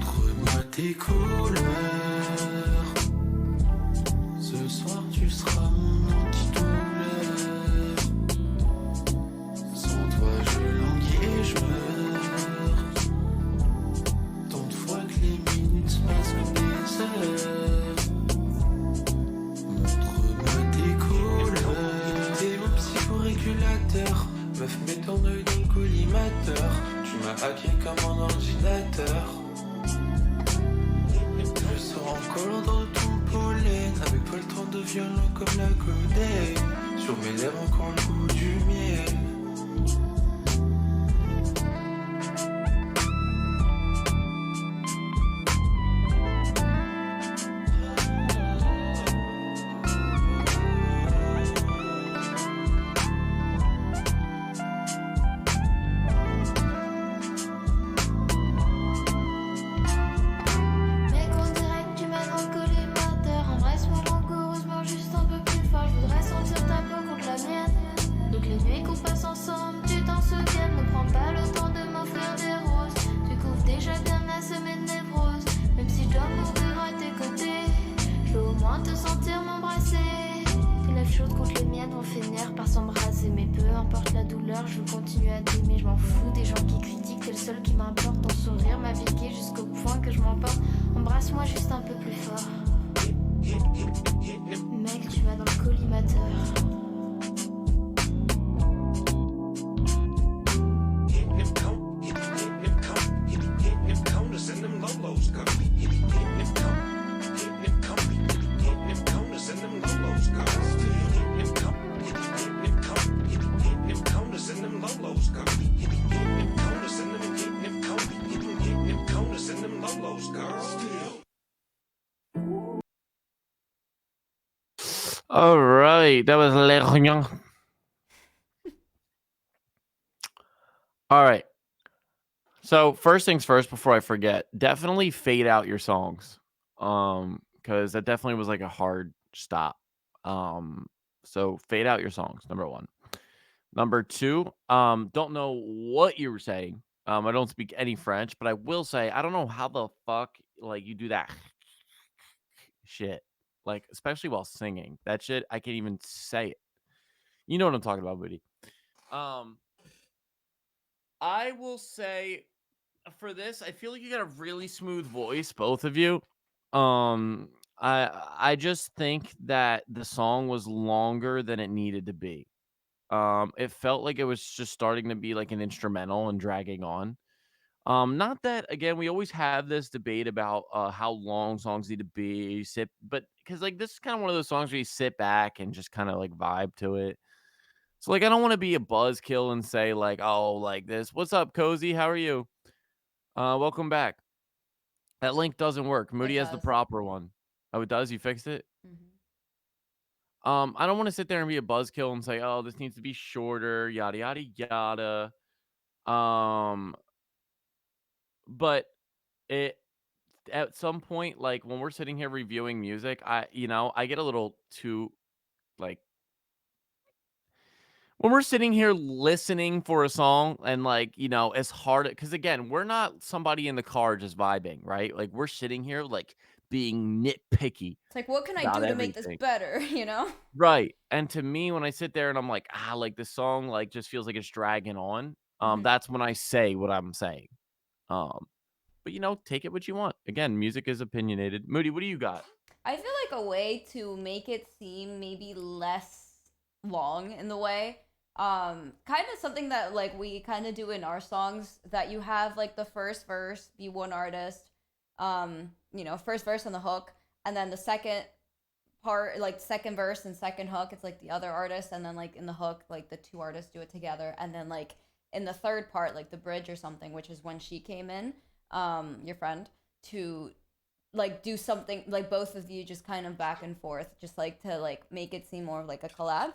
Montre-moi tes couleurs. Ce soir tu seras mon antidouleur. Sans toi je languis et je meurs. Tant de fois que les minutes passent comme des heures. Montre-moi tes couleurs. T'es mon psychorégulateur. Meuf, mets ton œil dans le collimateur. Tu m'as hacké comme un ordinateur. Je sors en collant dans ton pollen. Avec toi le temps de violon comme la codeine. Sur mes lèvres encore le goût du miel. Mec, on dirait que tu m'as dans le collimateur. Embrasse-moi langoureusement, juste un peu plus fort. Je voudrais sentir ta peau contre la mienne. Donc les nuits qu'on passe ensemble, tu t'en souviens. Ne prends pas le temps de m'offrir des roses. Tu couvres déjà bien ma semaine névrose. Même si je dois mourir à tes côtés, je veux au moins te sentir m'embrasser. Tes lèvres chaudes contre les miennes vont finir par s'embraser. Mais peu importe la douleur, je continue à t'aimer. Je m'en fous des gens qui critiquent, t'es le seul qui m'importe. Ton sourire m'a piqué jusqu'au point que je m'emporte. Embrasse-moi juste un peu plus fort. Mec, tu vas dans le collimateur. Hitting them corners and them lolos. Hitting them corners and them lolos. Hitting them corners and them lolos. Hitting them corners and them lolos, girl. All right, that was Le Rognon. All right. So first things first, before I forget, definitely fade out your songs. Because that definitely was like a hard stop. So fade out your songs, number one. Number two, don't know what you were saying. I don't speak any French, but I will say I don't know how the fuck like you do that shit. Like, especially while singing. That shit, I can't even say it. You know what I'm talking about, Booty. I will say for this, I feel like you got a really smooth voice, both of you. I just think that the song was longer than it needed to be. It felt like it was just starting to be like an instrumental and dragging on. Not that again, we always have this debate about how long songs need to be, sit, but because like this is kind of one of those songs where you sit back and just kind of like vibe to it. So like I don't want to be a buzzkill and say like, oh, like this. What's up, Cozy? How are you? Welcome back. That link doesn't work. It Moody has the does. proper one. Oh, it does? You fixed it? Hmm. I don't want to sit there and be a buzzkill and say, oh, this needs to be shorter, yada yada yada. Um, but it at some point, like when we're sitting here reviewing music, I get a little too like when we're sitting here listening for a song and like, it's hard because again, we're not somebody in the car just vibing, right? Like we're sitting here like being nitpicky It's like, what can I about do to make this everything. better? You know? Right. And to me, when I sit there and I'm like, like this song like just feels like it's dragging on, Hmm. that's when I say what I'm saying. Um, but take it what you want. Again, music is opinionated. Moody, what do you got? I feel like a way to make it seem maybe less long in the way. Kind of something that like we kind of do in our songs that you have like the first verse be one artist, first verse and the hook, and then the second part, like second verse and second hook, it's like the other artist, and then like in the hook, like the two artists do it together, and then like in the third part, like the bridge or something, which is when she came in, your friend, to like do something like both of you just kind of back and forth, just like to like make it seem more of like a collab,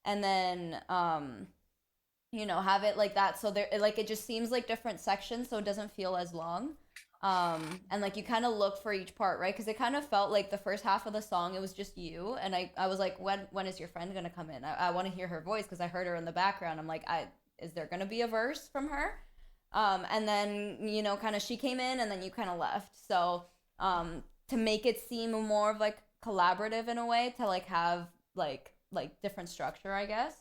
and then have it like that so there like it just seems like different sections so it doesn't feel as long. And like you kind of look for each part, right? Because it kind of felt like the first half of the song it was just you, and I was like, when is your friend gonna come in? I want to hear her voice because I heard her in the background. I'm like, is there gonna be a verse from her? And then kind of she came in and then you kind of left. So to make it seem more of like collaborative in a way, to like have like different structure, I guess.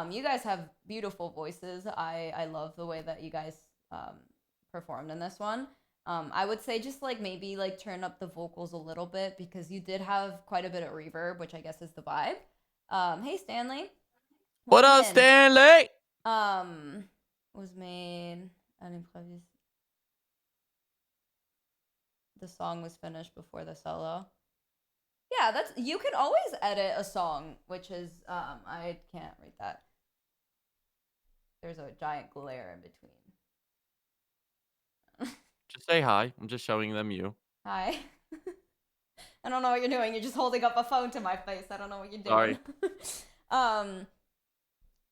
You guys have beautiful voices. I love the way that you guys performed in this one. I would say just like maybe like turn up the vocals a little bit because you did have quite a bit of reverb, which I guess is the vibe. Hey Stanley, What welcome up, in. Stanley? Was made an improvis. The song was finished before the solo. Yeah, that's you can always edit a song, which is I can't read that. There's a giant glare in between. Just say hi. I'm just showing them you. Hi. I don't know what you're doing. You're just holding up a phone to my face. I don't know what you're doing. Sorry. um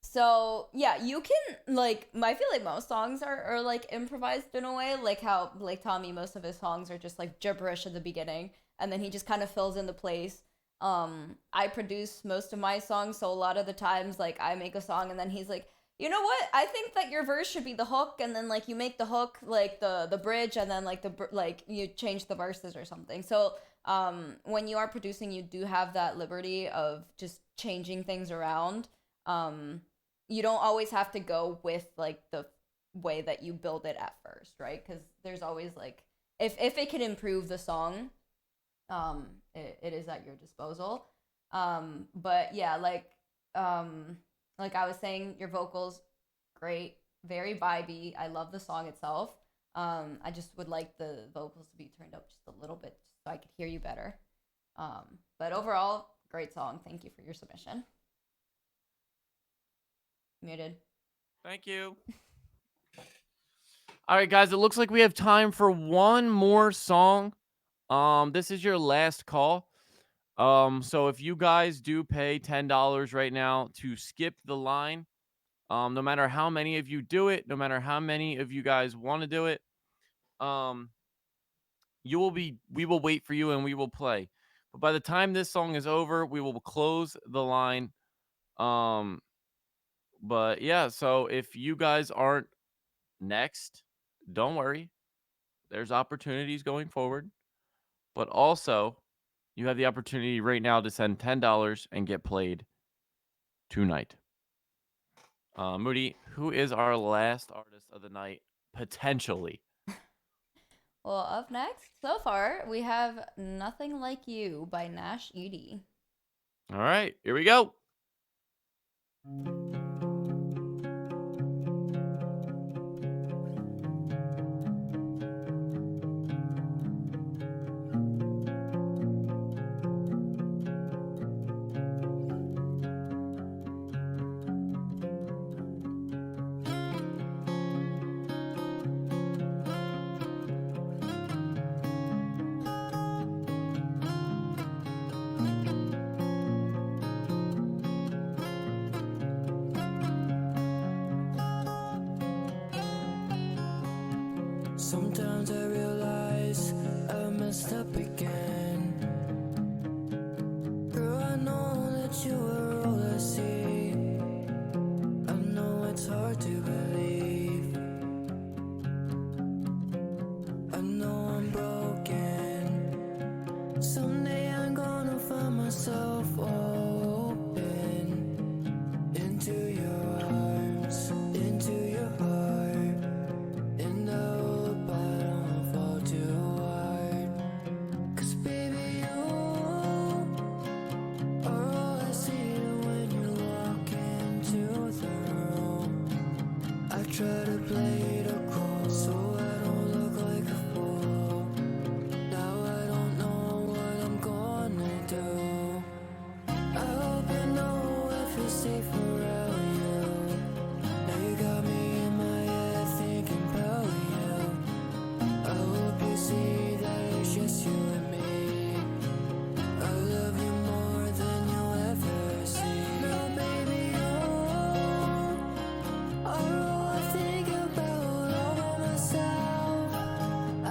so yeah, you can like I feel like most songs are like improvised in a way, like how like Tommy, most of his songs are just like gibberish at the beginning and then he just kind of fills in the place. I produce most of my songs, so a lot of the times like I make a song and then he's like, you know what, I think that your verse should be the hook, and then like you make the hook like the bridge, and then like like you change the verses or something. So when you are producing, you do have that liberty of just changing things around. You don't always have to go with like the way that you build it at first, right? Because there's always like if it can improve the song, it is at your disposal. But yeah, like I was saying, your vocals great, very vibey. I love the song itself. I just would like the vocals to be turned up just a little bit so I could hear you better. But overall, great song. Thank you for your submission. Muted. Thank you. All right, guys. It looks like we have time for one more song. This is your last call. So if you guys do pay $10 right now to skip the line, no matter how many of you do it, no matter how many of you guys want to do it, um, we will wait for you and we will play. But by the time this song is over, we will close the line. Um, but yeah, so if you guys aren't next, don't worry. There's opportunities going forward. But also, you have the opportunity right now to send $10 and get played tonight. Moody, who is our last artist of the night, potentially? Well, up next, so far, we have Nothing Like You by Nash Edie. All right, here we go. once I realize I messed up again. Girl, I know that you are all I see. I know it's hard to believe. I know I'm broken. Someday I'm gonna find myself open into your arms, into your heart. And I hope I don't fall too hard. 'Cause baby, you are all I see when you walk into the room. I try to play it cool so I don't look like a fool. Now I don't know what I'm gonna do. I hope you know I feel safe around you. Now you got me in my head thinking about you. I hope you see that it's just you and me. I love you more than you'll ever see. Now baby, you are all I think about all by myself.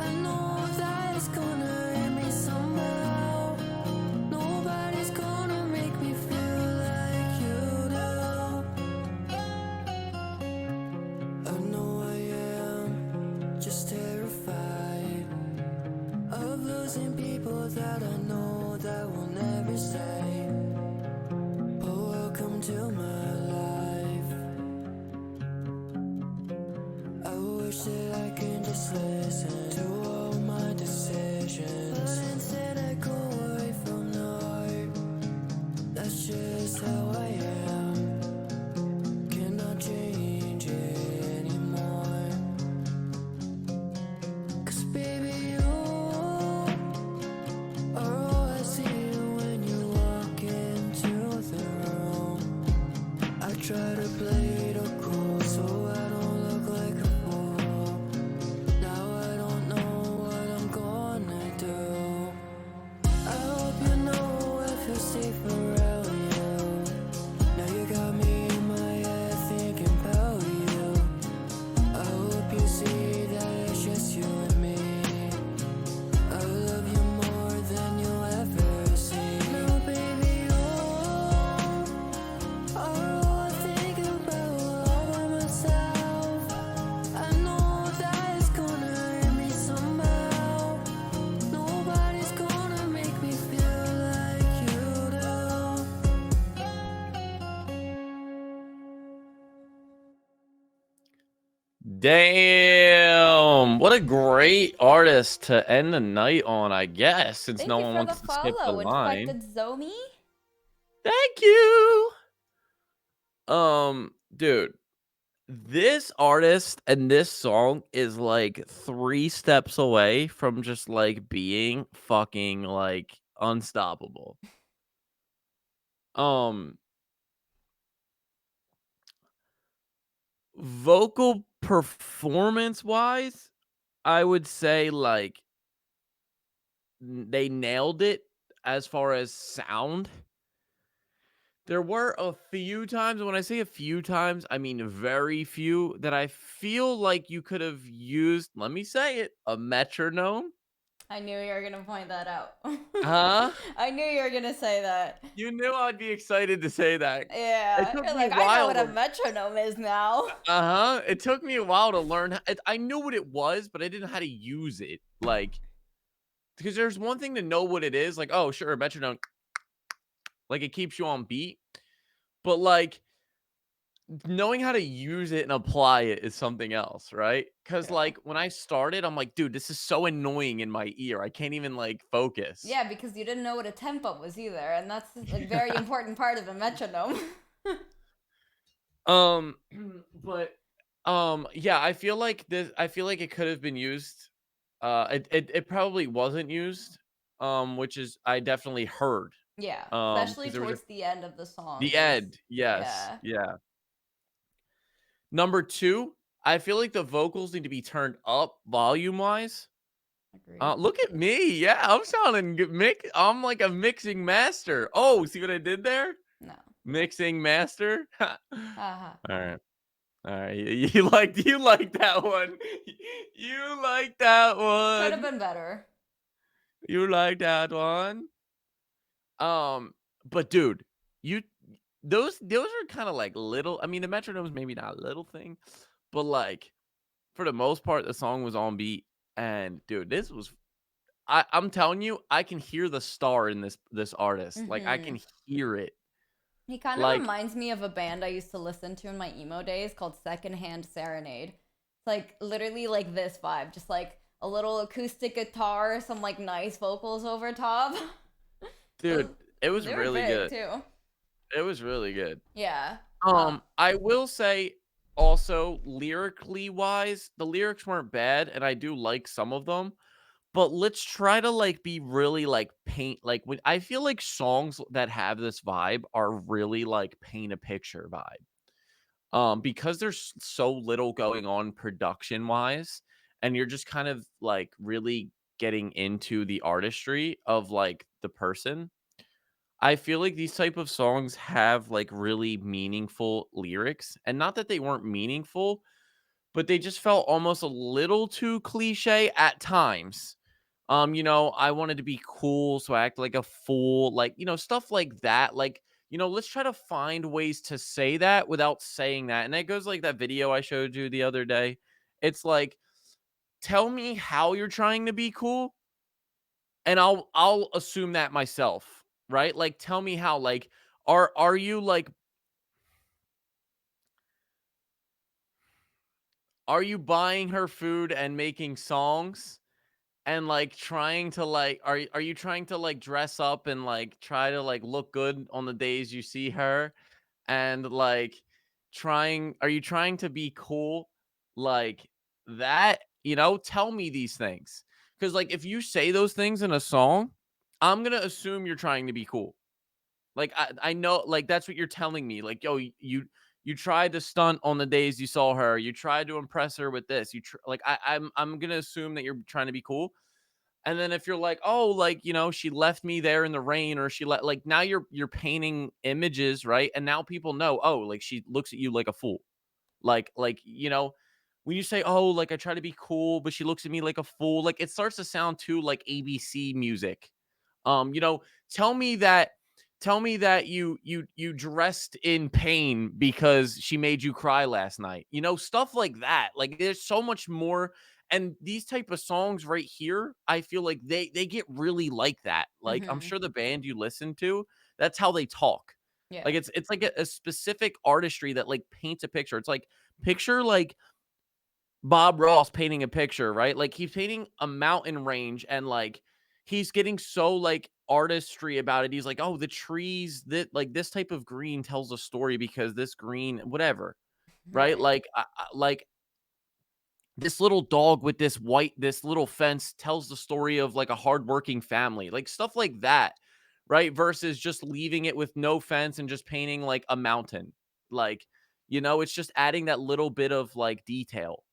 I know that it's gonna hurt me somehow. Nobody's gonna make me feel like you do. I know I am just terrified of losing people that I know that will never stay. But welcome to my life. I wish that I can just listen to all my decisions, but instead I go away from the heart. That's just how I am. Cannot change it anymore. 'Cause baby, you are all I see when you walk into the room. I try to play it cool so I don't look like a fool. Now I don't know what I'm gonna do. I hope you know I feel safe around you. Now you got me in my head thinking about you. I hope you see that it's just you and me. I love you more than you'll ever see. Now baby, you are all I think about all by myself. I know that it's gonna hurt me somehow. Nobody's gonna make me feel like you do. Damn. What a great artist to end the night on, I guess, since Thank no you one for the wants to skip the follow, line. Infected Zomi. Thank you. Dude, this artist and this song is like 3 steps away from just like being fucking like unstoppable. Vocal performance wise, I would say like they nailed it as far as sound. There were a few times, when I say a few times, I mean very few, that I feel like you could have used, let me say it, a metronome. I knew you were gonna point that out. Huh? I knew you were gonna say that. You knew I'd be excited to say that. It Yeah, took you're me a like, I know while what a to metronome is now. uh-huh. It took me a while to learn. I knew what it was, but I didn't know how to use it. Like, because there's one thing to know what it is, like, oh, sure, a metronome, like it keeps you on beat. But like knowing how to use it and apply it is something else, right? Because True. like when I started, I'm like, dude, this is so annoying in my ear. I can't even like focus. Yeah, because you didn't know what a tempo was either, and that's a very important part of a metronome. But yeah, I feel like it could have been used. It probably wasn't used. Which is I definitely heard. Yeah, especially Because there was towards the end of the song. the There's end. Yes. yeah, Yeah. Number 2, I feel like the vocals need to be turned up volume wise. agreed. Look at me. Yeah, I'm sounding I'm like a mixing master. Oh, see what I did there? No, Mixing master. All haha. right. All right, you like that one. You like that Could have one. been better. You like that one. Um, but dude, you those are kind of like little. I mean, the metronome's maybe not a little thing, but like for the most part, the song was on beat. And dude, this was I'm telling you, I can hear the star in this artist. Like I Hmm. can hear it. He kind of Like, reminds me of a band I used to listen to in my emo days called Secondhand Serenade. It's like literally like this vibe, just like a little acoustic guitar, some like nice vocals over top. dude, it was They were really big good. too. It was really good. Yeah. I will say also lyrically wise, the lyrics weren't bad, and I do like some of them. But let's try to like be really like paint like when I feel like songs that have this vibe are really like paint a picture vibe. Because there's so little going on production wise, and you're just kind of like really getting into the artistry of like the person. I feel like these type of songs have like really meaningful lyrics, and not that they weren't meaningful, but they just felt almost a little too cliche at times. I wanted to be cool, so I act like a fool, like, stuff like that. Like, let's try to find ways to say that without saying that. And that goes like that video I showed you the other day. It's like, tell me how you're trying to be cool, and I'll assume that myself, right? Like, tell me how, like, are you like, are you buying her food and making songs? And, like, trying to, like are you trying to, like, dress up and, like, try to, like, look good on the days you see her? And, like, trying are you trying to be cool like that? Tell me these things. Because like, if you say those things in a song, I'm gonna assume you're trying to be cool. Like, I know, like, that's what you're telling me. Like, "Yo, you tried to stunt on the days you saw her. You tried to impress her with this. Like, I'm gonna assume that you're trying to be cool. And then if you're like, "Oh, like, she left me there in the rain," or like, now you're painting images, right? And now people know, "Oh, like, she looks at you like a fool." When you say, "Oh, like, I try to be cool, but she looks at me like a fool," like, it starts to sound too like ABC music. Um, you know, tell me that you dressed in pain because she made you cry last night. Stuff like that. Like, there's so much more. And these type of songs right here, I feel like they get really like that. Like, I'm Hmm. sure the band you listen to, that's how they talk. Yeah. Like, it's like a specific artistry that like paints a picture. It's like, picture like Bob Ross painting a picture, right? Like, he's painting a mountain range, and like he's getting so like artistry about it. He's like, "Oh, the trees that like this type of green tells a story because this green whatever." Right? Right. Like this little dog with this little fence tells the story of like a hardworking family. Like, stuff like that, right? Versus just leaving it with no fence and just painting like a mountain. Like, it's just adding that little bit of like detail.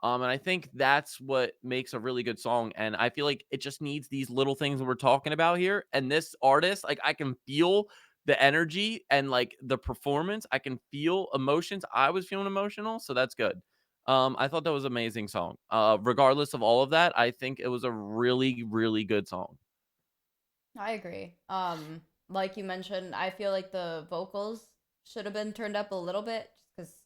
And I think that's what makes a really good song. And I feel like it just needs these little things that we're talking about here. And this artist, like, I can feel the energy and like the performance. I can feel emotions. I was feeling emotional, so that's good. I thought that was an amazing song. Regardless of all of that, I think it was a really, really good song. I agree. Like you mentioned, I feel like the vocals should have been turned up a little bit just because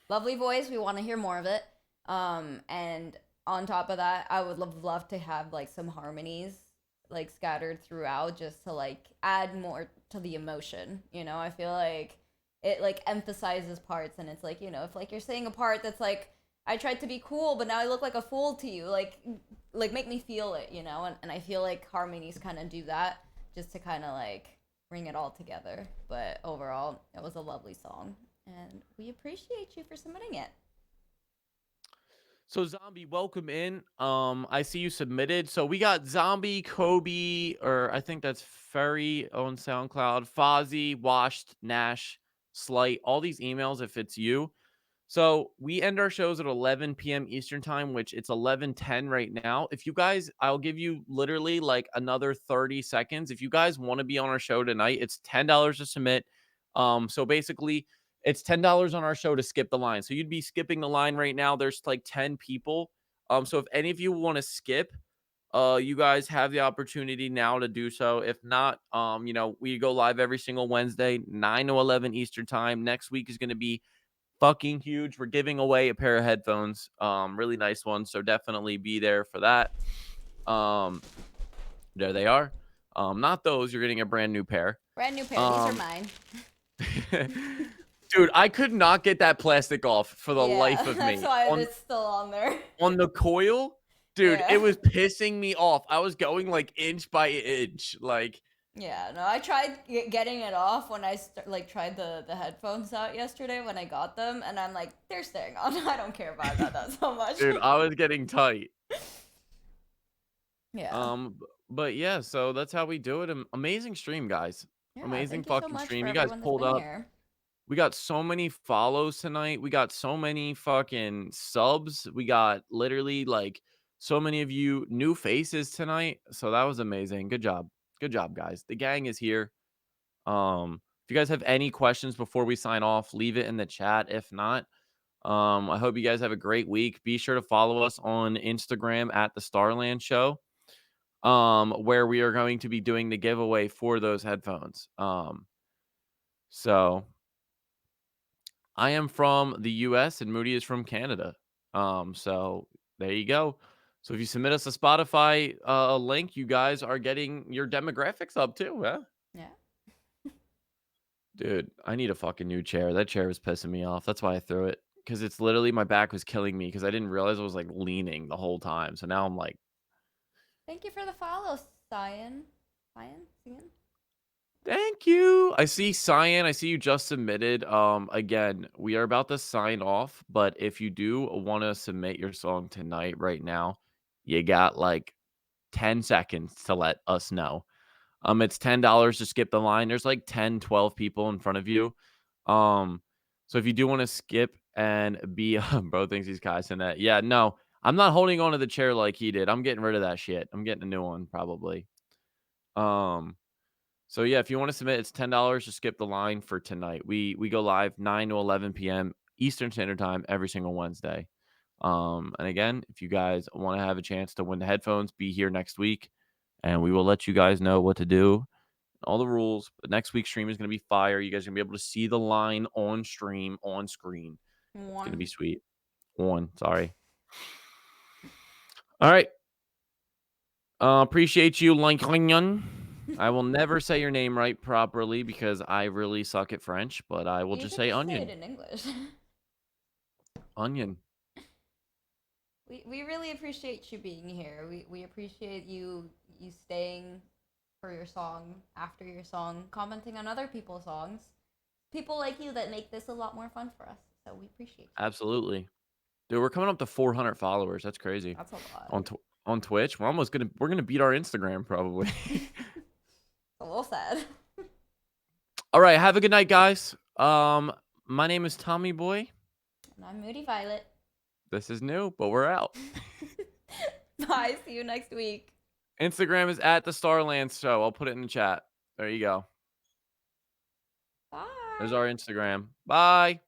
lovely voice. We want to hear more of it. And on top of that, I would love to have like some harmonies like scattered throughout just to like add more to the emotion. I feel like it like emphasizes parts, and it's like, if like you're saying a part that's like, I tried to be cool, but now I look like a fool to you. Like make me feel it, and I feel like harmonies kind of do that just to kind of like bring it all together. But overall, it was a lovely song, and we appreciate you for submitting it. So Zombie, welcome in. I see you submitted. So we got Zombie, Kobe, or I think that's Ferry on SoundCloud, Fozzie, Washed, Nash, Slight, all these emails if it's you. So we end our shows at 11 p.m. Eastern time, which it's 11:10 right now. If you guys, I'll give you literally like another 30 seconds. If you guys want to be on our show tonight, it's $10 to submit. So basically, It's $10 on our show to skip the line. So you'd be skipping the line right now. There's like 10 people. So if any of you want to skip, you guys have the opportunity now to do so. If not, we go live every single Wednesday, 9 to 11 Eastern time. Next week is going to be fucking huge. We're giving away a pair of headphones, really nice ones. So definitely be there for that. There they are. Not those. You're getting a brand new pair. Brand new pair. These are mine. Dude, I could not get that plastic off for the life of me. That's why it's still on there. On the coil, dude, Yeah. it was pissing me off. I was going like inch by inch, like. Yeah, no, I tried getting it off when I tried the headphones out yesterday when I got them, and I'm like, they're staying on. I don't care about that so much. Dude, I was getting tight. Yeah. But yeah, so that's how we do it. Amazing stream, guys. Yeah, Amazing thank you so fucking much stream. for You guys everyone that's pulled been up. here. We got so many follows tonight. We got so many fucking subs. We got literally like so many of you new faces tonight. So that was amazing. Good job. Good job, guys. The gang is here. If you guys have any questions before we sign off, leave it in the chat. If not, I hope you guys have a great week. Be sure to follow us on Instagram at the Starland Show, where we are going to be doing the giveaway for those headphones. So I am from the US and Moody is from Canada. So there you go. So if you submit us a Spotify link, you guys are getting your demographics up too, huh? Yeah. Dude, I need a fucking new chair. That chair was pissing me off. That's why I threw it. Because it's literally my back was killing me because I didn't realize I was like leaning the whole time. So now I'm like, Thank you for the follow, Cyan. Cyan? thank you. I see Cyan. I see you just submitted. Again, we are about to sign off, but if you do want to submit your song tonight, right now, you got like 10 seconds to let us know. It's $10 to skip the line. There's like 10, 12 people in front of you. So if you do want to skip and be, bro thinks he's Kaizen that. Yeah, no, I'm not holding on to the chair like he did. I'm getting rid of that shit. I'm getting a new one probably. So yeah, if you want to submit, it's $10 to skip the line for tonight. We go live 9 to 11 p.m. Eastern Standard Time every single Wednesday. And again, if you guys want to have a chance to win the headphones, be here next week, and we will let you guys know what to do, all the rules. But next week's stream is going to be fire. You guys are going to be able to see the line on stream, on screen. It's going to be sweet. Sorry. All right. Appreciate you, Lincoln. I will never say your name right properly because I really suck at French, but I will just say onion. Say it in English. Onion. We really appreciate you being here. We appreciate you staying for your song, after your song, commenting on other people's songs. People like you that make this a lot more fun for us. So we appreciate you. Absolutely. Dude, we're coming up to 400 followers. That's crazy. That's a lot. On Twitch. We're gonna beat our Instagram probably. A little sad. All right, have a good night, guys. My name is Tommy Boy. And I'm Moody Violet. This is new, but we're out. Bye. See you next week. Instagram is at the Starland Show. I'll put it in the chat. There you go. Bye. There's our Instagram. Bye.